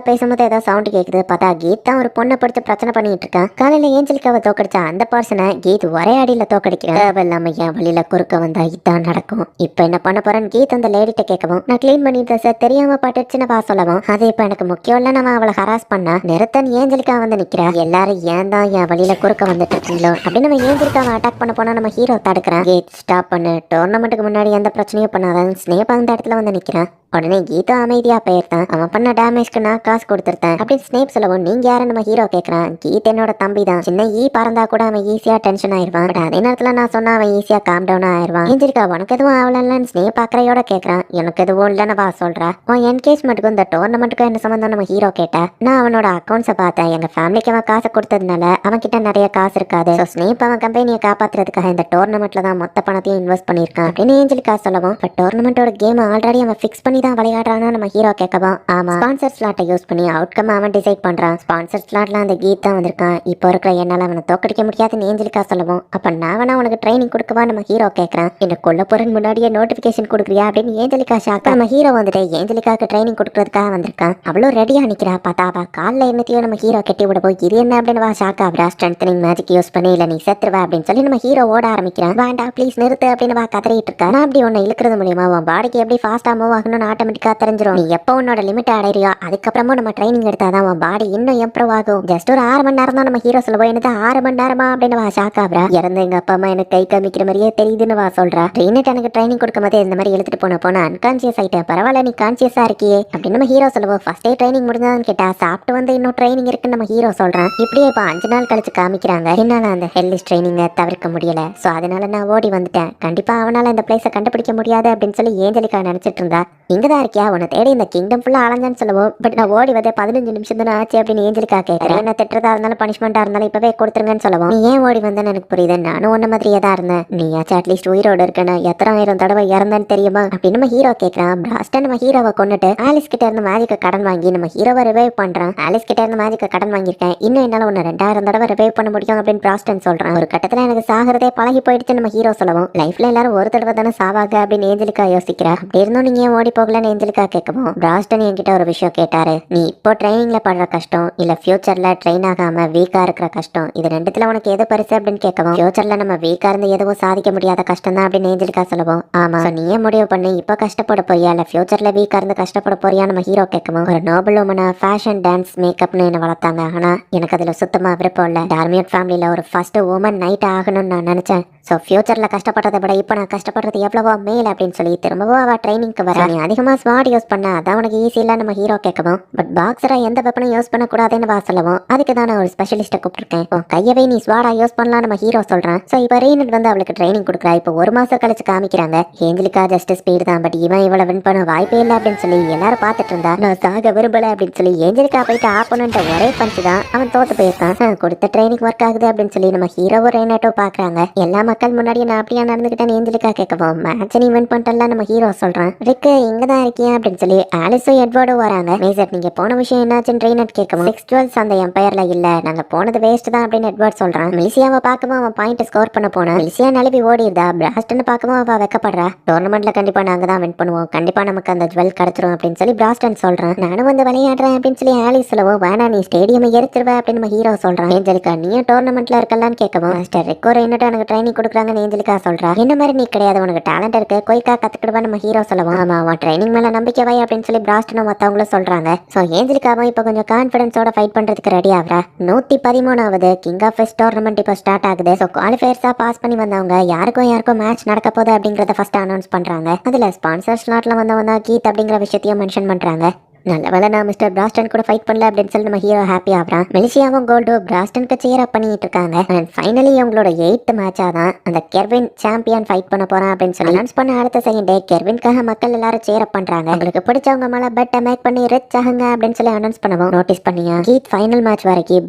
பேசும்போது ஏதாவது சவுண்ட் கேக்குது. பார்த்தா கீத் தான் ஒரு பொண்ணை பிடிச்ச பிரச்சனை பண்ணிட்டு இருக்கான். காலையில ஏஞ்சலிக்காவை தோக்கடிச்சா அந்த பர்சனை கீத் ஒரே அடியில தோக்கடிக்கிறான். இல்லாம என் வழியில குறுக்க வந்தா இதான் நடக்கும். இப்ப என்ன பண்ண போறேன்னு கீத் அந்த லேடிட்ட கேட்கவும், நான் கிளீன் பண்ணிட்டு சார் தெரியாம பாட்டுச்சுன்னு பா சொல்லவும், அது இப்ப எனக்கு முக்கியம் இல்ல நம்ம அவளை ஹராஸ் பண்ணா நிறுத்தன் ஏஞ்சலிக்கா வந்து நிக்கிறா. எல்லாரும் ஏன் தான் என் வழியில குறுக்க வந்துட்டு இருக்கீங்களோ அப்படின்னு நம்ம ஏஞ்சலிக்காவை அட்டாக் பண்ண போனா நம்ம ஹீரோ தடுக்கிறான். கீத் ஸ்டாப் பண்ணு, டோர்னமெண்ட்டுக்கு முன்னாடி எந்த பிரச்சனையும் பண்ணாதான். ஸ்னேப் அந்த இடத்துல வந்து நிக்கிறான். உடனே கீதா அமைதியா போயிருந்தான். அவன் பண்ண டேமேஜ்க்கு நான் காசு கொடுத்துருத்தேன் அப்படின்னு ஸ்னேப் சொல்லவும், நீங்க யாரு நம்ம ஹீரோ கேட்கறான். கீத் என்னோட தம்பி தான். சின்ன பறந்தா கூட அவன் ஈஸியா டென்ஷன் ஆயிருவான். பட் அதே நேரத்துல நான் சொன்னா அவன் ஈஸியா காம் டவுன் ஆயிருவான். ஏஞ்சிருக்கா உனக்கு எதுவும் ஆகலன்னு ஸ்னேப் அக்கறையோட கேட்கறான். எனக்கு எதுவும் இல்லைன்னு வா சொல்றா. உன் என்கேஜ்மெண்ட்டுக்கும் இந்த டோர்னமெண்ட்டுக்கும் என்ன சம்பந்தம் நம்ம ஹீரோ கேட்டா. நான் அவனோட அக்கௌண்ட்ஸை பார்த்தேன். எங்க ஃபேமிலிக்கு அவன் காசு கொடுத்ததுனால அவன் கிட்ட நிறைய காசு இருக்காது. ஸ்னேப் அவன் கம்பெனியை காப்பாத்துறதுக்காக இந்த டோர்னமெண்ட்ல தான் மொத்த பணத்தையும் இன்வெஸ்ட் பண்ணிருக்கான் அப்படின்னு ஏஞ்சலிக்கா சொல்லவும், பட் டோர்னமெண்டோட கேம் ஆல்ரெடி அவன் ஃபிக்ஸ் பண்ணி தான் விளையாடுறானா நம்ம ஹீரோ கேட்கவும், ஆமா ஸ்பான்சர் ஸ்லாட்டை யூஸ் பண்ணி அவுட்கம் அவன் டிசைட் பண்றான். ஸ்பான்சர் ஸ்லாட்ல அந்த கீத் தான் வந்திருக்கான். இப்போ இருக்கிற என்னால அவனை தோக்கடிக்க முடியாதுன்னு ஏஞ்சலிக்கா சொல்லவும், அப்ப நான் வேணா உனக்கு ட்ரைனிங் கொடுக்கவா நம்ம ஹீரோ கேட்கறான். என்ன கொல்ல போறேன்னு முன்னாடியே நோட்டிபிகேஷன் கொடுக்குறியா அப்படின்னு ஏஞ்சலிக்கா ஷாக். நம்ம ஹீரோ வந்துட்டு ஏஞ்சலிக்காக்கு ட்ரைனிங் கொடுக்கறதுக்காக வந்திருக்கான். அவ்வளோ ரெடியா நிக்கிறா. பார்த்தா அவ காலில் என்னத்தையோ நம்ம ஹீரோ கட்டி விடவும், இது என்ன அப்படின்னு வா ஷாக் ஆகுறா. ஸ்ட்ரென்தனிங் மேஜிக் யூஸ் பண்ணி இல்ல நீ செத்துருவா அப்படின்னு சொல்லி நம்ம ஹீரோ ஓட ஆரம்பிக்கிறான். வேண்டா ப்ளீஸ் நிறுத்து அப்படின்னு வா கதறிட்டு இருக்கா. நான் அப்படி ஒன்னு இழுக்கிறது மூலியமா உன் பாடிக்கு எப்படி ஃபாஸ்டா மூவ் ஆகணும்னு ஆட்டோமேட்டிக்கா தெரிஞ்சிடும். நீ எப்போ உன்னோட லிமிட் அடைறியோ அதுக்கப்புறமும் நம்ம ட்ரைனிங் எடுத்தாதான் உன் பாடி இன்னும் இம்ப்ரூவ் ஆகும். ஜஸ்ட் ஒரு 6 மணி நேரம் தான் நம்ம ஹீரோ சொல்லுவோம். எனக்கு 6 மணி நேரமா அப்படின்னு வா ஷாக் ஆகுறா. இறந்து எங்க அப்பா அம்மா எனக்கு கை காமிக்கிற மாதிரியே தெரியுதுன்னு வா சொல்றா. ட்ரெயினட் எனக்கு ட்ரைனிங் கொடுக்கும் போதே இந்த மாதிரி எழுத்துட்டு போன அன்கான்சியஸ் ஆயிட்டேன். பரவாயில்ல நீ கான்சியஸா இருக்கியே அப்படின்னு நம்ம ஹீரோ சொல்லுவோம். ஃபர்ஸ்ட் டே ட்ரைனிங் முடிஞ்சதான்னு கேட்டா சாப்பிட்டு வந்து இன்னும் ட்ரைனிங் இருக்குன்னு நம்ம ஹீரோ சொல்றான். இப்படியே இப்போ 5 நாள் கழிச்சு காமிக்கிறாங்க. என்னால அந்த ஹெல்லிஷ் ட்ரைனிங்கை தவிர்க்க முடியல. ஸோ அதனால நான் ஓடி வந்துட்டேன். கண்டிப்பா அவனால இந்த பிளேஸை கண்டுபிடிக்க முடியாது அப்படின்னு சொல்லி ஏஞ்சலிக்கா நினைச்சிட்டு இருந்தா. இங்கதான் இருக்கியா, உன்னை தேடி இந்த கிங்டம் ஃபுல்லா அலைஞ்சான்னு சொல்லுவோம். பட் நான் ஓடி வந்து 15 நிமிஷம் தானே ஆச்சு அப்படின்னு ஏஞ்சலிக்கா கேட்கறேன். என்ன திட்டுறதா இருந்தாலும் பனிஷ்மெண்டா இருந்தாலும் இப்பவே கொடுத்துருங்கன்னு சொல்லுவோம். நீ ஏன் ஓடி வந்தேன்னு எனக்கு புரியுது. நானும் ஒன்ன மாதிரியே தான் இருந்தேன். நீயாச்சும் அட்லீஸ்ட் உயிரோட இருக்கேன்னு எத்தனை 1000 தடவை இறந்தேன்னு தெரியுமா அப்படின்னு நம்ம ஹீரோ கேட்கறான். பிராஸ்டன் நம்ம ஹீரோவை கொண்டுட்டு ஆலிஸ் கிட்ட இருந்து மேஜிக்க கடன் வாங்கி நம்ம ஹீரோவை ரிவைவ் பண்றான். ஆலிஸ் கிட்ட இருந்து மேஜிக்க கடன் வாங்கியிருக்கேன். இன்னும் என்னால ஒன்னு 2000 தடவை ரிவைவ் பண்ண முடியும் அப்படின்னு பிராஸ்டன் சொல்றான். ஒரு கட்டத்துல எனக்கு சாகிறதே பழகி போயிடுச்சு நம்ம ஹீரோ சொல்லவும், லைஃப்ல எல்லாரும் ஒரு தடவை தானே சாவாங்க அப்படின்னு ஏஞ்சலிக்கா யோசிக்கிறா. அப்படி இருந்தும் நீங்க ஏன் ஓடி போகலன்னு ஏஞ்சலிக்கா கேட்கவும், பிராஸ்டன் என்கிட்ட ஒரு விஷயம் கேட்டாரு. நீ இப்போ ட்ரைனிங்ல படுற கஷ்டம் இல்ல ஃபியூச்சர்ல ட்ரெயின் ஆகாம வீக்கா இருக்கிற கஷ்டம், இது ரெண்டுத்துல உனக்கு எது பரிசு அப்படின்னு கேட்கவும், ஃபியூச்சர்ல நம்ம வீக்கா இருந்து எதுவும் சாதிக்க முடியாத கஷ்டம் தான் அப்படின்னு ஏஞ்சலிக்கா சொல்லுவோம். ஆமா நீயே முடிவு பண்ணி இப்போ கஷ்டப்பட போறியா இல்ல ஃபியூச்சர்ல வீக்கா இருந்து கஷ்டப்பட போறியா நம்ம ஹீரோ கேட்கவும், ஒரு நோபல் உமனா ஃபேஷன் டான்ஸ் மேக்கப்னு என்ன வளர்த்தாங்க. ஆனா எனக்கு அதுல சுத்தமா விருப்பம் இல்ல. டார்மியட் ஃபேமிலியில ஒரு ஃபர்ஸ்ட் உமன் நைட் ஆகணும்னு நான் நினைச்சேன். ஸோ ஃபியூச்சர்ல கஷ்டப்படுறதை விட இப்போ நான் கஷ்டப்படுறது எவ்வளவோ மேல் அப்படின்னு சொல்லி திரும்பவும் அவ ட்ரைனிங்க்கு வர. நீ அதிகமா ஸ்வாட் யூஸ் பண்ண அதான் உனக்கு ஈஸி இல்ல நம்ம ஹீரோ கேட்கவும், பட் பாக்ஸரா எந்த வெப்பனும் யூஸ் பண்ண கூடாதுன்னு வா சொல்லவும், அதுக்கு தான் நான் ஒரு ஸ்பெஷலிஸ்ட்டை கூப்பிட்டுருக்கேன். கையவே நீ ஸ்வாடா யூஸ் பண்ணலாம் நம்ம ஹீரோ சொல்றான். ஸோ இப்போ ரீனட் வந்து அவளுக்கு ட்ரைனிங் கொடுக்குறா. இப்போ 1 மாசம் கழிச்சு காமிக்கிறாங்க. ஏஞ்சலிக்கா ஜஸ்ட் ஸ்பீடு தான், பட் இவன் இவளை வின் பண்ண வாய்ப்பே இல்லை அப்படின்னு சொல்லி எல்லாரும் பார்த்துட்டு இருந்தா. நான் சாக விரும்பல அப்படின்னு சொல்லி ஏஞ்சலிக்கா போயிட்டு ஆப்போனன்ட்ட ஒரே பஞ்சு தான் அவன் தோத்து போயிருக்கான். கொடுத்த ட்ரைனிங் ஒர்க் ஆகுது அப்படின்னு சொல்லி நம்ம ஹீரோவும் ரேனட்டோ பாக்குறாங்க. எல்லா மக்கள் முன்னாடி நான் அப்படியா நடந்துகிட்டேன்னு ஏஞ்சலிக்கா கேட்கவும், மேட்ச் நீ வின் பண்ணிட்டலாம் நம்ம ஹீரோ சொல்றான். ரிக்கு இங்கதான் இருக்கியா அப்படின்னு சொல்லி ஆலிஸும் எட்வர்டும் வராங்க. மேஜர் நீங்க போன விஷயம் என்னாச்சுன்னு ரேனட் கேட்கவும், 6 jewels அந்த எம்பையர்ல இல்ல, நாங்க போனது வேஸ்ட் தான் அப்படின்னு எட்வர்ட் சொல்றான். மெலிசியாவை பார்க்கவும் அவன் பாயிண்ட் ஸ்கோர் பண்ண போனா மெலிசியா நழுவி ஓடிடுதா. பிராஸ்டன் பார்க்கவும் அவ வெக்கப்படுறா. டோர்னமெண்ட்ல கண்டிப்பா நாங்க தான் வின் பண்ணுவோம், கண்டிப்பா நமக்கு அந்த ஜுவல் கிடைச்சிரும் அப்படின்னு சொல்லி பிராஸ்டன் சொல்றான். நானும் வந்து விளையாடுறேன் அப்படின்னு சொல்லி ஆலிஸ் சொல்லவும், வேணா நீ ஸ்டேடியம் எரிச்சிருவ அப்படின்னு நம்ம ஹீரோ சொல்றான். ஏஞ்சலிக்கா நீயும் டோர்னமெண்ட்ல இருக்கலான்னு கேட்கவும், மாஸ்டர் ரிக்கோ ரேனட் எனக்கு ட்ரைனிங் கொடுக்குறாங்கன்னு ஏஞ்சலிக்கா சொல்றா. என்ன மாதிரி நீ கிடையாது, உனக்கு டேலண்ட் இருக்கு, குயிக்கா கத்துக்கிடுவா நம்ம ஹீரோ சொல்லவும். ஆமா அவன் ட்ரைனிங் ட்ரைனிங் மேல நம்பிக்கை வை அப்படின்னு சொல்லி பிராஸ்டனும் மத்தவங்களும் சொல்றாங்க. சோ ஏஞ்சலிகாவும் இப்ப கொஞ்சம் கான்பிடன்ஸோட ஃபைட் பண்றதுக்கு ரெடி ஆகுறா. 113வது கிங் ஆஃப் ஃபெஸ்ட் டோர்னமெண்ட் இப்ப ஸ்டார்ட் ஆகுது. சோ குவாலிஃபயர்ஸா பாஸ் பண்ணி வந்தவங்க யாருக்கும் மேட்ச் நடக்க போகுது அப்படிங்கறத ஃபர்ஸ்ட் அனௌன்ஸ் பண்றாங்க. அதுல ஸ்பான்சர் ஸ்லாட்ல வந்தவங்க தான் கீத் அப்படிங்கிற விஷயத்தையும் மென்ஷன் பண்றாங்க. நல்ல வேலை நான் மிஸ்டர் பிராஸ்டன் கூட ஃபைட் பண்ணல அப்படின்னு சொல்லி நம்ம ஹீரோ ஹாப்பி ஆகிறான். மெலிசியாவும் கோல்டு பிராஸ்டனுக்கு சேர் அப் பண்ணிட்டு இருக்காங்க. அண்ட் ஃபைனலி அவங்களோட 8th மேட்சா தான் அந்த கெர்வின் சாம்பியன் ஃபைட் பண்ண போறான் அப்படின்னு சொல்லி அனௌன்ஸ் பண்ண அடுத்த செகண்டே கெர்வின்காக மக்கள் எல்லாரும் சேர் அப் பண்றாங்க. உங்களுக்கு பிடிச்சவங்க மேல பெட்டை மேக் பண்ணி ரிச் ஆகுங்க அப்படின்னு சொல்லி அனௌன்ஸ் பண்ணவும் நோட்டீஸ் பண்ணியா கீத் ஃபைனல் மேட்ச் வரைக்கும்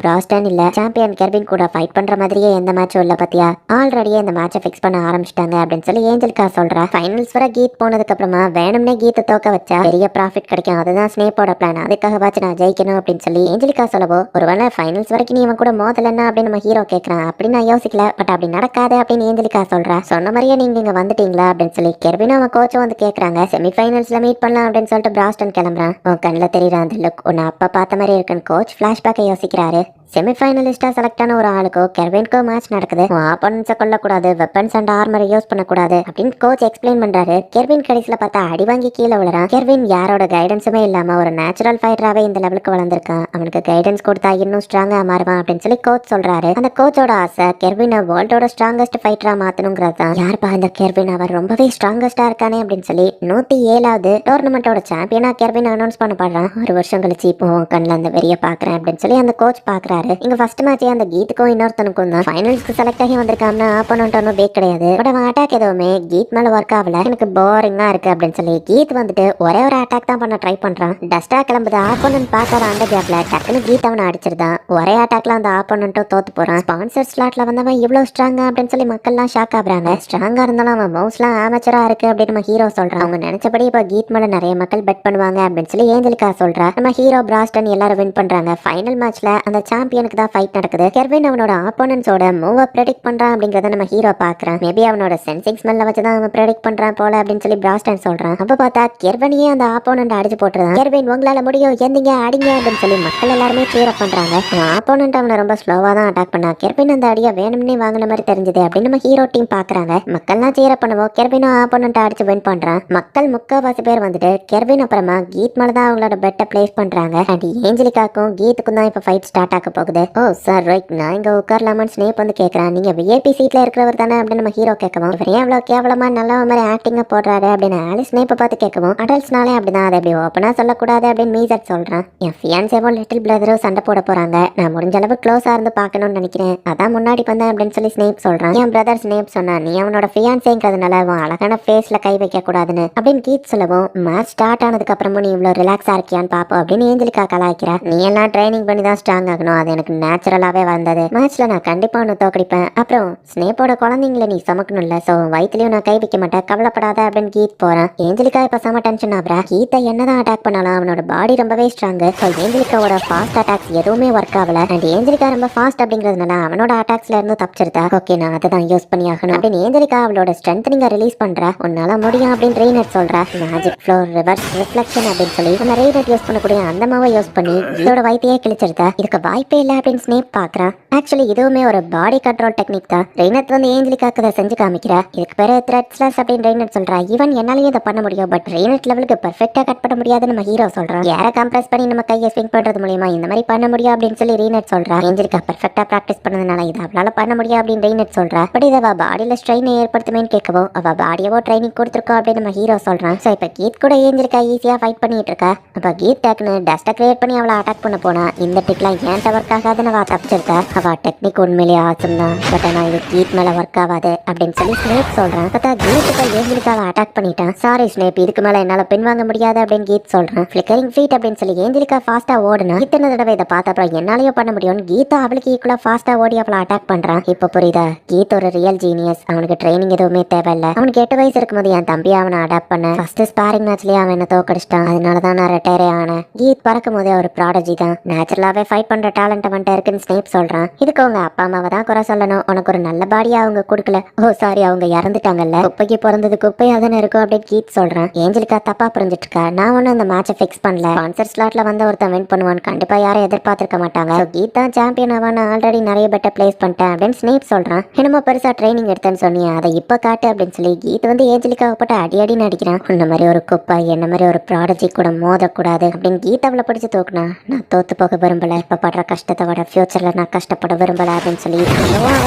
பிராஸ்டன் இல்ல சாம்பியன் கெர்வின் கூட ஃபைட் பண்ற மாதிரியே எந்த மேட்சும் இல்ல பத்தியா, ஆல்ரெடியே இந்த மேட்சை ஃபிக்ஸ் பண்ண ஆரம்பிச்சிட்டாங்க அப்படின்னு சொல்லி ஏஞ்சலிகா சொல்றா. ஃபைனல்ஸ் வர கீத் போனதுக்கு அப்புறமா வேணும்னே கீத்தை தோக்க வச்சா பெரிய ப்ராஃபிட் கிடைக்கும், அதுதான் ஸ்னேப்போட பிளான். அதுக்காக வாச்சு நான் ஜெயிக்கணும் அப்படின்னு சொல்லி ஏஞ்சலிகா சொல்லவோ, ஒருவேளை ஃபைனல்ஸ் வரைக்கும் நீ இவன் கூட மோதலன்னா அப்படின்னு நம்ம ஹீரோ கேட்கறான். அப்படி நான் யோசிக்கல, பட் அப்படி நடக்காது அப்படின்னு ஏஞ்சலிகா சொல்றா. சொன்ன மாதிரியே நீங்க இங்க வந்துட்டீங்களா அப்படின்னு சொல்லி கெர்வின் அவன் கோச்சும் வந்து கேட்கறாங்க. செமிஃபைனல்ஸ்ல மீட் பண்ணலாம் அப்படின்னு சொல்லிட்டு பிராஸ்டன் கிளம்புறான். உன் கண்ணில் தெரியுற அந்த லுக் உன்னை அப்பா பார்த்த மாதிரி இருக்குன்னு கோச் பிளாஷ்பேக்கை யோசிக்கிறாரு. செமிஃபைனலிஸ்டா செலக்ட் ஆன ஒரு ஆளுக்கோ கெர்வின்கோ மேட்ச் நடக்குது. ஆப்போனன்ஸை கொல்லக்கூடாது, வெப்பன்ஸ் அண்ட் ஆர்மரை யூஸ் பண்ணக்கூடாது அப்படின்னு கோச் எக்ஸ்பிளைன் பண்றாரு. கெர்வின் கடைசியில பார்த்தா அடி வாங்கி கீழே விழுறான். கெர்வின் யாரோட கைடன்ஸுமே இல்லாம ஒரு நேச்சுரல் ஃபைட்டராகவே இந்த லெவலுக்கு வளர்ந்துருக்கான். அவனுக்கு கைடன்ஸ் கொடுத்தா இன்னும் ஸ்ட்ராங்கா மாறுவான் அப்படின்னு சொல்லி கோச் சொல்றாரு. அந்த கோச்சோட ஆசை கெர்வினை வேர்ல்டோட ஸ்ட்ராங்கஸ்ட் ஃபைட்டரா மாத்தணுங்கிறது தான். யாருப்பா இந்த கெர்வின், அவர் ரொம்பவே ஸ்ட்ராங்கஸ்டா இருக்கானே அப்படின்னு சொல்லி 107வது டோர்னமெண்டோட சாம்பியனா கெர்வின் அனௌன்ஸ் பண்ணப்படுறான். ஒரு வருஷம் கழிச்சு இப்போ கண்ணில் அந்த வெறிய பாக்குறேன் அப்படின்னு சொல்லி அந்த கோச் பாக்குறாரு. இங்க ஃபர்ஸ்ட் மேட்சே அந்த கீத்துக்கும் இன்னொருத்தனுக்கும் தான் ஃபைனல்ஸ்க்கு செலக்ட் ஆகி வந்திருக்காங்கன்னா ஆப்போனன்ட் ஒன்றும் பேக் கிடையாது. பட் அவன் அட்டாக் எதுவுமே கீத் மேல ஒர்க் ஆகல, எனக்கு போரிங்கா இருக்கு அப்படின்னு சொல்லி கீத் வந்துட்டு ஒரே ஒரு அட்டாக் தான் பண்ண ட்ரை பண்றான். டஸ்டா கிளம்புது. ஆப்போனன்ட் பார்க்காத அந்த கேப்ல டக்குன்னு கீத் அவனை அடிச்சிருந்தான். ஒரே அட்டாக்ல அந்த ஆப்போனன்ட்டும் தோத்து போறான். ஸ்பான்சர் ஸ்லாட்ல வந்தவன் இவ்வளவு ஸ்ட்ராங்கா அப்படின்னு சொல்லி மக்கள்லாம் ஷாக் ஆகுறாங்க. ஸ்ட்ராங்கா இருந்தாலும் அவன் மவுஸ்லாம் ஆமச்சரா இருக்கு அப்படின்னு நம்ம ஹீரோ சொல்றான். அவங்க நினைச்சபடி இப்ப கீத் மேல நிறைய மக்கள் பெட் பண்ணுவாங்க அப்படின்னு சொல்லி ஏஞ்சலிகா சொல்றா. நம்ம ஹீரோ பிராஸ்டன் எல்லாரும் வின் பண்றாங்க. ஃபைனல் மேட்ச்ல அந்த சாம்பியனுக்கு தான் ஃபைட் நடக்குது. கெர்வின் அவனோட ஆப்போனன்ட்ஸோட மூவ ப்ரெடிக்ட் பண்றான் அப்படிங்கறத நம்ம ஹீரோ பாக்குறான். மேபி அவனோட சென்சிங் ஸ்மெல்ல வச்சு தான் அவன் ப்ரெடிக்ட் பண்றான் போல அப்படின்னு சொல்லி பிராஸ்டன் சொல்றான். அப்ப பார்த்தா கெர்வினையே அந்த ஆப்போனன்ட் அடிச்சு போட்டுறான். கெர்வின் உங்களால முடியும், எந்திங்க அடிங்க அப்படின்னு சொல்லி மக்கள் எல்லாருமே சேர் அப் பண்றாங்க. ஆப்போனன்ட் அவனை ரொம்ப ஸ்லோவா தான் அட்டாக் பண்ணா. கெர்வின் அந்த அடியை வேணும்னே வாங்கின மாதிரி தெரிஞ்சது அப்படின்னு நம்ம ஹீரோ டீம் பாக்குறாங்க. மக்கள்லாம் சேர் அப் பண்ணுவோம். கெர்வினும் ஆப்போனன்ட் அடிச்சு வின் பண்றான். மக்கள் முக்கால்வாசி பேர் வந்துட்டு கெர்வின் அப்புறமா கீத் மேல தான் அவங்களோட பெட்டை பிளேஸ் பண்றாங்க. அண்ட் ஏஞ்சலிகாக்கும் கீத்துக்கும் தான் இப்ப ஃபைட் ஸ்டார்ட் ஆக போகுது. ஓ சார் ரைட், நான் இங்க உட்காரலாமான்னு ஸ்னேப் வந்து கேட்கறான். நீங்க விஐபி சீட்ல இருக்கிறவர் தானே அப்படின்னு நம்ம ஹீரோ கேட்கவும், இவர் ஏன் அவ்வளவு கேவலமா நல்ல மாதிரி ஆக்டிங்க போடுறாரு அப்படின்னு ஆலிஸ் ஸ்னேப்பை பார்த்து கேட்கவும், அடல்ட்ஸ்னாலே அப்படிதான், அதை அப்படி ஓப்பனா சொல்லக்கூடாது அப்படின்னு மீசட் சொல்றான். என் ஃபியான்சேவும் லிட்டில் பிரதரும் சண்டை போட போறாங்க, நான் முடிஞ்ச அளவு க்ளோஸா இருந்து பார்க்கணும்னு நினைக்கிறேன், அதான் முன்னாடி வந்தேன் அப்படின்னு சொல்லி ஸ்னேப் சொல்றான். என் பிரதர் ஸ்னேப் சொன்னா, நீ அவனோட ஃபியான்சேங்கிறதுனால அவன் அழகான ஃபேஸ்ல கை வைக்க கூடாதுன்னு அப்படின்னு கீத் சொல்லவும், மேட்ச் ஸ்டார்ட் ஆனதுக்கு அப்புறமும் நீ இவ்வளவு ரிலாக்ஸா இருக்கியான்னு பாப்போம் அப்படின்னு ஏஞ்சலிகா கலாய்க்கிறா. நீ எல்லாம் ட்ரைனிங் பண்ணி தான் ஸ்ட்ராங் ஆகணும், அது எனக்கு நேச்சுரலாவே வந்தது. மேட்ச்ல நான் கண்டிப்பா ஒன்று தோக்கடிப்பேன். அப்புறம் ஸ்னேப்போட குழந்தைங்களை நீ சமக்கணும்ல, சோ வயிற்றுலயும் நான் கை வைக்க மாட்டேன், கவலைப்படாத அப்படின்னு கீத் போறான். ஏஞ்சலிகா இப்ப செம டென்ஷன் ஆகுறா. கீத்தை என்னதான் அட்டாக் பண்ணலாம், அவனோட பாடி ரொம்பவே ஸ்ட்ராங். ஸோ ஏஞ்சலிகாவோட ஃபாஸ்ட் அட்டாக்ஸ் எதுவுமே ஒர்க் ஆகல. அண்ட் ஏஞ்சலிகா ரொம்ப ஃபாஸ்ட் அப்படிங்கிறதுனால அவனோட அட்டாக்ஸ்ல இருந்து தப்பிச்சிருந்தா. ஓகே, நான் அதை தான் யூஸ் பண்ணி ஆகணும் அப்படின்னு ஏஞ்சலிகா அவளோட ஸ்ட்ரென்த் நீங்க ரிலீஸ் பண்றா. உன்னால முடியும் அப்படின்னு ரெய்னட் சொல்றா. மேஜிக் ஃப்ளோர் ரிவர்ஸ் ரிஃப்ளெக்ஷன் அப்படின்னு சொல்லி நம்ம ரெய்னட் யூஸ் பண்ணக்கூடிய அந்த மாவை யூஸ் பண்ணி இதோட வயிற்றையே கிழிச்சிருந்தா. இதுக்கு வாய்ப்பே இல்லை அப்படின்னு ஸ்னேப் பாக்குறான். ஆக்சுவலி இதுவுமே ஒரு பாடி கண்ட்ரோல் டெக்னிக் தான். ரெய்னட் வந்து ஏஞ்சலிகாக்கு அதை செஞ்சு காமிக்கிறா. இதுக்கு பேரு த்ரெட்ஸ்லெஸ் அப்படின்னு ரெய்னட் சொல்றா. ஈவன் என்னாலேயே இதை பண்ண முடியும், பட் ரெய்னட் லெவலுக்கு பெர்ஃபெக்ட்டா கட் பண்ண முடியாதுன்னு நம்ம ஹீரோ சொல்றான். ஏரை கம்ப்ரஸ் பண்ணி நம்ம கையை ஸ்விங் பண்றது மூலியமா இந்த மாதிரி பண்ண முடியும் அப்படின்னு சொல்லி ரெய்னட் சொல்றா. ஏஞ்சலிகா பெர்ஃபெக்ட்டா பிராக்டிஸ் பண்ணதுனால இதை அவளால பண்ண முடியும் அப்படின்னு ரெய்னட் சொல்றா. பட் இதை அவ பாடியில ஸ்ட்ரெயின் ஏற்படுத்துமேன்னு கேட்கவும், அவ பாடியவோ ட்ரைனிங் கொடுத்துருக்கோம் அப்படின்னு நம்ம ஹீரோ சொல்றான். ஸோ இப்போ கீத் கூட ஏஞ்சலிகா ஈஸியா ஃபைட் பண்ணிட்டு இருக்கா. அப்ப கீத் டக்குன்னு டஸ்ட்டை கிரியேட் பண்ணி அவளை அட்டாக் பண்ண போனா. இந்த டெக்லாம் ஏன் ஒர்க் ஆகாதுன்னு அவ தப்பிச்சிருக்கா. அவ டெக்னிக் உண்மையிலேயே ஆசம் தான், பட் ஆனா இது கீத் மேல ஒர்க் ஆகாது அப்படின்னு சொல்லி ஸ்னேப் சொல்றான். பார்த்தா கீத்துக்கு ஏஞ்சலிகாவை அட்டாக் பண்ணிட்டான். சாரி ஸ்னேப், இதுக்கு மேல என்னால பின்வாங்க முடியாது அப்படின்னு கீத் சொல்றான். ஃபிளிக்கரிங் ஃபீட் அப்படின்னு சொல்லி ஏஞ்சலிகா ஃபாஸ்டா ஓடுனா. இத்தனை தடவை இதை பார்த்த அப்புறம் என்னாலேயோ பண்ண முடியும்னு கீதா அவளுக்கு ஈக்குவலா ஃபாஸ்டா ஓடி அவளை அட்டாக் பண்றான். இப்போ புரியுதா, கீத் ஒரு ரியல் ஜீனியஸ். அவனுக்கு ட்ரைனிங் எதுவுமே தேவையில்லை. அவனுக்கு 8 வயசு இருக்கும்போது என் தம்பி அவனை அடாப்ட் பண்ண ஃபர்ஸ்ட் ஸ்பாரிங் மேட்ச்லயே அவன் என்ன தோக்கடிச்சிட்டான். அதனாலதான் நான் ரிட்டையரே ஆனேன். கீத் பறக்கும் போதே ஒரு ப்ராடஜி தான். நேச்சுரலாவே ஃபைட் பண்ற டேலண்ட் அவன்கிட்ட இருக்குன்னு ஸ்னேப் சொல்றான். இதுக்கு அவங்க அப்பா அம்மாவை தான் குறை சொல்லணும். உனக்கு ஒரு நல்ல பாடியா அவங்க கொடுக்கல. ஓ சாரி, அவங்க இறந்துட்டாங்கல்ல, குப்பைக்கு பிறந்தது குப்பையா தானே இருக்கும் அப்படின்னு கீத் சொல்றான். ஏஞ்சலிகா தப்பா புரிஞ்சிட்டு இருக்கா. நான் ஒன்னும் அந்த மேட்ச மேட்சை ஃபிக்ஸ் பண்ணல. ஸ்பான்சர் ஸ்லாட்ல வந்த ஒருத்தன் வின் பண்ணுவான்னு கண்டிப்பா யாரும் எதிர்பார்த்திருக்க மாட்டாங்க. கீத் தான் சாம்பியன் ஆவான்னு ஆல்ரெடி நிறைய பெட்டர் பிளேஸ் பண்ணிட்டேன் அப்படின்னு ஸ்னேப் சொல்றான். என்னமோ பெருசா ட்ரைனிங் எடுத்தேன்னு சொன்னியா, அதை இப்ப காட்டு அப்படின்னு சொல்லி கீத் வந்து ஏஞ்சலிக்காக போட்டு அடி நடிக்கிறான். இந்த மாதிரி ஒரு குப்பை, என்ன மாதிரி ஒரு ப்ராடஜி கூட மோதக்கூடாது அப்படின்னு கீத் அவளை பிடிச்சி தூக்குனா. நான் தோத்து போக விரும்பல, இப்ப படுற கஷ்டத்தை விட ஃபியூச்சர்ல நான் கஷ்டப்பட விரும்பல அப்படின்னு சொல்லி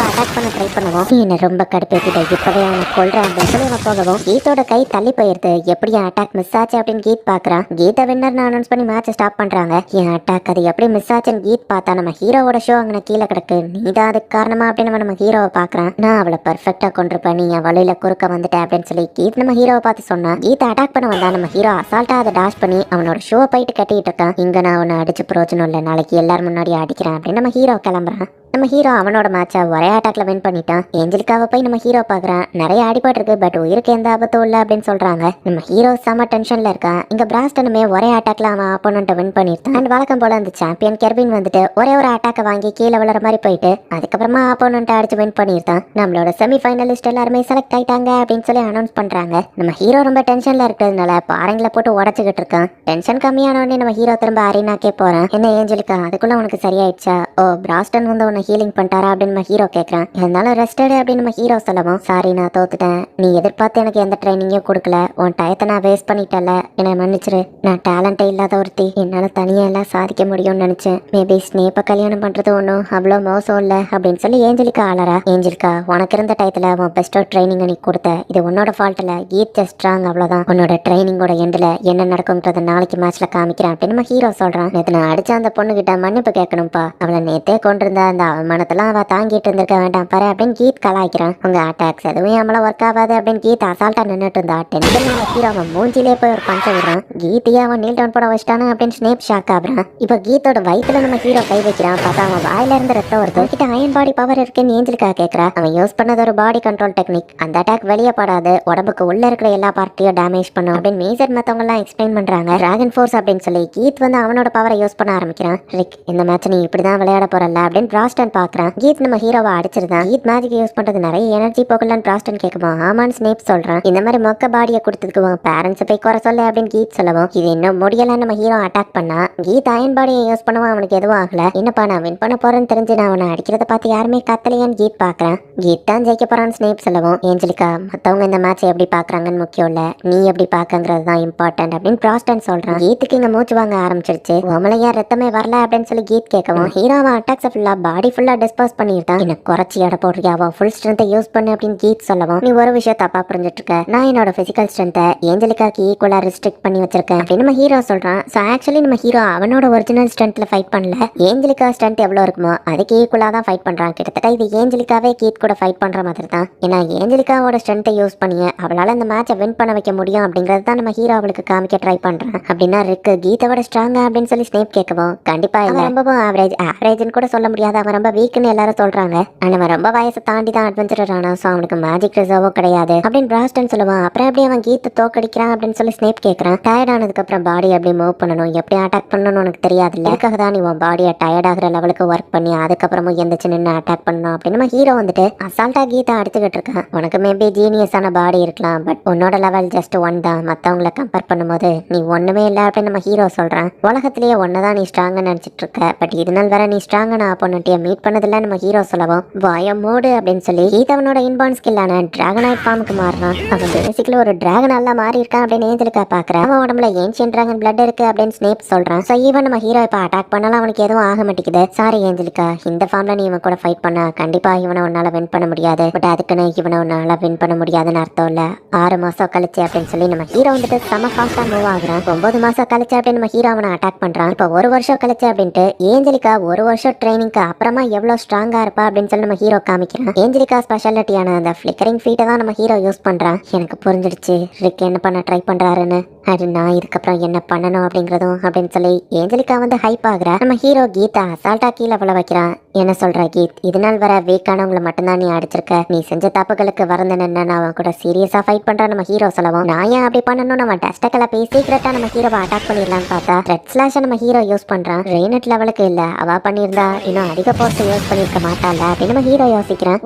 அட்டாக் பண்ண ட்ரை பண்ணுவோம். நீ என்ன ரொம்ப கடுப்பேத்திட்ட, இப்பவே அவனை கொல்றேன் அப்படின்னு சொல்லி அவன் போகவும் கீத்தோட கை தள்ளி போயிருது. எப்படியா அட்டாக் மிஸ் ஆச்சு அப்படின்னு கீத் பாக்குறான். கீத்தை வின்னர் அனௌன்ஸ் பண்ணி மேட்ச் ஸ்டாப் பண்றாங்க. என் அட்டாக் அது எப்படி மிஸ் ஆச்சுன்னு கீத் பார்த்தா நம்ம ஹீரோவோட ஷோ அங்கே கீழே கிடக்கு. நீதான் அதுக்கு காரணமா அப்படின்னு நம்ம ஹீரோவை பாக்குறான். நான் அவளை பர்ஃபெக்டா கொண்டிருப்பேன், நீ என் வழியில குறுக்க வந்துட்டேன் அப்படின்னு சொல்லி கீத் நம்ம ஹீரோவை பார்த்து சொன்னா. கீத் அட்டாக் பண்ண வந்தா நம்ம ஹீரோ அசால்ட்டா அதை டாஷ் பண்ணி அவனோட ஷோ போயிட்டு கட்டிட்டு இருக்கான். இங்க நான் அவனை அடிச்சு பிரோஜனம் இல்லை, நாளைக்கு எல்லாரும் முன்னாடி அடிக்கிறேன் அப்படின்னு நம்ம ஹீரோ கிளம்புறான். நம்ம ஹீரோ அவனோட மேட்சை ஒரே அட்டாக்ல வின் பண்ணிட்டான். ஏஞ்சலிக்காவை போய் நம்ம ஹீரோ பாக்குறான். நிறைய அடிபட்டு இருக்கு, பட் உயிருக்கு எந்த ஆபத்தும் இல்லை அப்படின்னு சொல்றாங்க. நம்ம ஹீரோ செம டென்ஷன்ல இருக்கான். இங்க பிராஸ்டனுமே ஒரே அட்டாக்ல அவன் ஆப்போனண்ட்டை வின் பண்ணிருக்கான். அண்ட் வழக்கம் போல அந்த சாம்பியன் கெர்வின் வந்துட்டு ஒரே ஒரு அட்டாக்கை வாங்கி கீழே விழுற மாதிரி போயிட்டு அதுக்கப்புறமா ஆப்போனண்ட்டை அடிச்சு வின் பண்ணிருக்கான். நம்மளோட செமி ஃபைனலிஸ்ட் எல்லாருமே செலக்ட் ஆயிட்டாங்க அப்படின்னு சொல்லி அனௌன்ஸ் பண்றாங்க. நம்ம ஹீரோ ரொம்ப டென்ஷன்ல இருக்கிறதுனால பாறைங்களை போட்டு உடச்சுக்கிட்டு இருக்கான். டென்ஷன் கம்மியான உடனே நம்ம ஹீரோ திரும்ப அரீனாக்கே போறான். என்ன ஏஞ்சலிக்கா, அதுக்குள்ள உனக்கு சரியாயிடுச்சா? ஓ, பிராஸ்டன் வந்து உன்னை ஹீலிங் பண்ணிட்டாரா அப்படின்னு நம்ம ஹீரோ கேட்கறான். இருந்தாலும் ரெஸ்டடு அப்படின்னு நம்ம ஹீரோ சொல்லவும், சாரி நான் தோத்துட்டேன், நீ எதிர்பார்த்து எனக்கு எந்த ட்ரைனிங்கும் கொடுக்கல, உன் டயத்தை நான் வேஸ்ட் பண்ணிட்டல, என்னை மன்னிச்சிரு, நான் டேலண்டே இல்லாத ஒருத்தி, என்னால தனியா எல்லாம் சாதிக்க முடியும்னு நினைச்சேன், மேபி ஸ்னேப்பை கல்யாணம் பண்றது ஒன்றும் அவ்வளோ மோசம் இல்லை அப்படின்னு சொல்லி ஏஞ்சலிக்கா ஆளறா. ஏஞ்சலிக்கா, உனக்கு இருந்த டயத்துல உன் பெஸ்டோ ட்ரைனிங் நீ கொடுத்த, இது உன்னோட ஃபால்ட் இல்ல, கீத் ஜஸ்ட் ஸ்ட்ராங், அவ்வளவுதான், உன்னோட ட்ரைனிங்கோட எண்டில் என்ன நடக்கும்ன்றத நாளைக்கு மேட்ச்ல காமிக்கிறேன் அப்படின்னு நம்ம ஹீரோ சொல்றான். நேற்று நான் அடிச்ச அந்த பொண்ணு கிட்ட மன்னிப்பு கேட்கணும்ப்பா, அவளை நேத்தே கொண்டிருந்த அந்த அவமானத்தெல்லாம் அவ தாங்கிட்டு இருந்திருக்க வேண்டாம் பாரு அப்படின்னு கீத் கலாய்க்கிறான். உங்க அட்டாக்ஸ் எதுவும் நம்மள ஒர்க் ஆகாது அப்படின்னு கீத் அசால்ட்டா நின்றுட்டு இருந்தா. டென்ஷன் ஹீரோ அவன் மூஞ்சிலே போய் ஒரு பஞ்ச விடுறான். கீத்தையே அவன் நீல் டவுன் போட வச்சிட்டானு அப்படின்னு ஸ்னேப் ஷாக் ஆகுறான். இப்போ கீத்தோட வயிற்றுல நம்ம ஹீரோ கை வைக்கிறான். பார்த்தா அவன் வாயில இருந்து ரத்தம் வருது. கிட்ட அயன் பாடி பவர் இருக்குன்னு ஏஞ்சலிக்கா கேட்கறா. அவன் யூஸ் பண்ணது ஒரு பாடி கண்ட்ரோல் டெக்னிக், அந்த அட்டாக் வெளியே படாது, உடம்புக்கு உள்ள இருக்கிற எல்லா பார்ட்டியும் டேமேஜ் பண்ணும் அப்படின்னு மேஜர் மத்தவங்க எல்லாம் எக்ஸ்பிளைன் பண்றாங்க. டிராகன் ஃபோர்ஸ் அப்படின்னு சொல்லி கீத் வந்து அவனோட பவரை யூஸ் பண்ண ஆரம்பிக்கிறான். ரிக், இந்த மேட்ச் நீ இப்படிதான் விளையாட போறல அப்படின்னு பிராஸ்டன் பாக்குறான். கீத் நம்ம ஹீரோவை அடிச்சிருந்தான். கீத் மேஜிக் யூஸ் பண்றது நிறைய எனர்ஜி போகலான்னு பிராஸ்டன் கேட்குமா. ஆமான்னு ஸ்னேப் சொல்றான். இந்த மாதிரி மொக்க பாடியை கொடுத்ததுக்கு உங்க பேரண்ட்ஸ் போய் குறை சொல்ல அப்படின்னு கீத் சொல்லவும், இது இன்னும் முடியல நம்ம ஹீரோ அட்டாக் பண்ணா. கீத் அயன் பாடியை யூஸ் பண்ணுவான், அவனுக்கு எதுவும் ஆகல. என்னப்பா நான் வின் பண்ண போறேன்னு தெரிஞ்சு நான் அவனை அடிக்கிறத பார்த்து யாருமே கத்தலையான்னு கீத் பாக்குறான். கீத் தான் ஜெயிக்க போறான்னு ஸ்னேப் சொல்லவும், ஏஞ்சலிக்கா, மத்தவங்க இந்த மேட்சை எப்படி பாக்குறாங்கன்னு முக்கியம் இல்ல, நீ எப்படி பாக்குங்கிறது தான் இம்பார்ட்டன்ட் அப்படின்னு பிராஸ்டன் சொல்றான். கீத்துக்கு இங்க மூச்சு வாங்க ஆரம்பிச்சிருச்சு. உமலையா ரத்தமே வரல அப்படின்னு சொல்லி கீத் கேட்கவும், ஹீரோவை அட்டாக்ஸ் ஃபுல்லா பாடி ஃபுல்லா டிஸ்போஸ் பண்ணிருந்தான். என்ன குறைச்சி எடை போடுறியாவா, ஃபுல் ஸ்ட்ரென்த்தை யூஸ் பண்ணு அப்படின்னு கீத் சொல்லவும், நீ ஒரு விஷயம் தப்பா புரிஞ்சிட்டு இருக்க, நான் என்னோட பிசிக்கல் ஸ்ட்ரென்த்தை ஏஞ்சலிக்காக்கு ஈக்குவலா ரெஸ்ட்ரிக்ட் பண்ணி வச்சிருக்கேன் அப்படின்னு நம்ம ஹீரோ சொல்றான். ஸோ ஆக்சுவலி நம்ம ஹீரோ அவனோட ஒரிஜினல் ஸ்ட்ரென்த்ல ஃபைட் பண்ணல, ஏஞ்சலிக்கா ஸ்ட்ரென்த் எவ்வளோ இருக்குமோ அதுக்கு ஈக்குவலா தான் ஃபைட் பண்றான். கிட்டத்தட்ட இது ஏஞ்சலிக்காவே கீத் கூட ஃபைட் பண்ற மாதிரி தான். ஏன்னா ஏஞ்சலிக்காவோட ஸ்ட்ரென்த்தை யூஸ் பண்ணியே அவளால இந்த மேட்சை வின் பண்ண வைக்க முடியும் அப்படிங்கிறது தான் நம்ம ஹீரோ அவளுக்கு காமிக்க ட்ரை பண்றான். அப்படின்னா இருக்கு கீத்தோட ஸ்ட்ராங்கா அப்படின்னு சொல்லி ஸ்னேப் கேட்கவும், கண்டிப்பா இல்ல, ரொம்பவும் ஆவரேஜ்னு கூட சொல்ல முடியாது, அவன் ரொம்ப வீக்னு எல்லாரும் சொல்றாங்க. அவன் ரொம்ப வயசை தாண்டி தான் அட்வென்ச்சர் ஆனா, ஸோ அவனுக்கு மேஜிக் ரிசர்வோ கிடையாது அப்படின்னு பிராஸ்டன் சொல்லுவான். அப்புறம் எப்படி அவன் கீத்தை தோக்கடிக்கிறான் அப்படின்னு சொல்லி ஸ்னேப் கேட்கறான். டயர்ட் ஆனதுக்கு அப்புறம் பாடி எப்படி மூவ் பண்ணணும், எப்படி அட்டாக் பண்ணணும்னு உனக்கு தெரியாது இல்லை, அதுக்காக தான் நீ உன் பாடியை டயர்ட் ஆகிற லெவலுக்கு ஒர்க் பண்ணி அதுக்கப்புறமும் எந்திரிச்சு நின்று அட்டாக் பண்ணணும் அப்படின்னு நம்ம ஹீரோ வந்துட்டு அசால்ட்டா கீத்தை அடிச்சுக்கிட்டு இருக்கான். உனக்கு மேபி ஜீனியஸான பாடி இருக்கலாம், பட் உன்னோட லெவல் ஜஸ்ட் ஒன் தான், மற்றவங்களை கம்பேர் பண்ணும்போது நீ ஒண்ணுமே இல்லை அப்படின்னு நம்ம ஹீரோ சொல்றான். உலகத்திலேயே ஒன்னதான் நீ ஸ்ட்ராங்னு நினைச்சிட்டு இருக்க, பட் இது நாள் வர நீ ஸ்ட்ராங்கான ஆப்போனன்ட்டியை மீட் பண்ணதில்லை நம்ம ஹீரோ சொல்லவும், வாயம் மூடு அப்படின்னு சொல்லி கீத் அவனோட இன்பார்ன் ஸ்கில்லான டிராகனைட் ஃபார்முக்கு மாறுறான். அவன் பேசிக்கலி ஒரு டிராகன் எல்லாம் மாறி இருக்கான் அப்படின்னு ஏஞ்சலிக்கா பாக்குறான். அவன் உடம்புல ஏன்ஷியன் டிராகன் பிளட் இருக்கு அப்படின்னு ஸ்னேப் சொல்றான். ஸோ ஈவன் நம்ம ஹீரோ இப்போ அட்டாக் பண்ணாலும் அவனுக்கு எதுவும் ஆக மாட்டேங்குது. சாரி ஏஞ்சலிக்கா, இந்த ஃபார்ம்ல நீ இவன் கூட ஃபைட் பண்ண கண்டிப்பா இவனை உன்னால வின் பண்ண முடியாது, பட் அதுக்குன்னு இவனை உன்னால வின் பண்ண முடியாதுன்னு அர்த்தம் இல்ல. 6 மாசம் கழிச்சு அப்படின்னு சொல்லி நம்ம ஹீரோ வந்துட்டு செம ஃபாஸ்டா மூவ் ஆகுறான். 9 மாசம் கழிச்சு அப்படின்னு நம்ம ஹீரோ அவனை அட்டாக் பண்றான். இப்போ 1 வருஷம் கழிச்சு அப்படின்ட்டு ஏஞ்சலிக்கா 1 வருஷம் ட்ரைனிங்க்கு அப்புறமா எவ்வளவு ஸ்ட்ராங்கா இருப்பா அப்படின்னு சொல்லி நம்ம ஹீரோ காமிக்கிறான். ஏஞ்சலிக்கா ஸ்பெஷாலிட்டியான அந்த ஃபிளிக்கரிங் ஃபீட்டை தான் நம்ம ஹீரோ யூஸ் பண்றான். எனக்கு புரிஞ்சிடுச்சு ரிக் என்ன பண்ண ட்ரை பண்றாருன்னு, அது நான் இதுக்கப்புறம் என்ன பண்ணணும் அப்படிங்கிறதும் அப்படின்னு சொல்லி ஏஞ்சலிக்கா வந்து ஹைப் ஆகுறா. நம்ம ஹீரோ கீதா அசால்ட்டா கீழே விழ வைக்கிறான். என்ன சொல்ற கீத், இதனால் வர வீக்கானவங்களை மட்டும்தான் நீ அடிச்சிருக்க, நீ செஞ்ச தப்புகளுக்கு வருந்தன நான் அவன் கூட சீரியஸா ஃபைட் பண்றான் நம்ம ஹீரோ சொல்லவும், நான் ஏன் அப்படி பண்ணணும், நம்ம டஸ்டக்கலை போய் சீக்கிரட்டா நம்ம ஹீரோவை அட்டாக் பண்ணிடலான்னு பார்த்தா ரெட் ஸ்லாஷ் நம்ம ஹீரோ யூஸ் பண்றான். ரெயினட் லெவலுக்கு இல்ல, அவ பண்ணியிருந்தா இன்னும் அதிக போஸ்ட் யூஸ் பண்ணிருக்க மாட்டான்ல அப்படின்னு நம்ம ஹீரோ யோசிக்கிறான்.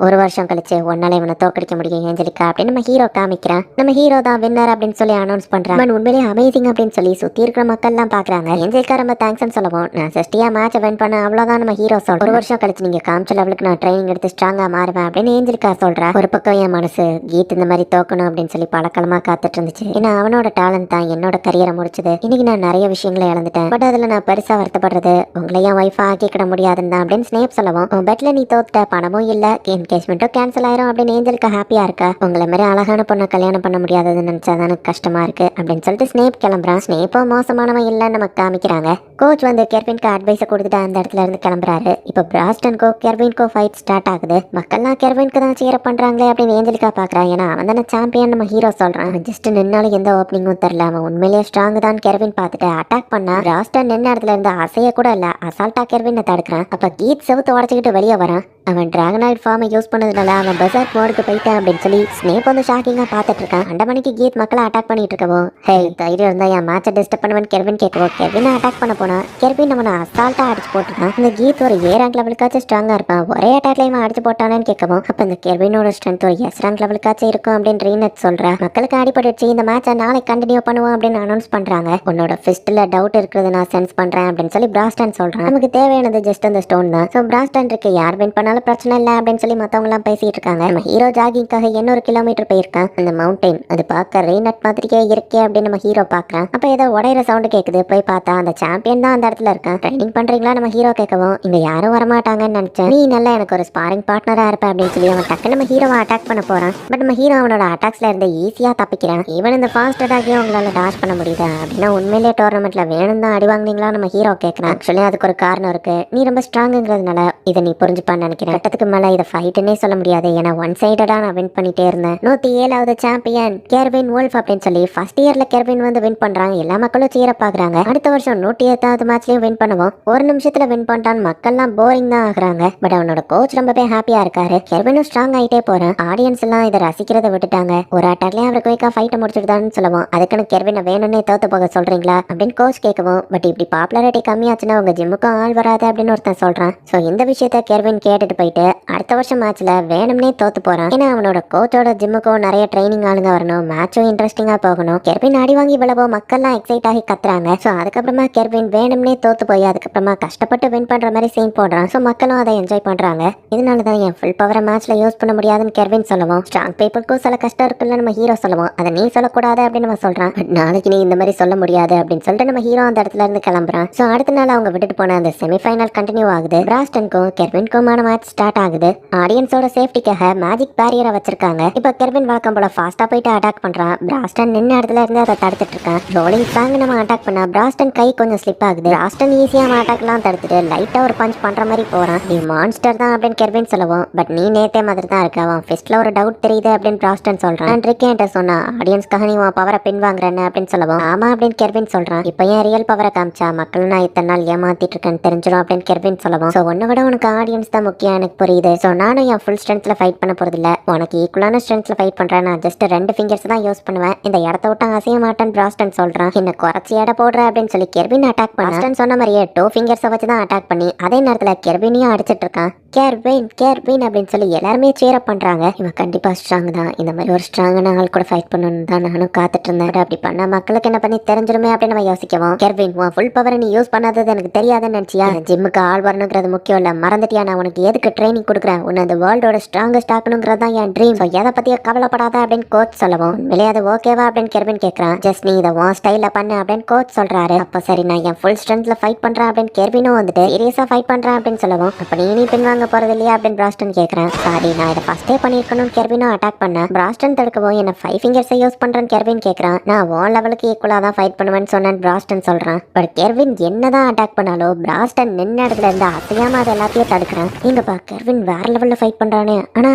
1 வருஷம் கழிச்சு உன்னால இவனை தோக்கடிக்க முடியும் ஏஞ்சலிக்கா அப்படின்னு நம்ம ஹீரோ காமிக்கிறான். நம்ம ஹீரோ தான் வின்னர் அப்படின்னு சொல்லி அனௌன்ஸ் பண்றான். உண்மையிலேயே அமேசிங் அப்படின்னு சொல்லி சுத்தி இருக்கிற மக்கள்லாம் பாக்குறாங்க. ஏஞ்சலுக்கா ரொம்ப தேங்க்ஸ் சொல்லவும், நான் சிஸ்டியா மேட்ச் வின் பண்ண அவ்வளவுதான் நம்ம ஹீரோ சொல்ற. ஒரு வருஷம் கழிச்சு நீங்க காமிச்ச லெவலுக்கு நான் ட்ரைனிங் எடுத்து ஸ்ட்ராங்கா மாறுவேன் அப்படின்னு ஏஞ்சலுக்கா சொல்றா. ஒரு பக்கம் என் மனசு கீத் இந்த மாதிரி தோக்கணும் அப்படின்னு சொல்லி பழக்கமா காத்துட்டு இருந்துச்சு. ஏன்னா அவனோட டேலண்ட் தான் என்னோட கரியரை முடிச்சது. இன்னைக்கு நான் நிறைய விஷயங்களை இழந்துட்டேன். பட் அதுல நான் பெருசா வருத்தப்படுறது உங்களை என் ஒய்ஃபா ஆக்கிக்கிட முடியாதுன்னு தான் அப்படின்னு ஸ்னேப் சொல்லவும், உன் பெட்ல நீ தோத்துட்ட, பணமும் இல்ல, என்கேஜ்மெண்ட்டும் கேன்சல் ஆயிரும் அப்படின்னு ஏஞ்சலுக்கு ஹாப்பியா இருக்கா. உங்களை மாதிரி அழகான பொண்ணை கல்யாணம் பண்ண முடியாதுன்னு நினைச்சாதான் எனக்கு கஷ்டமா இருக்கு அப்படின்னு சொல்லிட்டு ஸ்னேப் கிளம்புறான். ஸ்னேப்போ மோசமானவன் இல்லைன்னு நமக்கு காமிக்கிறாங்க. கோச் வந்து கெர்வின்க்கு அட்வைஸை கொடுத்துட்டு அந்த இடத்துல இருந்து கிளம்புறாரு. இப்போ பிராஸ்டன்கோ கெர்வின்கோ ஃபைட் ஸ்டார்ட் ஆகுது. மக்கள்லாம் கெர்வின்க்கு தான் சேர பண்றாங்களே அப்படின்னு ஏஞ்சலிக்கா பாக்குறா. ஏன்னா அவன் தானே சாம்பியன் நம்ம ஹீரோ சொல்றான். ஜஸ்ட் நின்னாலும் எந்த ஓப்பனிங்கும் தெரியல. அவன் உண்மையிலேயே ஸ்ட்ராங் தான் கெர்வின் பார்த்துட்டு அட்டாக் பண்ணா. பிராஸ்டன் நின்ன இடத்துல இருந்து அசைய கூட இல்ல, அசால்ட்டா கெர்வினை தடுக்கிறான். அப்ப கீத் செவுத்து உடச்சிக்கிட்டு வெளியே வரான். அவன் டிராகனாய்ட் ஃபார்மை யூஸ் பண்ணதுனால அவன் பசார் மோடுக்கு போயிட்டான் அப்படின்னு சொல்லி ஸ்னேப் வந்து ஷாக்கிங்கா பார்த்துட்டு இருக்கான். அந்த மணிக்கு கீத் மக்களை அட்டாக் பண்ணிட்டு இருக்கவோ, ஹே தைரியம் இருந்தா என் மேட்சை டிஸ்டர்ப் பண்ணுவேன் கெர்வின் கேட்கவோ, கெர்வினை அட்டாக் பண்ண போனா கெர்வின் அவனை அசால்ட்டா அடிச்சு போட்டுருக்கான். இந்த கீத் ஒரு ஏ ரேங்க் லெவலுக்காச்சும் ஸ்ட்ராங்கா இருப்பான், ஒரே அட்டாக்ல இவன் அடிச்சு போட்டானு கேட்கவும், அப்ப இந்த கெர்வினோட ஸ்ட்ரென்த் ஒரு எஸ் ரேங்க் லெவலுக்காச்சும் இருக்கும் அப்படின்னு ரீனட் சொல்றா. மக்களுக்கு அடிபட்டுச்சு, இந்த மேட்சை நாளைக்கு கண்டினியூ பண்ணுவோம் அப்படின்னு அனௌன்ஸ் பண்றாங்க. உன்னோட ஃபிஸ்ட்ல டவுட் இருக்கிறது நான் சென்ஸ் பண்றேன் அப்படின்னு சொல்லி பிராஸ்டன் சொல்றான். நமக்கு தேவையானது ஜஸ்ட் அந்த ஸ்டோன் தான். ஸோ பிராஸ்டன் இருக்கு, யார் வின் பண்ணாலும் பிரச்சனை இல்லை அப்படின்னு சொல்லி மத்தவங்க எல்லாம் பேசிட்டு இருக்காங்க. நம்ம ஹீரோ ஜாகிங்காக 800 கிலோமீட்டர் போயிருக்கான். அந்த மவுண்டைன் அது பார்க்க ரீனட் மாதிரியே இருக்கே அப்படின்னு நம்ம ஹீரோ பாக்குறான். அப்ப ஏதோ உடையிற சவுண்ட் கேக்குது. போய் பார்த்தா அந்த சாம்பியன் தான் அந்த இடத்துல இருக்கான். ட்ரைனிங் பண்றீங்களா நம்ம ஹீரோ கேட்கவும், இங்க யாரும் வரமாட்டாங்கன்னு நினைச்சேன், நீ நல்லா எனக்கு ஒரு ஸ்பாரிங் பார்ட்னரா இருப்ப அப்படின்னு சொல்லி அவன் டக்கு நம்ம ஹீரோவை அட்டாக் பண்ண போறான். பட் நம்ம ஹீரோ அவனோட அட்டாக்ஸ்ல இருந்து ஈஸியா தப்பிக்கிறான். ஈவன் இந்த ஃபாஸ்ட் அட்டாக்கையும் உங்களால டாஷ் பண்ண முடியுதா அப்படின்னா உண்மையிலேயே டோர்னமெண்ட்ல வேணும் தான் அடி வாங்கினீங்களா நம்ம ஹீரோ கேட்கறான். ஆக்சுவலி அதுக்கு ஒரு காரணம் இருக்கு, நீ ரொம்ப ஸ்ட்ராங்குங்கிறதுனால இதை நீ புரிஞ்சுப்பான்னு நினைக்கிறேன். கட்டத்துக்கு மேல இதை ஃபைட்டுன்னே சொல்ல முடியாது, ஏன்னா ஒன் சைடடா நான் வின் பண்ணிட்டே இருந்தேன். 107வது சாம்பியன் கெர்வின் வோல்ஃப் அப்படின்னு சொல்லி ஃபர்ஸ்ட் இயர்ல கெர்வின் வந்து வின் பண்றாங்க. எல்லா மக்களும் சீர பாக்குறாங்க. அடுத்த வருஷம் 108வது மேட்ச்லயும் வின் பண்ணுவோம். ஒரு நிமிஷத்துல வின் பண்ணிட்டான். மக்கள்லாம் போரிங் தான் ஆகுறாங்க. பட் அவனோட கோச் ரொம்பவே ஹாப்பியா இருக்காரு. கெர்வினும் ஸ்ட்ராங் ஆயிட்டே போறான். ஆடியன்ஸ் எல்லாம் இதை ரசிக்கிறத விட்டுட்டாங்க. ஒரு அட்டாக்லயே அவர் குயிக்கா ஃபைட்டை முடிச்சுட்டான்னு சொல்லுவோம். அதுக்குன்னு கெர்வினை வேணும்னே தோத்து போக சொல்றீங்களா அப்படின்னு கோச் கேட்கவும், பட் இப்படி பாப்புலாரிட்டி கம்மியாச்சுன்னா உங்க ஜிம்முக்கும் ஆள் வராது அப்படின்னு ஒருத்தன் சொல்றான். சோ இந்த விஷயத்த கெர்வின் கேட்டுட்டு போயிட்டு அடுத்த வருஷம் மேட்ச்ல வேணும்னே தோத்து போறான். ஏன்னா அவனோட கோச்சோட ஜிம்முக்கும் நிறைய ட்ரைனிங் ஆளுங்க வரணும், மேட்சும் இன்ட்ரெஸ்டிங்கா போகணும். கெர்வின் அடி வாங்கி விழவோ மக்கள்லாம் எக்ஸைட் ஆகி கத்துறாங்க. சோ அதுக்கப்புறமா கெர்வின் வேணும்னே தோத்து போய் அதுக்கப்புறமா கஷ்டப்பட்டு வின் பண்ற மாதிரி சீன் போடுறான். சோ மக்களும் அதை என்ஜாய் பண்றாங்க. இதனாலதான் என் ஃபுல் பவரை மேட்ச்ல யூஸ் பண்ண முடியாதுன்னு கெர்வின் சொல்லுவோம். ஸ்ட்ராங் பீப்புளுக்கும் சில கஷ்டம் இருக்குல்ல நம்ம ஹீரோ சொல்லுவோம், அதை நீ சொல்லக்கூடாது அப்படின்னு நம்ம சொல்றான். பட் நாளைக்கு நீ இந்த மாதிரி சொல்ல முடியாது அப்படின்னு சொல்லிட்டு நம்ம ஹீரோ அந்த இடத்துல இருந்து கிளம்புறான். சோ அடுத்த நாள் அவங்க விட்டுட்டு போன அந்த செமிஃபைனல் கண்டினியூ ஆகுது. பிராஸ்டனுக்கும் கெர்வின்க்குமான மேட்ச் ஸ்டார்ட் ஆகுது. ஆடியன்ஸோட சேஃப்டிக்காக மேஜிக் பேரியரை வச்சிருக்காங்க. இப்ப கெர்வின் வழக்கம் போல ஃபாஸ்டா போயிட்டு அட்டாக் பண்றான். பிராஸ்டன் நின்ன இடத்துல இருந்து அதை தடுத்துட்டு இருக்கான். ரோலிங் ஸ்ட்ராங் நம்ம அட்டாக் பண்ணா பிராஸ்டன் கை கொஞ்சம் ஸ்லிப் ஆகுது. பிராஸ்டன் ஈஸியா அட்டாக் எல்லாம் தடுத்துட்டு லைட்டா ஒரு பஞ்ச் பண்ற மாதிரி போறான். நீ மான்ஸ்டர் தான் அப்படின்னு கெர்வின் சொல்லுவோம். பட் நீ நேத்தே மாதிரி தான் இருக்க, அவன் ஃபிஸ்ட்ல ஒரு டவுட் தெரியுது அப்படின்னு பிராஸ்டன் சொல்றான். ட்ரிக்கேன்ட்ட சொன்னா ஆடியன்ஸ்க்காக நீ உன் பவரை பின் வாங்குறேன்னு அப்படின்னு சொல்லுவோம். ஆமா அப்படின்னு கெர்வின் சொல்றான். இப்ப ஏன் ரியல் பவரை காமிச்சா மக்கள் நான் இத்தனை நாள் ஏமாத்திட்டு இருக்கேன்னு தெரிஞ்சிடும் அப்படின்னு கெர்வின் சொல்லுவோம். சோ உன்னை விட உனக்கு ஆடியன்ஸ் தான் முக்கியம் எனக்கு புரியுது. சோ நானும் என் ஃபுல் ஸ்ட்ரென்த்ல ஃபைட் பண்ண போறது இல்ல, உனக்கு ஈக்குவலான ஸ்ட்ரென்த்ல ஃபைட் பண்றேன். நான் ஜஸ்ட் 2 ஃபிங்கர்ஸ் தான் யூஸ் பண்ணுவேன், இந்த இடத்த விட்டு அசைய மாட்டேன் பிராஸ்டன் சொல்றான். என்ன குறைச்சி எடை போடுற அப்படின்னு சொல்லி கெர்வின் அட்டாக் பண்ண சொன்ன மாதிரியே 2 ஃபிங்கர்ஸை வச்சு தான் அட்டாக் பண்ணி அதே நேரத்துல கெர்வினையும் அடிச்சிட்டு இருக்கான். கெர்வின் கெர்வின் அப்படின்னு சொல்லி எல்லாருமே சேர பண்றாங்க. இவன் கண்டிப்பா ஸ்ட்ராங் தான், இந்த மாதிரி ஒரு ஸ்ட்ராங்கான ஆள் கூட ஃபைட் பண்ணணும்னு தான் நானும் காத்துட்டு இருந்தேன். அப்படி பண்ணா மக்களுக்கு என்ன பண்ணி தெரிஞ்சிருமே அப்படின்னு நம்ம யோசிக்கவும், கெர்வின் உன் ஃபுல் பவரை நீ யூஸ் பண்ணாதது எனக்கு தெரியாதுன்னு நினைச்சியா? ஜிம்முக்கு ஆள் வரணுங்கிறது முக்கியம் இல்ல, மறந்துட்டியா? நான் உனக்கு எதுக்கு ட்ரைனிங் கொடுக்குறேன், உன்னை அந்த வேர்ல்டோட ஸ்ட்ராங்கஸ்ட் ஆக்கணுங்கிறது தான் என் ட்ரீம். எதை பத்தியோ கவலைப்படாத அப்படின்னு கோச் சொல்லவும், உண்மையிலே அது ஓகேவா அப்படின்னு கெர்வின் கேட்கறான். ஜஸ்ட் நீ இதை உன் ஸ்டைல பண்ணு அப்படின்னு கோச் சொல்றாரு. அப்ப சரி நான் என் ஃபுல் ஸ்ட்ரென்த்ல ஃபைட் பண்றேன் அப்படின்னு கெர்வினும் வந்துட்டு சீரியஸா ஃபைட் பண்றேன் அப்படின்னு சொல்லவும், அப்ப நீ பின்வாங்க போறது இல்லையா அப்படின்னு பிராஸ்டன் கேட்கறான். சாரி நான் இதை ஃபர்ஸ்டே பண்ணிருக்கணும் கெர்வினும் அட்டாக் பண்ண. பிராஸ்டன் தடுக்கவும் என்ன 5 ஃபிங்கர்ஸை யூஸ் பண்றேன்னு கெர்வின் கேட்கறான். நான் உன் லெவலுக்கு ஈக்குவலா தான் ஃபைட் பண்ணுவேன்னு சொன்னேன் பிராஸ்டன் சொல்றான். பட் கெர்வின் என்னதான் அட்டாக் பண்ணாலும் பிராஸ்டன் நின்ன இடத்துல இருந்து அசையாம அதை எல்லாத்தையும் தடுக்கிறான். இங்கப்பா கெர்வின் வேற லெவல்ல ஃபைட் பண்றானே, ஆனா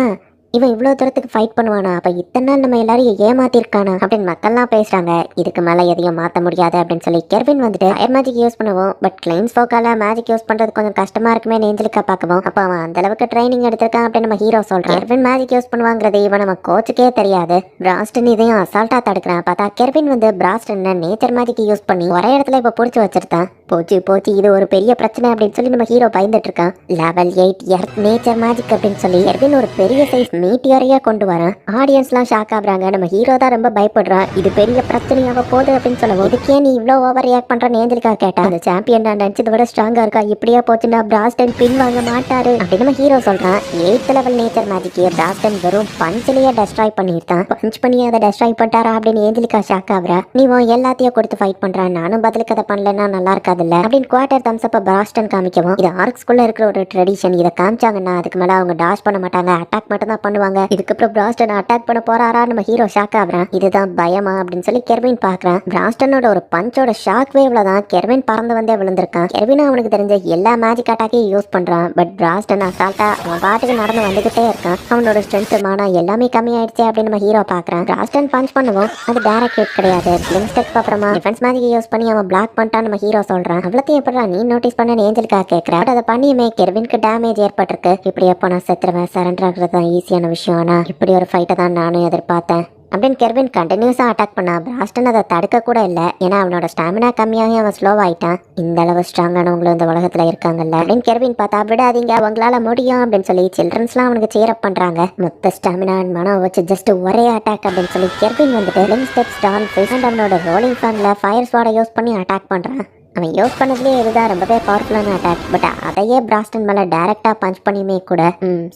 இவன் இவ்வளவு தூரத்துக்கு ஃபைட் பண்ணுவானா? அப்ப இத்தனை நாள் நம்ம எல்லாரையும் ஏமாத்திருக்கானா அப்படின்னு மக்கள்லாம் பேசுறாங்க. இதுக்கு மேல எதையும் மாத்த முடியாது அப்படின்னு சொல்லி கெர்வின் வந்துட்டு ஃபயர் மேஜிக் யூஸ் பண்ணுவோம். பட் கிளைன்ஸ் ஃபோக்கால மேஜிக் யூஸ் பண்றது கொஞ்சம் கஷ்டமா இருக்குமே ஏஞ்சலுக்கா பார்க்கவும், அப்ப அவன் அந்த அளவுக்கு ட்ரைனிங் எடுத்திருக்கான் அப்படின்னு நம்ம ஹீரோ சொல்றான். கெர்வின் மேஜிக் யூஸ் பண்ணுவாங்கிறது இவன் நம்ம கோச்சுக்கே தெரியாது. பிராஸ்டன் இதையும் அசால்ட்டா தடுக்கிறான். பார்த்தா கெர்வின் வந்து பிராஸ்டன் நேச்சர் மேஜிக் யூஸ் பண்ணி ஒரே இடத்துல இப்ப புடிச்சு வச்சிருந்தான். போச்சு போச்சு இது ஒரு பெரிய பிரச்சனை அப்படின்னு சொல்லி நம்ம ஹீரோ பயந்துட்டு இருக்கான். லெவல் 8 எர்த் நேச்சர் மேஜிக் அப்படின்னு சொல்லி கெர்வின் ஒரு பெரிய சைஸ் மீட்டியரையா கொண்டு வரேன். ஆடியன்ஸ்லாம் ஷாக் ஆகுறாங்க. நம்ம ஹீரோ தான் ரொம்ப பயப்படுறான். இது பெரிய பிரச்சனையாக போகுது அப்படின்னு சொல்லவும், இதுக்கே நீ இவ்வளோ ஓவர் ரியாக்ட் பண்றேன்னு ஏஞ்சலிகா கேட்டா, அந்த சாம்பியன் நான் நினைச்சதை விட ஸ்ட்ராங்கா இருக்கா, இப்படியே போச்சுன்னா பிராஸ்டன் பின் வாங்க மாட்டாரு அப்படின்னு நம்ம ஹீரோ சொல்றான். 8th லெவல் நேச்சர் மேஜிக்கே பிராஸ்டன் வெறும் பஞ்சிலேயே டெஸ்ட்ராய் பண்ணிருந்தான். பஞ்ச் பண்ணி அதை டெஸ்ட்ராய் பண்ணிட்டாரா அப்படின்னு ஏஞ்சலிகா ஷாக் ஆகுறா. நீ எல்லாத்தையும் கொடுத்து ஃபைட் பண்றான், நானும் பதிலுக்கு அதை பண்ணலன்னா நல்லா இருக்காதுல்ல அப்படின்னு குவார்டர் தம்ஸ் அப்ப பிராஸ்டன் காமிக்கவும், இது ஆர்க்ஸ்குள்ள இருக்கிற ஒரு ட்ரெடிஷன். இதை காமிச்சாங்கன்னா அதுக்கு மேல அவங்க டாஷ் பண்ண மாட்டாங்க, அட்டாக் மட்டும் தான் பண்ணுவாங்க. இதுக்கப்புறம் பிராஸ்டன் அட்டாக் பண்ண போறாரா நம்ம ஹீரோ ஷாக் ஆகுறான். இதுதான் பயமா அப்படின்னு சொல்லி கெர்வின் பாக்குறான். பிராஸ்டனோட ஒரு பஞ்சோட ஷாக் வேவ்ல தான் கெர்வின் பறந்து வந்தே விழுந்திருக்கான். கெர்வின் அவனுக்கு தெரிஞ்ச எல்லா மேஜிக் அட்டாக்கையும் யூஸ் பண்றான். பட் பிராஸ்டன் அசால்ட்டா அவன் பாட்டுக்கு நடந்து வந்துகிட்டே இருக்கான். அவனோட ஸ்ட்ரென்த் மானா எல்லாமே கம்மி ஆயிடுச்சு அப்படின்னு நம்ம ஹீரோ பாக்குறான். பிராஸ்டன் பஞ்ச் பண்ணுவோம், அது டைரக்ட் ஹிட் கிடையாது. பிளிங்க் ஸ்டெப் அப்புறமா டிஃபென்ஸ் மேஜிக் யூஸ் பண்ணி அவன் பிளாக் பண்ணிட்டான் நம்ம ஹீரோ சொல்றான். அவ்வளோத்தையும் எப்படா நீ நோட்டீஸ் பண்ண ஏஞ்சலிக்கா கேட்கிறா. அதை பண்ணியுமே கெர்வினுக்கு டேமேஜ் ஏற்பட்டிருக்கு. இப்படி எப்போ நான் செத்துருவேன், சரண்டர் ஆகுறது தான் ஈஸியான விஷயம். ஆனா இப்படி ஒரு ஃபைட்டை தான் நானும் எதிர்பார்த்தேன் அப்படின்னு கெர்வின் கண்டினியூஸாக அட்டாக் பண்ணா. பிராஸ்டன் அதை தடுக்க கூட இல்லை, ஏன்னா அவனோட ஸ்டாமினா கம்மியாகி அவன் ஸ்லோவாயிட்டான். இந்த அளவு ஸ்ட்ராங்கானவங்களும் இந்த உலகத்தில் இருக்காங்கல்ல அப்படின்னு கெர்வின் பார்த்தா, விடாதீங்க உங்களால் முடியும் அப்படின்னு சொல்லி சில்ட்ரன்ஸ்லாம் அவனுக்கு சேரப் பண்ணுறாங்க. மொத்த ஸ்டாமினா மனம் வச்சு ஜஸ்ட் ஒரே அட்டாக் அப்படின்னு சொல்லி கெர்வின் வந்துட்டு link step Stan fish and அவனோட ரோலிங் ஃபேனில் ஃபயர் ஸ்வாடை யூஸ் பண்ணி அட்டாக் பண்ணுறான். அவன் யூஸ் பண்ணதுலேயே இதுதான் ரொம்பவே பவர்ஃபுல்லான அட்டாக். பட் அதையே பிராஸ்டன் மேலே டைரக்டாக பஞ்ச் பண்ணியுமே கூட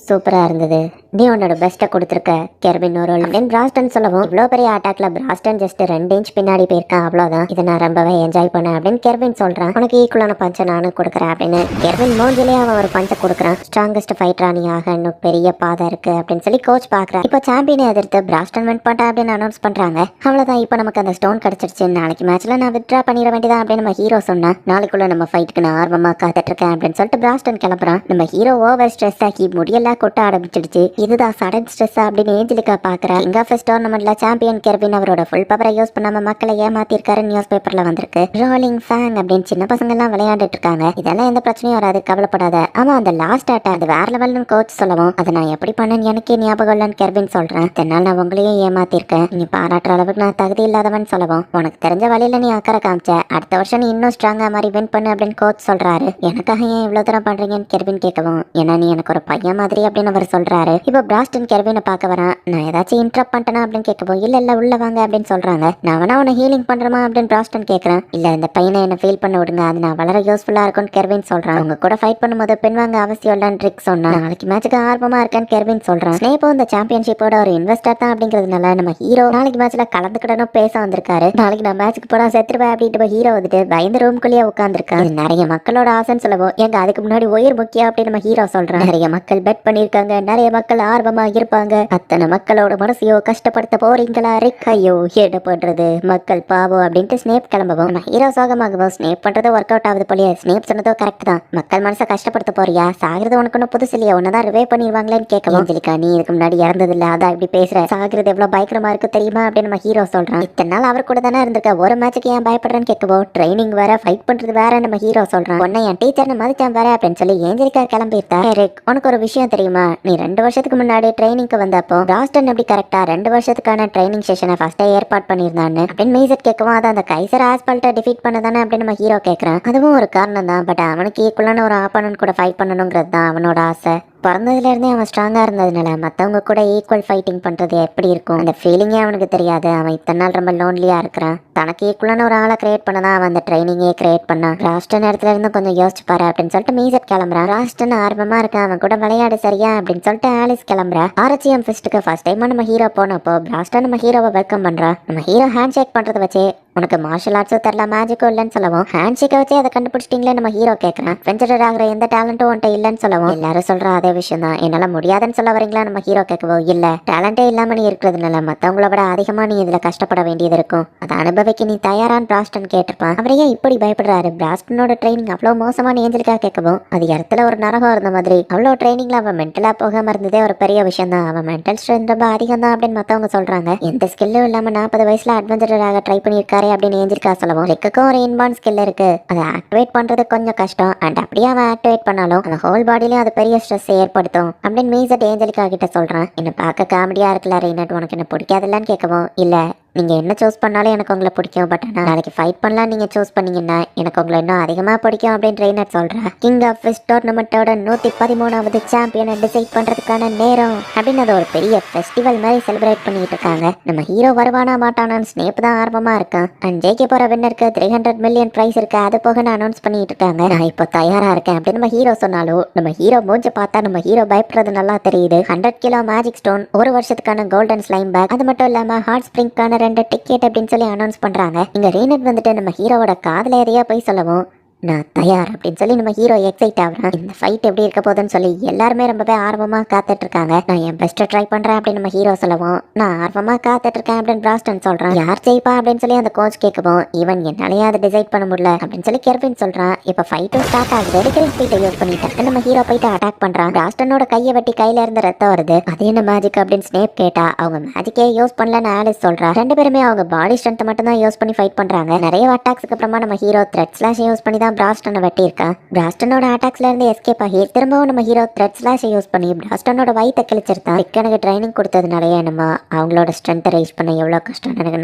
சூப்பராக இருந்தது. நீ உன்னோட பெஸ்ட்டை கொடுத்துருக்க கெர்வின் ஒரு அப்படின்னு பிராஸ்டன் சொல்லவும், இவ்வளோ பெரிய அட்டாக்ல பிராஸ்டன் ஜஸ்ட் 2 இன்ச் பின்னாடி போயிருக்கான், அவ்வளோதான். இதை நான் ரொம்பவே என்ஜாய் பண்ணேன் அப்படின்னு கெர்வின் சொல்கிறான். உனக்கு ஈக்குவலான பஞ்சை நானும் கொடுக்குறேன் அப்படின்னு கெர்வின் மூஞ்சிலே அவன் ஒரு பஞ்சை கொடுக்குறான். ஸ்ட்ராங்கஸ்ட் ஃபைட்டரா நீ ஆக இன்னும் பெரிய பாதை இருக்கு அப்படின்னு சொல்லி கோச் பார்க்குறான். இப்போ சாம்பியனை எதிர்த்து பிராஸ்டன் வின் பண்ணிட்டா அப்படின்னு அனௌன்ஸ் பண்ணுறாங்க. அவ்வளோதான், இப்போ நமக்கு அந்த ஸ்டோன் கிடச்சிருச்சு. நாளைக்கு மேட்ச்ல நான் வித்ட்ரா பண்ணிட வேண்டியதான் அப்படின்னு நம்ம ஹீரோ சொன்னா. நாளைக்குள்ள நம்ம ஃபைட்டுக்கு நான் ஆர்வமாக காத்துட்டு இருக்கேன் அப்படின்னு சொல்லிட்டு பிராஸ்டன் கிளம்புறான். நம்ம ஹீரோ ஓவர் ஸ்ட்ரெஸ் ஆகி முடியெல்லாம் கொட்ட ஆரம்பிச்சிடுச்சு. இதுதான் சடன் ஸ்ட்ரெஸ் அப்படின்னு ஏஞ்சலிக்கா பாக்குறா. கிங் ஆஃப் டோர்னமெண்ட்ல சாம்பியன் கெர்வின் அவரோட ஃபுல் பவரை யூஸ் பண்ணாம மக்களை ஏமாத்திருக்காரு நியூஸ் பேப்பர்ல வந்திருக்கு. ரோலிங் ஃபேங் அப்படின்னு சின்ன பசங்க எல்லாம் விளையாண்டுட்டு இருக்காங்க. இதெல்லாம் எந்த பிரச்சனையும் வராது, கவலைப்படாத. ஆமா, அந்த லாஸ்ட் அட்டாக் அது வேற லெவல்னு கோச் சொல்லவும், அதை நான் எப்படி பண்ணேன்னு எனக்கே ஞாபகம் இல்லைன்னு கெர்வின் சொல்றேன். தென்னால் நான் உங்களையும் ஏமாத்திருக்கேன், நீ பாராட்டுற அளவுக்கு நான் தகுதி இல்லாதவன் சொல்லவும், உனக்கு தெரிஞ்ச வழியில நீ அக்கறை காமிச்ச, அடுத்த வருஷம் நீ இன்னும் ஸ்ட்ராங்கா மாதிரி வின் பண்ணு அப்படின்னு கோச் சொல்றாரு. எனக்காக ஏன் இவ்வளவு தூரம் பண்றீங்கன்னு கெர்வின் கேட்கவும், ஏன்னா நீ எனக்கு ஒரு பையன் மாதிரி அப்படின்னு அவர் சொல்றாரு. இப்போ பிராஸ்டன் கெர்வினை பார்க்க வரான். நான் ஏதாச்சும் இன்டரப்ட் பண்ணிட்டேனா அப்படின்னு கேட்கவும், இல்ல உள்ள வாங்க அப்படின்னு சொல்றாங்க. நான் வேணா உன்னை ஹீலிங் பண்றமா அப்படின்னு பிராஸ்டன் கேட்கறேன். இல்ல இந்த பையனை என்ன ஃபீல் பண்ண விடுங்க, அது நான் வளர யூஸ்ஃபுல்லா இருக்கும்னு கெர்வின் சொல்றான். அவங்க கூட ஃபைட் பண்ணும்போது பெண் வாங்க அவசியம் இல்லைன்னு ட்ரிக் சொன்னா. நாளைக்கு மேட்சுக்கு ஆர்வமா இருக்கேன்னு கெர்வின் சொல்றான். ஸ்னேப்போ இந்த சாம்பியன்ஷிப்போட ஒரு இன்வெஸ்டர் தான் அப்படிங்கிறதுனால நம்ம ஹீரோ நாளைக்கு மேட்ச்ல கலந்துக்கிடணும் பேச வந்திருக்காரு. நாளைக்கு நான் மேட்சுக்கு போனா செத்துருவேன் அப்படின்ட்டு ஹீரோ வந்துட்டு பயந்து ரூம்குள்ளேயே உட்காந்துருக்கான். நிறைய மக்களோட ஆசைன்னு சொல்லவும், எங்க அதுக்கு முன்னாடி உயிர் முக்கியம் அப்படின்னு நம்ம ஹீரோ சொல்றான். நிறைய மக்கள் பெட் பண்ணிருக்காங்க, நிறைய மக்கள் ஆர்வமா இருப்பாங்க, அத்தனை மக்களோட மனசையோ கஷ்டப்படுத்த போறீங்களா ரிக்? ஐயோ என்ன பண்றது, மக்கள் பாவம் அப்படின்ட்டு ஸ்னேப் கிளம்பவும், நம்ம ஹீரோ சோகமாகவும் ஸ்னேப் பண்றது ஒர்க் அவுட் ஆகுது போலியே. ஸ்னேப் சொன்னதோ கரெக்ட் தான், மக்கள் மனசை கஷ்டப்படுத்த போறியா, சாகிறது உனக்கு ஒன்னும் புதுசு இல்லையா, உன்னதான் ரிவே பண்ணிடுவாங்களேன்னு கேட்கவும், ஜெலிகா நீ இதுக்கு முன்னாடி இறந்தது இல்ல, அதான் இப்படி பேசுற, சாகிறது எவ்வளவு பயங்கரமா இருக்கு தெரியுமா அப்படின்னு நம்ம ஹீரோ சொல்றான். இத்தனை நாள் அவர் கூட தானே இருந்திருக்க, ஒரு மேட்சுக்கு ஏன் பயப்படுறேன்னு கேட்கவும், ட்ரைனிங் வேற ஃபைட் பண்றது வேற நம்ம ஹீரோ சொல்றான். உன்னை என் டீச்சர்னு மதிச்சான் வேற அப்படின்னு சொல்லி ஏஞ்சலிகா கிளம்பிட்டா. ரிக் உனக்கு ஒரு விஷயம் தெரியுமா, நீ 2 வருஷத்துக்கு முன்னாடி ட்ரைனிங்க்கு வந்தப்போ பிராஸ்டன் எப்படி கரெக்டா 2 வருஷத்துக்கான ட்ரைனிங் செஷனை ஃபர்ஸ்டே ஏற்பாடு பண்ணியிருந்தான்னு அப்படின்னு மேஜர் கேட்கவும், அதை அந்த கைசர் ஆஸ்பால்ட்டை டிஃபீட் பண்ணதானே அப்படின்னு நம்ம ஹீரோ கேட்கறான். அதுவும் ஒரு காரணம் தான், பட் அவனுக்கு ஈக்குவலான ஒரு ஆப்போனன்ட் கூட ஃபைட் பண்ணணுங்கிறது தான் அவனோட ஆசை. பிறந்ததுலேருந்தே அவன் ஸ்ட்ராங்காக இருந்ததுனால மற்றவங்க கூட ஈக்குவல் ஃபைட்டிங் பண்ணுறது எப்படி இருக்கும் அந்த ஃபீலிங்கே அவனுக்கு தெரியாது. அவன் இத்தனை நாள் ரொம்ப லோன்லியாக இருக்கிறான். தனக்கு ஈக்குவலான ஒரு ஆளை கிரியேட் பண்ண தான் அவன் அந்த ட்ரைனிங்கே கிரியேட் பண்ணான். ராஸ்டன் இடத்துல இருந்து கொஞ்சம் யோசிச்சு பாரு அப்படின்னு சொல்லிட்டு மீசட் கிளம்புறான். ராஸ்டன் ஆர்வமாக இருக்கான், அவன் கூட விளையாடு சரியா அப்படின்னு சொல்லிட்டு ஆலிஸ் கிளம்புறா. ஆர்ச்சிஎம் ஃபெஸ்ட்டுக்கு ஃபர்ஸ்ட் டைம் நம்ம ஹீரோ போனப்போ ராஸ்டன் நம்ம ஹீரோவை வெல்கம் பண்ணுறான். நம்ம ஹீரோ ஹேண்ட் ஷேக் பண்ணுறத வச்சே உனக்கு மார்ஷல் ஆர்ட்ஸும் தெரியல மேஜிக்கும் இல்லைன்னு சொல்லவும், ஹேண்ட் ஷேக்கை வச்சு அதை கண்டுபிடிச்சிட்டீங்களே நம்ம ஹீரோ கேட்கறான். வெஞ்சரர் ஆகிற எந்த டேலண்ட்டும் உன்ட்ட இல்லைன்னு சொல்லவும், எல்லாரும் சொல்ற அதே விஷயம் தான், என்னால முடியாதுன்னு சொல்ல வரீங்களா நம்ம ஹீரோ கேட்கவும், இல்ல டேலண்டே இல்லாம நீ இருக்கிறதுனால மத்தவங்கள விட அதிகமா நீ இதுல கஷ்டப்பட வேண்டியது இருக்கும், அதை அனுபவிக்க நீ தயாரான்னு பிராஸ்டன் கேட்டிருப்பான். அவரையே இப்படி பயப்படுறாரு. பிராஸ்டனோட ட்ரைனிங் அவ்வளவு மோசமான ஏஞ்சலுக்கா கேட்கவும், அது இடத்துல ஒரு நரகம் இருந்த மாதிரி அவ்வளோ ட்ரைனிங்ல அவன் மென்டலா போகாம இருந்ததே ஒரு பெரிய விஷயம் தான். அவன் மென்டல் ஸ்ட்ரென்த் ரொம்ப அதிகம் தான் அப்படின்னு மத்தவங்க சொல்றாங்க. எந்த ஸ்கில்லும் இல்லாம 40 வயசுல அட்வென்ச்சராக ட்ரை பண்ணியிருக்காரு அப்படின்னு ஏஞ்சிருக்கா சொல்லவும், ரிக்குக்கும் ஒரு இன்பார்ன் ஸ்கில் இருக்கு, அதை ஆக்டிவேட் பண்றது கொஞ்சம் கஷ்டம். அண்ட் அப்படியே அவன் ஆக்டிவேட் பண்ணாலும் அவன் ஹோல் பாடியிலும் அது பெரிய ஸ்ட்ரெஸ் ஏற்படுத்தும் அப்படின்னு மீசட் ஏஞ்சலிகா கிட்ட சொல்றான். என்ன பார்க்க காமெடியா இருக்குல்ல ரெய்னட், உனக்கு என்ன பிடிக்காதுல்லன்னு கேட்கவும், இல்ல நீங்க என்ன சூஸ் பண்ணாலும் எனக்கு உங்களை பிடிக்கும். பட் ஆனா நாளைக்கு ஃபைட் பண்ணலாம் நீங்க சூஸ் பண்ணீங்கன்னா எனக்கு உங்களை இன்னும் அதிகமா பிடிக்கும் அப்படின்னு ட்ரெயினர் சொல்றா. கிங் ஆஃப் ஃபிஷ் டோர்னமெண்டோட 113வது சாம்பியனை டிசைட் பண்றதுக்கான நேரம் அப்படின்னு அது ஒரு பெரிய ஃபெஸ்டிவல் மாதிரி செலிப்ரேட் பண்ணிட்டு இருக்காங்க. நம்ம ஹீரோ வருவானா மாட்டானான்னு ஸ்னேப் தான் ஆர்வமா இருக்கான். அண்ட் ஜெயிக்க போற வின்னருக்கு 300 மில்லியன் பிரைஸ் இருக்கு, அது போக நான் அனௌன்ஸ் பண்ணிட்டு இருக்காங்க. நான் இப்போ தயாரா இருக்கேன் அப்படின்னு நம்ம ஹீரோ சொன்னாலும் நம்ம ஹீரோ மூஞ்ச பார்த்தா நம்ம ஹீரோ பயப்படுறது நல்லா தெரியுது. 100 கிலோ மேஜிக் ஸ்டோன், ஒரு வருஷத்துக்கான கோல்டன் ஸ்லைம் பேக், அது மட்டும் இல்லாம ஹார்ட் ஸ்பிரிங்கான 2 டிக்கெட் அப்படின்னு சொல்லி அனௌன்ஸ் பண்றாங்க. இங்க ரீனட் வந்துட்டு நம்ம ஹீரோவோட காதுல எதையோ போய் சொல்லவும் நான் தயார் அப்படின்னு சொல்லி நம்ம ஹீரோ எக்ஸைட் ஆகுறான். இந்த ஃபைட் எப்படி இருக்க போகுதுன்னு சொல்லி எல்லாருமே ரொம்பவே ஆர்வமா காத்துட்டு இருக்காங்க. நான் என் பெஸ்ட்டை ட்ரை பண்றேன் அப்படின்னு நம்ம ஹீரோ சொல்லவும் நான் ஆர்வமா காத்துட்டு இருக்கேன் அப்படின்னு பிராஸ்டன் சொல்றான். யார் ஜெயிப்பா அப்படின்னு சொல்லி அந்த கோச் கேட்கவும் ஈவன் என்னாலேயே அதை டிசைட் பண்ண முடியல அப்படின்னு சொல்லி கெர்வின் சொல்றான். இப்போ ஃபைட்டும் ஸ்டார்ட் ஆகுது. ரெடிகல் ஸ்பீட்டை யூஸ் பண்ணிட்டு நம்ம ஹீரோ போயிட்டு அட்டாக் பண்றான். பிராஸ்டனோட கையை வெட்டி கையில இருந்து ரத்தம் வருது. அது என்ன மேஜிக் அப்படின்னு ஸ்னேப் கேட்டா அவங்க மேஜிக்கே யூஸ் பண்ணலன்னு ஆலிஸ் சொல்றா. ரெண்டு பேருமே அவங்க பாடி ஸ்ட்ரென்த் மட்டும் தான் யூஸ் பண்ணி ஃபைட் பண்றாங்க. நிறைய அட்டாக்ஸ்க்கு அப்புறமா நம்ம ஹீரோ த்ரெட் ஸ்லாஷ் யூஸ் பண்ணி தான் பிராஸ்டனை வெட்டி இருக்கான். பிராஸ்டனோட அட்டாக்ஸ்ல இருந்து எஸ்கேப் ஆகி திரும்பவும் நம்ம ஹீரோ த்ரெட் ஸ்லாஷ் யூஸ் பண்ணி பிராஸ்டனோட வயித்தை கிழிச்சிருந்தான். எனக்கு ட்ரைனிங் கொடுத்ததுனாலயே என்னமா அவங்களோட ஸ்ட்ரென்த்தை ரைஸ் பண்ண எவ்வளவு கஷ்டம் எனக்கு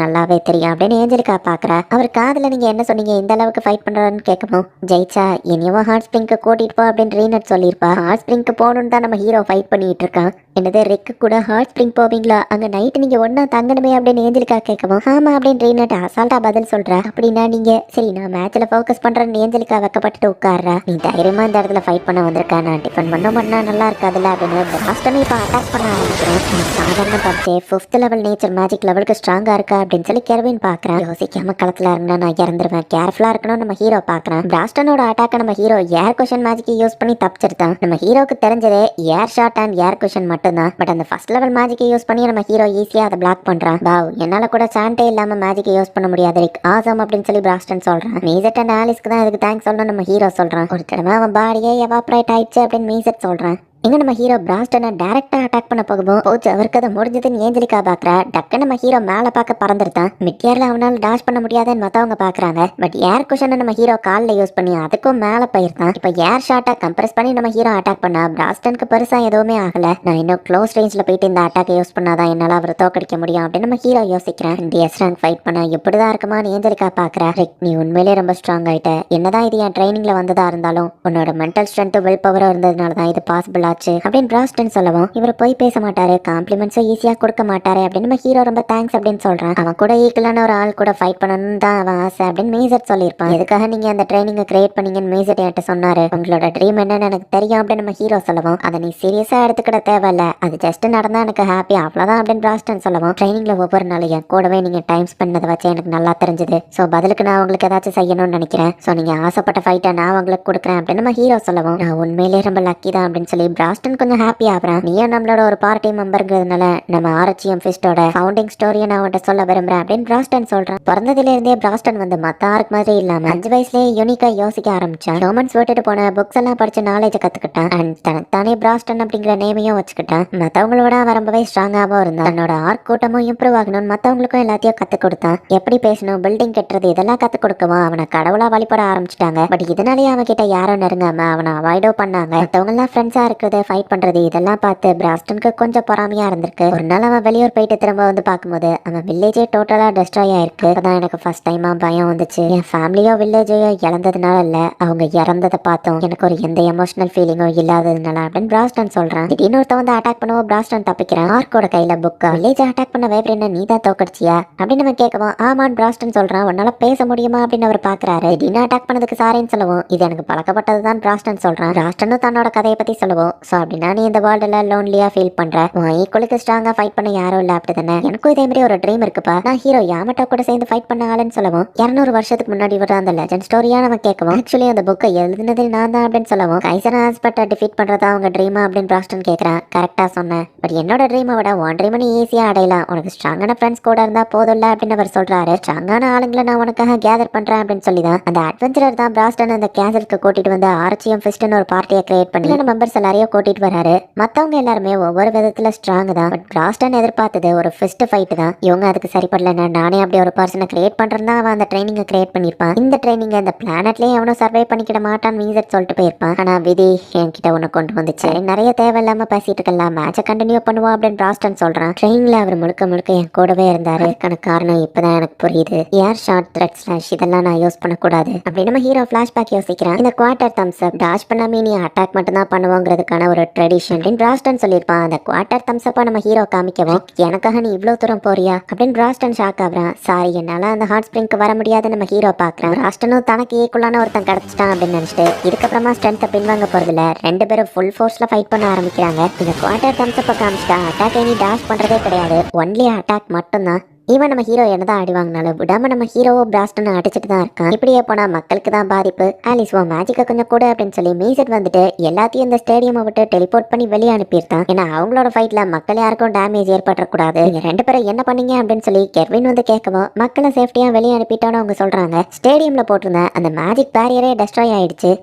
நல்லாவே தெரியும் அப்படின்னு ஏஞ்சலிக்கா பாக்குறா. அவர் காதுல நீங்க என்ன சொன்னீங்க, இந்த அளவுக்கு ஃபைட் பண்றான்னு கேட்கவும் ஜெயிச்சா இனியும் ஹார்ட் ஸ்பிரிங்க்கு கூட்டிட்டு போ அப்படின்னு ரீனட் சொல்லியிருப்பா. ஹார்ட் ஸ்பிரிங்க்கு போகணும்னு தான் நம்ம ஹீரோ ஃபைட் பண்ணிட்டு இருக்கான். என்னது ரிக்கு கூட ஹார்ட் ஸ்பிரிங் போவீங்களா, அங்க நைட்டு நீங்க ஒன்னா தங்கணுமே அப்படின்னு ஏஞ்சலிக்கா கேட்கவும் ஆமா அப்படின்னு ரீனட் அசால்ட்டா பதில் சொல்றா. அப்படின்னா நீங்க சரி நான் மேட்ச்ல ஃபோக்கஸ் பண்றேன்னு ஏஞ்சலிக்கா வெக்கப்பட்டு உட்கார்றா. நீ தைரியமா இந்த இடத்துல ஃபைட் பண்ண வந்திருக்கா, நான் டிஃபன் பண்ணா நல்லா இருக்காதுல்ல அப்படின்னு பிராஸ்டனை இப்போ அட்டாக் பண்ண ஆரம்பிக்கிறேன். சாதாரண பச்சே 5th லெவல் நேச்சர் மேஜிக் லெவலுக்கு ஸ்ட்ராங்கா இருக்கா அப்படின்னு சொல்லி கெர்வின் பாக்குறேன். யோசிக்காம களத்துல இருந்தா நான் இறந்துருவேன், கேர்ஃபுல்லா இருக்கணும் நம்ம ஹீரோ பாக்குறேன். பிராஸ்டனோட அட்டாக்க நம்ம ஹீரோ ஏர் குஷன் மேஜிக் யூஸ் பண்ணி தப்பிச்சிருந்தான். நம்ம ஹீரோக்கு தெரிஞ்சதே ஏர் ஷாட் அண்ட் ஏர் குஷன் மட்டும் தான். பட் அந்த ஃபர்ஸ்ட் லெவல் மேஜிக்கை யூஸ் பண்ணி நம்ம ஹீரோ ஈஸியா அதை பிளாக் பண்றான். வாவ், என்னால கூட சாண்டே இல்லாம மேஜிக்கை யூஸ் பண்ண முடியாது ரிக், ஆசம் அப்படின்னு சொல்லி பிராஸ்டன் சொல்றான். மீசட் அண்ட் ஆலிஸ்க்கு தான் இதுக்கு தேங்க்ஸ் சொல்லணும் நம்ம ஹீரோ சொல்றான். ஒரு தடவை அவன் பாடியே எவாப்ரேட் ஆயிடுச்சு அப்படின்னு மீசட் சொல்றான். எங்க நம்ம ஹீரோ பிராஸ்டனை டைரக்டா அட்டாக் பண்ண போகும் போச்சு. அவருக்கு அதை முடிஞ்சதுன்னு ஏஞ்சலிக்கா பாக்குறா. டக்கு நம்ம ஹீரோ மேல பார்க்க பறந்துருத்தான். மிட்யார்ல அவனால டாஷ் பண்ண முடியாதுன்னு மத்தவங்க பாக்குறாங்க. பட் ஏர் குஷனை நம்ம ஹீரோ கால்ல யூஸ் பண்ணி அதுக்கும் மேல போயிருந்தான். இப்ப ஏர் ஷாட்டை கம்ப்ரஸ் பண்ணி நம்ம ஹீரோ அட்டாக் பண்ணா பிராஸ்டனுக்கு பெருசா எதுவுமே ஆகல. நான் இன்னும் க்ளோஸ் ரேஞ்ச்ல போயிட்டு இந்த அட்டாக்கை யூஸ் பண்ணாதான் என்னால அவரை தோக்கடிக்க முடியும் அப்படின்னு நம்ம ஹீரோ யோசிக்கிறேன். டிஎஸ் ரேங்க் ஃபைட் பண்ண எப்படிதான் இருக்குமான்னு ஏஞ்சலிக்கா பாக்குறா. நீ உண்மையிலேயே ரொம்ப ஸ்ட்ராங் ஆயிட்ட. என்னதான் இது என் ட்ரைனிங்ல வந்ததா இருந்தாலும் உன்னோட மென்டல் ஸ்ட்ரென்த் வில் பவர் இருந்ததுனாலதான் இது பாசிபிள் ஆச்சு அப்படின்னு பிராஸ்டன் சொல்லவும் இவர் போய் பேச மாட்டாரு, காம்ப்ளிமெண்ட்ஸை ஈஸியா கொடுக்க மாட்டாரு அப்படின்னு நம்ம ஹீரோ ரொம்ப தேங்க்ஸ் அப்படின்னு சொல்றான். அவன் கூட ஈக்குவலான ஒரு ஆள் கூட ஃபைட் பண்ணணும்னு தான் அவன் ஆசை அப்படின்னு மேஜர் சொல்லியிருப்பான். எதுக்காக நீங்க அந்த ட்ரைனிங்கை கிரியேட் பண்ணீங்கன்னு மேஜர் என்கிட்ட சொன்னாரு. உங்களோட ட்ரீம் என்னன்னு எனக்கு தெரியும் அப்படின்னு நம்ம ஹீரோ சொல்லவும் அதை நீ சீரியஸா எடுத்துக்கிட தேவையில்ல, அது ஜஸ்ட் நடந்தா எனக்கு ஹாப்பி அவ்வளவுதான் அப்படின்னு பிராஸ்டன் சொல்லவும் ட்ரைனிங்ல ஒவ்வொரு நாளும் என் கூடவே நீங்க டைம் ஸ்பெண்ட் பண்ணதை வச்சு எனக்கு நல்லா தெரிஞ்சது. ஸோ பதிலுக்கு நான் உங்களுக்கு ஏதாச்சும் செய்யணும்னு நினைக்கிறேன். ஸோ நீங்க ஆசைப்பட்ட ஃபைட்டை நான் உங்களுக்கு கொடுக்குறேன் அப்படின்னு நம்ம ஹீரோ சொல்லவும் நான் உண்மையிலேயே ரொம்ப லக்கி தான் அப்படின்னு சொல்லி பிராஸ்டன் கொஞ்சம் ஹாப்பி ஆகுறேன். நீயும் நம்மளோட ஒரு பார்ட்டி மெம்பர்ங்கிறதுனால நம்ம ஆர்ச்சிஎம் ஃபிஸ்டோட ஃபவுண்டிங் ஸ்டோரியை நான் அவன்கிட்ட சொல்ல விரும்புறேன் அப்படின்னு பிராஸ்டன் சொல்றான். பிறந்ததுல இருந்தே பிராஸ்டன் வந்து மத்த ஆர்க் மாதிரி இல்லாம 5 வயசுலயே யூனிக்கா யோசிக்க ஆரம்பிச்சான். ஹியூமன்ஸ் விட்டுட்டு போன புக்ஸ் எல்லாம் படிச்சு நாலேஜை கத்துக்கிட்டான். அண்ட் தனத்தானே பிராஸ்டன் அப்படிங்கிற நேமையும் வச்சுக்கிட்டான். மத்தவங்களோட அவன் ரொம்பவே ஸ்ட்ராங்காவும் இருந்தான். தன்னோட ஆர்க் கூட்டமும் இம்ப்ரூவ் ஆகணும்னு மத்தவங்களுக்கும் எல்லாத்தையும் கத்து கொடுத்தான். எப்படி பேசணும், பில்டிங் கட்டுறது இதெல்லாம் கத்து கொடுக்கவும் அவனை கடவுளா வழிபட ஆரம்பிச்சிட்டாங்க. பட் இதனாலேயே அவன் கிட்ட யாரும் நெருங்காம அவனை அவாய்டோ பண்ணாங்க. மத்தவங்க எல்லாம் ஃப்ரெண்ட்ஸா இருக்கிறது, ஃபைட் பண்றது இதெல்லாம் பார்த்து பிராஸ்டனுக்கு கொஞ்சம் பொறாமையா இருந்திருக்கு. ஒரு நாள் அவன் வெளியூர் போயிட்டு திரும்ப வந்து பார்க்கும்போது அவன் வில்லேஜே டோட்டலா டெஸ்ட்ராய் ஆயிருக்கு. அதான் எனக்கு ஃபர்ஸ்ட் டைமா பயம் வந்துச்சு. என் ஃபேமிலியோ வில்லேஜையோ இழந்ததுனால இல்ல, அவங்க இறந்ததை பார்த்தோம் எனக்கு ஒரு எந்த எமோஷனல் ஃபீலிங்கோ இல்லாததுனால அப்படின்னு பிராஸ்டன் சொல்றான். திடீர்னு ஒருத்த வந்து அட்டாக் பண்ணவும் பிராஸ்டன் தப்பிக்கிறான். ஆர்க்கோட கையில புக்கா வில்லேஜ் அட்டாக் பண்ண வேப்ரேன நீ தான் தோக்கடிச்சியா அப்படின்னு நம்ம கேட்கவும் ஆமான்னு பிராஸ்டன் சொல்றான். உன்னால பேச முடியுமா அப்படின்னு அவர் பாக்குறாரு. திடீர்னு அட்டாக் பண்ணதுக்கு சாரின்னு சொல்லவும் இது எனக்கு பழக்கப்பட்டதுதான் பிராஸ்டன் சொல்றான். பிராஸ்டனும் தன்னோட கதையை பத்தி சொல்லுவோம். சோ அப்படின்னா நீ இந்த வேர்ல்டுல லோன்லியா ஃபீல் பண்ற, உன் ஈக்குவலுக்கு ஸ்ட்ராங்கா ஃபைட் பண்ண யாரும் இல்ல அப்படிதானே, எனக்கும் இதே மாதிரி ஒரு ட்ரீம் இருக்குப்பா, நான் ஹீரோ யாமட்டோ கூட சேர்ந்து ஃபைட் பண்ண ஆளுன்னு சொல்லவும் 200 வருஷத்துக்கு முன்னாடி வர அந்த லெஜெண்ட் ஸ்டோரியா நம்ம கேட்கவும் ஆக்சுவலி அந்த புக்கை எழுதுனது நான் தான் அப்படின்னு சொல்லவும் கைசர் ஆஸ்பெக்டை டிஃபீட் பண்றதா அவங்க ட்ரீமா அப்படின்னு பிராஸ்டன் கேட்கறான். கரெக்டா சொன்னேன், பட் என்னோட ட்ரீமை விட உன் ட்ரீம் நீ ஈஸியா அடையலாம், உனக்கு ஸ்ட்ராங்கான ஃப்ரெண்ட்ஸ் கூட இருந்தா போதும்ல அப்படின்னு அவர் சொல்றாரு. ஸ்ட்ராங்கான ஆளுங்களை நான் உனக்காக கேதர் பண்றேன் அப்படின்னு சொல்லிதான் அந்த அட்வென்ச்சரர் தான் பிராஸ்டன் அந்த கேசலுக்கு கூட்டிட்டு வந்து ஆர்ச்சிஎம் ஃபிஸ்ட்னு ஒரு பார்ட்டியை கிரியேட் பண்ணி மெம்பர்ஸ் எல்லாரையும் கூட்டிட்டு வராரு. மத்தவங்க எல்லாருமே ஒவ்வொரு விதத்துல ஸ்ட்ராங் தான். பட் பிராஸ்டன் எதிர்பார்த்தது ஒரு ஃபிஸ்ட் ஃபைட் தான். இவங்க அதுக்கு சரிப்படலன்னா நானே அப்படி ஒரு பர்சனை கிரியேட் பண்றேன் தான் அவன் அந்த ட்ரைனிங்கை கிரியேட் பண்ணிருப்பான். இந்த ட்ரைனிங் இந்த பிளானட்லயே எவனும் சர்வை பண்ணிக்கிட மாட்டான் மீசட் சொல்லிட்டு போயிருப்பான். ஆனா விதி என்கிட்ட உன்னை கொண்டு வந்துச்சு. நிறைய தேவையில்லாம பேசிட்டு இருக்கலாம், மேட்சை கண்டினியூ பண்ணுவோம் அப்படின்னு பிராஸ்டன் சொல்றான். ட்ரெயின்ல அவர் முழுக்க முழுக்க என் கூடவே இருந்தாரு. அதுக்கான காரணம் இப்பதான் எனக்கு புரியுது. ஏர் ஷார்ட் த்ரெட் ஸ்லாஷ் இதெல்லாம் நான் யூஸ் பண்ணக்கூடாது அப்படி நம்ம ஹீரோ பிளாஷ்பேக் யோசிக்கிறான். இந்த குவார்டர் தம்ஸ் அப் டாஷ் பண்ணாமே நீ அட்டாக் மட்டும் தான் பண்ணுவோங்கிறதுக்கான ஒரு ட்ரெடிஷன் அப்படின்னு பிராஸ்டன் சொல்லியிருப்பான். அந்த குவார்டர் தம்ஸ் அப்பா நம்ம ஹீரோ காமிக்கவும் எனக்காக நீ இவ்வளவு தூரம் போறியா அப்படின்னு பிராஸ்டன் ஷாக் ஆகுறான். சாரி என்னால அந்த ஹாட் ஸ்பிரிங்க்கு வர முடியாது நம்ம ஹீரோ பாக்குறான். பிராஸ்டனும் தனக்கு ஈக்குவலான ஒருத்தன் கிடைச்சிட்டான் அப்படின்னு நினைச்சிட்டு இதுக்கப்புறமா ஸ்ட்ரென்த்தை பின்வாங்க போறதுல ரெண்டு பேரும் ஃபுல் ஃபோர்ஸ்ல ஃபைட் பண்ண ஆரம்பிக்கிறாங்க. இந்த குவார்டர் தம்ஸ் அப்ப காமிச்சிட்டா அட்டாக் இனி டாஷ் பண்றதே கிடையாது, ஒன்லி அட்டாக் மட்டும்தான். இவன் நம்ம ஹீரோ என்னதான் அடி வாங்கினாலும் விடாம நம்ம ஹீரோவோ பிராஸ்டன் அடிச்சுட்டு தான் இருக்கான். இப்படியே போனா மக்களுக்கு தான் பாதிப்பு. ஆலிஸ் மேஜிக்கை கொஞ்சம் கூட அப்படின்னு சொல்லி மீசட் வந்துட்டு எல்லாத்தையும் இந்த ஸ்டேடியமை விட்டு டெலிபோர்ட் பண்ணி வெளியே அனுப்பியிருந்தான். ஏன்னா அவங்களோட ஃபைட்ல மக்கள் யாருக்கும் டேமேஜ் ஏற்படக்கூடாது. நீங்க ரெண்டு பேரும் என்ன பண்ணீங்க அப்படின்னு சொல்லி கெர்வின் வந்து கேட்கவும் மக்களை சேஃப்டியா வெளியே அனுப்பிட்டோன்னு அவங்க சொல்றாங்க. ஸ்டேடியம்ல போட்டிருந்த அந்த மேஜிக் பேரியரே டெஸ்ட்ராய் ஆயிடுச்சு.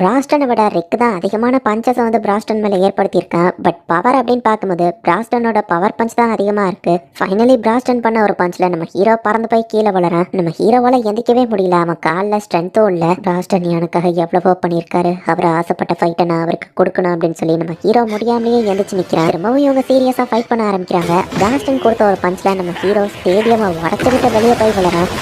பிராஸ்டனை விட ரிக் தான் அதிகமான பஞ்சஸை வந்து பிராஸ்டன் மேலே ஏற்படுத்தியிருக்கான். பட் பவர் அப்படின்னு பார்க்கும்போது பிராஸ்டனோட பவர் பஞ்ச் தான் அதிகமாக இருக்கு. ஃபைனலி பிராஸ்டன் பண்ண ஒரு பஞ்சில் நம்ம ஹீரோ பறந்து போய் கீழே வளரான். நம்ம ஹீரோவால் எந்திக்கவே முடியல, அவன் காலில் ஸ்ட்ரென்த்தும் இல்லை. பிராஸ்டன் எனக்காக எவ்வளவோ பண்ணியிருக்காரு, அவர் ஆசைப்பட்ட ஃபைட்டை நான் அவருக்கு கொடுக்கணும் அப்படின்னு சொல்லி நம்ம ஹீரோ முடியாமலேயே எந்திரிச்சு நிற்கிறான். திரும்பவும் இவங்க சீரியஸாக ஃபைட் பண்ண ஆரம்பிக்கிறாங்க. பிராஸ்டன் கொடுத்த ஒரு பஞ்சில் நம்ம ஹீரோ ஸ்டேடியமை உடச்சிக்கிட்டு வெளியே போய் வளரான்.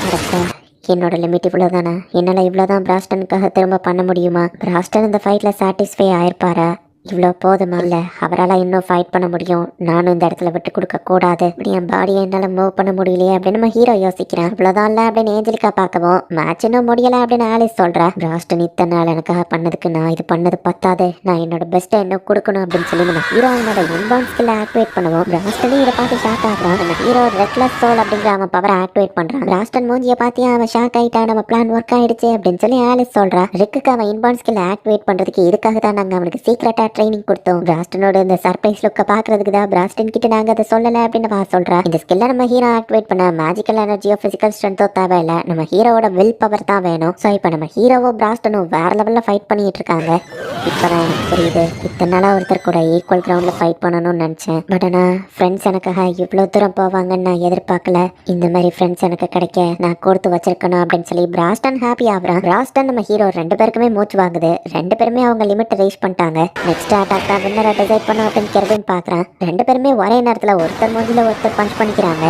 என்னோட லிமிட் இவ்வளோ தானே, என்னால் இவ்வளோ தான் பிராஸ்டனுக்காக திரும்ப பண்ண முடியுமா? பிராஸ்டன் இந்த ஃபைட்டில் சாட்டிஸ்ஃபை ஆயிருப்பாரா? இவ்வளோ போதுமா? இல்லை அவரால் இன்னும் ஃபைட் பண்ண முடியும், நானும் இந்த இடத்துல விட்டு கொடுக்க கூடாது. இப்படி என் பாடியை என்னால் மூவ் பண்ண முடியலையே அப்படின்னு நம்ம ஹீரோ யோசிக்கிறேன். இவ்வளோதான் இல்லை அப்படின்னு ஏஞ்சலிக்கா பார்க்கவும் மேட்ச் இன்னும் முடியலை அப்படின்னு ஆலிஸ் சொல்கிறேன். பிராஸ்டன் இத்தனை நாள் எனக்காக பண்ணதுக்கு நான் இது பண்ணது பத்தாது, நான் என்னோட பெஸ்ட்டை இன்னும் கொடுக்கணும் அப்படின்னு சொல்லி நம்ம ஹீரோ என்னோட இன்பான்ஸ் ஸ்கில்லை ஆக்டிவேட் பண்ணுவோம். பிராஸ்டனும் இதை பார்த்து ஷாக் ஆகிறான். நம்ம ஹீரோ ரெக்லஸ் சோல் அப்படிங்கிற அவன் பவரை ஆக்டிவேட் பண்ணுறான். பிராஸ்டன் மூஞ்சியை பார்த்தியா அவன் ஷாக் ஆகிட்டான், நம்ம பிளான் ஒர்க் ஆயிடுச்சு அப்படின்னு சொல்லி ஆலிஸ் சொல்கிறான். ரிக்குக்கு அவன் இன்பான்ஸ் ஸ்கில்லை ஆக்டிவேட் பண்ணுறதுக்கு இதுக்காக தான் நாங்கள் அவனுக்கு சீக்ரெட்டாக ட்ரைனிங் கொடுத்தோம். பிராஸ்டனோட இந்த சர்ப்ரைஸ் லுக்க பாக்குறதுக்கு தான் பிராஸ்டன் கிட்ட நாங்க அதை சொல்லல அப்படின்னு நான் சொல்றேன். இந்த ஸ்கில்ல நம்ம ஹீரோ ஆக்டிவேட் பண்ண மேஜிக்கல் எனர்ஜியோ பிசிக்கல் ஸ்ட்ரென்த்தோ தேவையில்ல, நம்ம ஹீரோவோட வில் பவர் தான் வேணும். ஸோ இப்போ நம்ம ஹீரோவோ பிராஸ்டனும் வேற லெவல்ல ஃபைட் பண்ணிட்டு இருக்காங்க. இப்பதான் எனக்கு புரியுது, இத்தனை நாளா ஒருத்தர் கூட ஈக்குவல் கிரவுண்ட்ல ஃபைட் பண்ணணும்னு நினைச்சேன். பட் ஆனா ஃப்ரெண்ட்ஸ் எனக்காக இவ்வளவு தூரம் போவாங்கன்னு நான் எதிர்பார்க்கல. இந்த மாதிரி ஃப்ரெண்ட்ஸ் எனக்கு கிடைக்க நான் கொடுத்து வச்சிருக்கணும் அப்படின்னு சொல்லி பிராஸ்டன் ஹாப்பி ஆகுறான். பிராஸ்டன் நம்ம ஹீரோ ரெண்டு பேருக்குமே மூச்சு வாங்குது. ரெண்டு பேருமே அவங்க லிமிட் ரீச் பண்ணிட்டாங்க. நெக்ஸ்ட் அட்டாக் தான் வின்னரை டிசைட் பண்ண அப்படின்னு கெர்வின் பார்க்குறான். ரெண்டு பேருமே ஒரே நேரத்தில் ஒருத்தர் மூஞ்சில ஒருத்தர் பஞ்ச் பண்ணிக்கிறாங்க.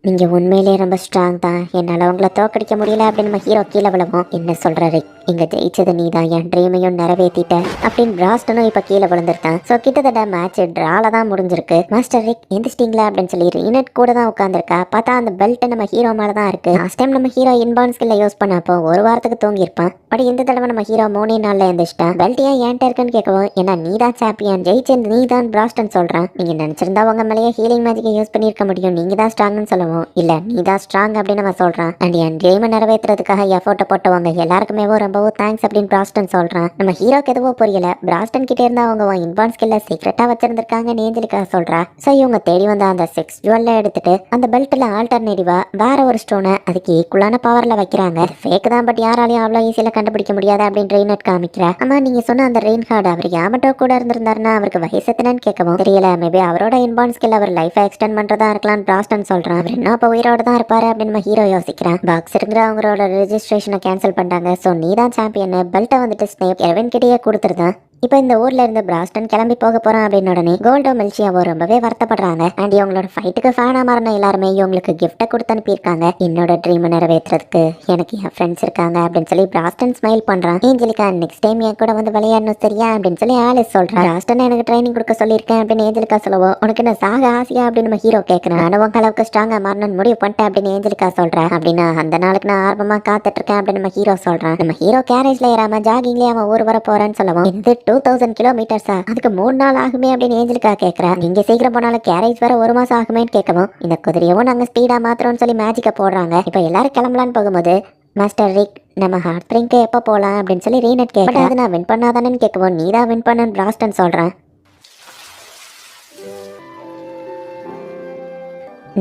நீங்க உண்மையிலேயே ரொம்ப ஸ்ட்ராங் தான், என்னால் உங்களை தோக்கடிக்க முடியல அப்படின்னு நம்ம ஹீரோ கீழே விழுவோம். என்ன சொல்ற ரிக், இங்க ஜெயிச்சது நீ தான், என் ட்ரீமையும் நிறைவேற்றிட்ட அப்படின்னு பிராஸ்டனும் இப்ப கீழே விழுந்துருக்கான். ஸோ கிட்டத்தட்ட மேட்ச் டிரால தான் முடிஞ்சிருக்கு. மாஸ்டர் ரிக் எந்திரிச்சிட்டிங்களா அப்படின்னு சொல்லி ரீனட் கூட தான் உட்காந்துருக்கா. பார்த்தா அந்த பெல்ட் நம்ம ஹீரோ மேலே தான் இருக்கு. லாஸ்ட் டைம் நம்ம ஹீரோ இன்பான் ஸ்கில்ல யூஸ் பண்ணப்போ ஒரு வாரத்துக்கு தூங்கியிருப்பான். பட் இந்த தடவை நம்ம ஹீரோ 3 நாள்ல எந்திரிச்சிட்டான். பெல்ட் ஏன் ஏன்ட்ட இருக்குன்னு கேட்கவும் ஏன்னா நீ தான் சாம்பியன், ஜெயிச்சு நீ தான் பிராஸ்டன் சொல்றான். நீங்க நினைச்சிருந்தா உங்க மேலேயே ஹீலிங் மேஜிக்கை யூஸ் பண்ணியிருக்க முடியும், நீங்க தான் ஸ்ட்ராங்னு சொல்லுவோம். இல்ல நீ தான் ஸ்ட்ராங் அப்படின்னு நம்ம சொல்றான். அண்ட் என் ட்ரீமை நிறைவேற்றுறதுக்காக எஃபோர்ட் போட்டவங்க எல்லாருக்குமே ரொம்பவும் தேங்க்ஸ் அப்படின்னு பிராஸ்டன் சொல்றான். நம்ம ஹீரோக்கு எதுவோ புரியல. பிராஸ்டன் கிட்டே இருந்தா அவங்க இன்பான் ஸ்கில்ல சீக்ரெட்டா வச்சிருந்திருக்காங்கன்னு ஏஞ்சலிக்காக சொல்றா. ஸோ இவங்க தேடி வந்த அந்த 6 ஜுவல்ல எடுத்துட்டு அந்த பெல்ட்ல ஆல்டர்னேட்டிவா வேற ஒரு ஸ்டோனை அதுக்கு ஈக்குவலான பவர்ல வைக்கிறாங்க. ஃபேக் தான், பட் யாராலையும் அவ்வளோ ஈஸியில கண்டுபிடிக்க முடியாது அப்படின்னு ரெயினட் காமிக்கிறா. ஆமா நீங்க சொன்ன அந்த ரெயின் ஹார்ட் அவர் யாமட்டோ கூட இருந்திருந்தாருன்னா அவருக்கு வயசு எத்தனைன்னு கேட்கவும் தெரியல. மேபி அவரோட இன்பான் ஸ்கில் அவர் லைஃபை எக்ஸ்டெண்ட் பண்றதா இருக்கலாம் பிராஸ்டன் சொல்றான். அவர் இன்னும் இப்போ உயிரோட தான் இருப்பாரு அப்படின்னு நம்ம ஹீரோ யோசிக்கிறான். பாக்ஸருங்கிற அவங்களோட ரெஜிஸ்ட்ரேஷனை கேன்சல் பண்ணிட்டாங்க. ஸோ நீ தான் சாம்பியன், பெல்ட்டை வந்துட்டு ஸ்னேப் கெர்வின் கிட்டேயே கொடுத்துருதான். இப்போ இந்த ஊர்ல இருந்து பிராஸ்டன் கிளம்பி போக போறான் அப்படின்னு உடனே கோல்டோ மெல்சியாவோ ரொம்பவே வருத்தப்படுறாங்க. அண்ட் இவங்களோட ஃபைட்டுக்கு ஃபேனா மாறின எல்லாருமே இவங்களுக்கு கிஃப்ட்டை கொடுத்து அனுப்பியிருக்காங்க. என்னோட ட்ரீமை நிறைவேற்றுறதுக்கு எனக்கு என் ஃப்ரெண்ட்ஸ் இருக்காங்க அப்படின்னு சொல்லி பிராஸ்டன் ஸ்மைல் பண்றான். ஏஞ்சலிகா நெக்ஸ்ட் டைம் என் கூட வந்து விளையாடணும் சரியா அப்படின்னு சொல்லி ஆலிஸ் சொல்றான். பிராஸ்டன் எனக்கு ட்ரைனிங் கொடுக்க சொல்லியிருக்கேன் அப்படின்னு ஏஞ்சலிகா சொல்லுவோம். உனக்கு என்ன சாக ஆசையா அப்படின்னு நம்ம ஹீரோ கேட்கறேன். நான் உங்க அளவுக்கு ஸ்ட்ராங்கா மாறணும்னு முடிவு பண்ணிட்டேன் அப்படின்னு ஏஞ்சலிகா சொல்றேன். அப்படின்னா அந்த நாளுக்கு நான் ஆர்வமா காத்துட்டு இருக்கேன் அப்படின்னு நம்ம ஹீரோ சொல்றான். நம்ம ஹீரோ கேரேஜ்ல ஏறாம ஜாகிங்லேயே அவன் ஊர் வர போறேன்னு சொல்லுவோம். 2000 கிலோமீட்டர்ஸா, அதுக்கு 3 நாள் ஆகுமே அப்படின்னு ஏஞ்சலிக்கா கேட்கறா. நீங்க சீக்கிரம் போனாலும் கேரேஜ் வர 1 மாசம் ஆகுமேன்னு கேட்கவும் இந்த குதிரையவும் நாங்க ஸ்பீடா மாத்திரம்னு சொல்லி மேஜிக்க போடுறாங்க. இப்ப எல்லாரும் கிளம்பலான்னு போகும்போது மாஸ்டர் ரிக் நம்ம ஹார்ட் ஸ்ப்ரிங்க்கு எப்போ போகலாம் அப்படின்னு சொல்லி ரீனட் கேட்க அது நான் வின் பண்ணாதானேன்னு கேட்கவும் நீ தான் வின் பண்ணன்னு பிராஸ்டன் சொல்றேன்.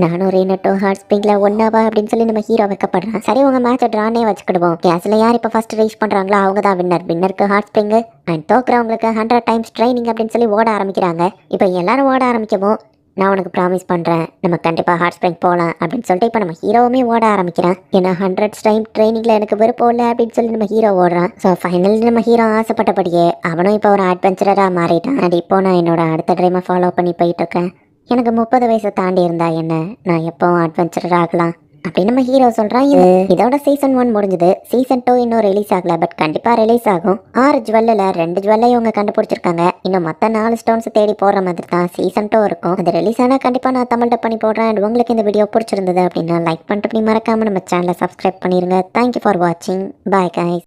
நானும் ரீனட்டோ ஹார்ட் ஸ்ப்ரிங்ல ஒன்னாவா அப்படின்னு சொல்லி நம்ம ஹீரோ வைக்கப்படுறான். சரி உங்க மேட்சை ட்ரானே வச்சுக்கிடுவோம். கேஸ்ல யார் இப்போ ஃபர்ஸ்ட் ரீச் பண்றாங்களோ அவங்க தான் வின்னர். வின்னருக்கு ஹார்ட் ஸ்ப்ரிங் அண்ட் தோக்குறவங்களுக்கு 100 டைம்ஸ் ட்ரைனிங் அப்படின்னு சொல்லி ஓட ஆரம்பிக்கிறாங்க. இப்போ எல்லாரும் ஓட ஆரம்பிக்கவும் நான் உனக்கு ப்ராமிஸ் பண்ணுறேன் நம்ம கண்டிப்பாக ஹார்ட் ஸ்ப்ரிங் போகலாம் அப்படின்னு சொல்லிட்டு இப்போ நம்ம ஹீரோவுமே ஓட ஆரம்பிக்கிறேன். ஏன்னா 100 டைம் ட்ரைனிங்கில் எனக்கு விருப்பம் இல்லை அப்படின்னு சொல்லி நம்ம ஹீரோ ஓடுறான். ஸோ ஃபைனலி நம்ம ஹீரோ ஆசைப்பட்டபடியே அவனும் இப்போ ஒரு அட்வென்ச்சராக மாறிட்டான். அண்ட் இப்போ நான் என்னோட அடுத்த ட்ரீமை ஃபாலோ பண்ணி போயிட்டு இருக்கேன். எனக்கு 30 வயசை தாண்டி இருந்தா என்ன, நான் எப்போவும் அட்வென்ச்சரர் ஆகலாம் அப்படின்னு நம்ம ஹீரோ சொல்கிறான். இதோட சீசன் 1 முடிஞ்சது. சீசன் 2 இன்னும் ரிலீஸ் ஆகல, பட் கண்டிப்பாக ரிலீஸ் ஆகும். 6 ஜுவல்லில் 2 ஜுவல்லை இவங்க கண்டுபிடிச்சிருக்காங்க. இன்னும் மற்ற 4 ஸ்டோன்ஸ் தேடி போடுற மாதிரி தான் சீசன் 2 இருக்கும். அது ரிலீஸ் ஆனால் கண்டிப்பாக நான் தமிழ் டப் பண்ணி போடுறேன். அண்ட் உங்களுக்கு இந்த வீடியோ பிடிச்சிருந்தது அப்படின்னா லைக் பண்ணிட்டு மறக்காமல் நம்ம சேனலை சப்ஸ்கிரைப் பண்ணிடுங்க. தேங்க்யூ ஃபார் வாட்சிங். Bye guys.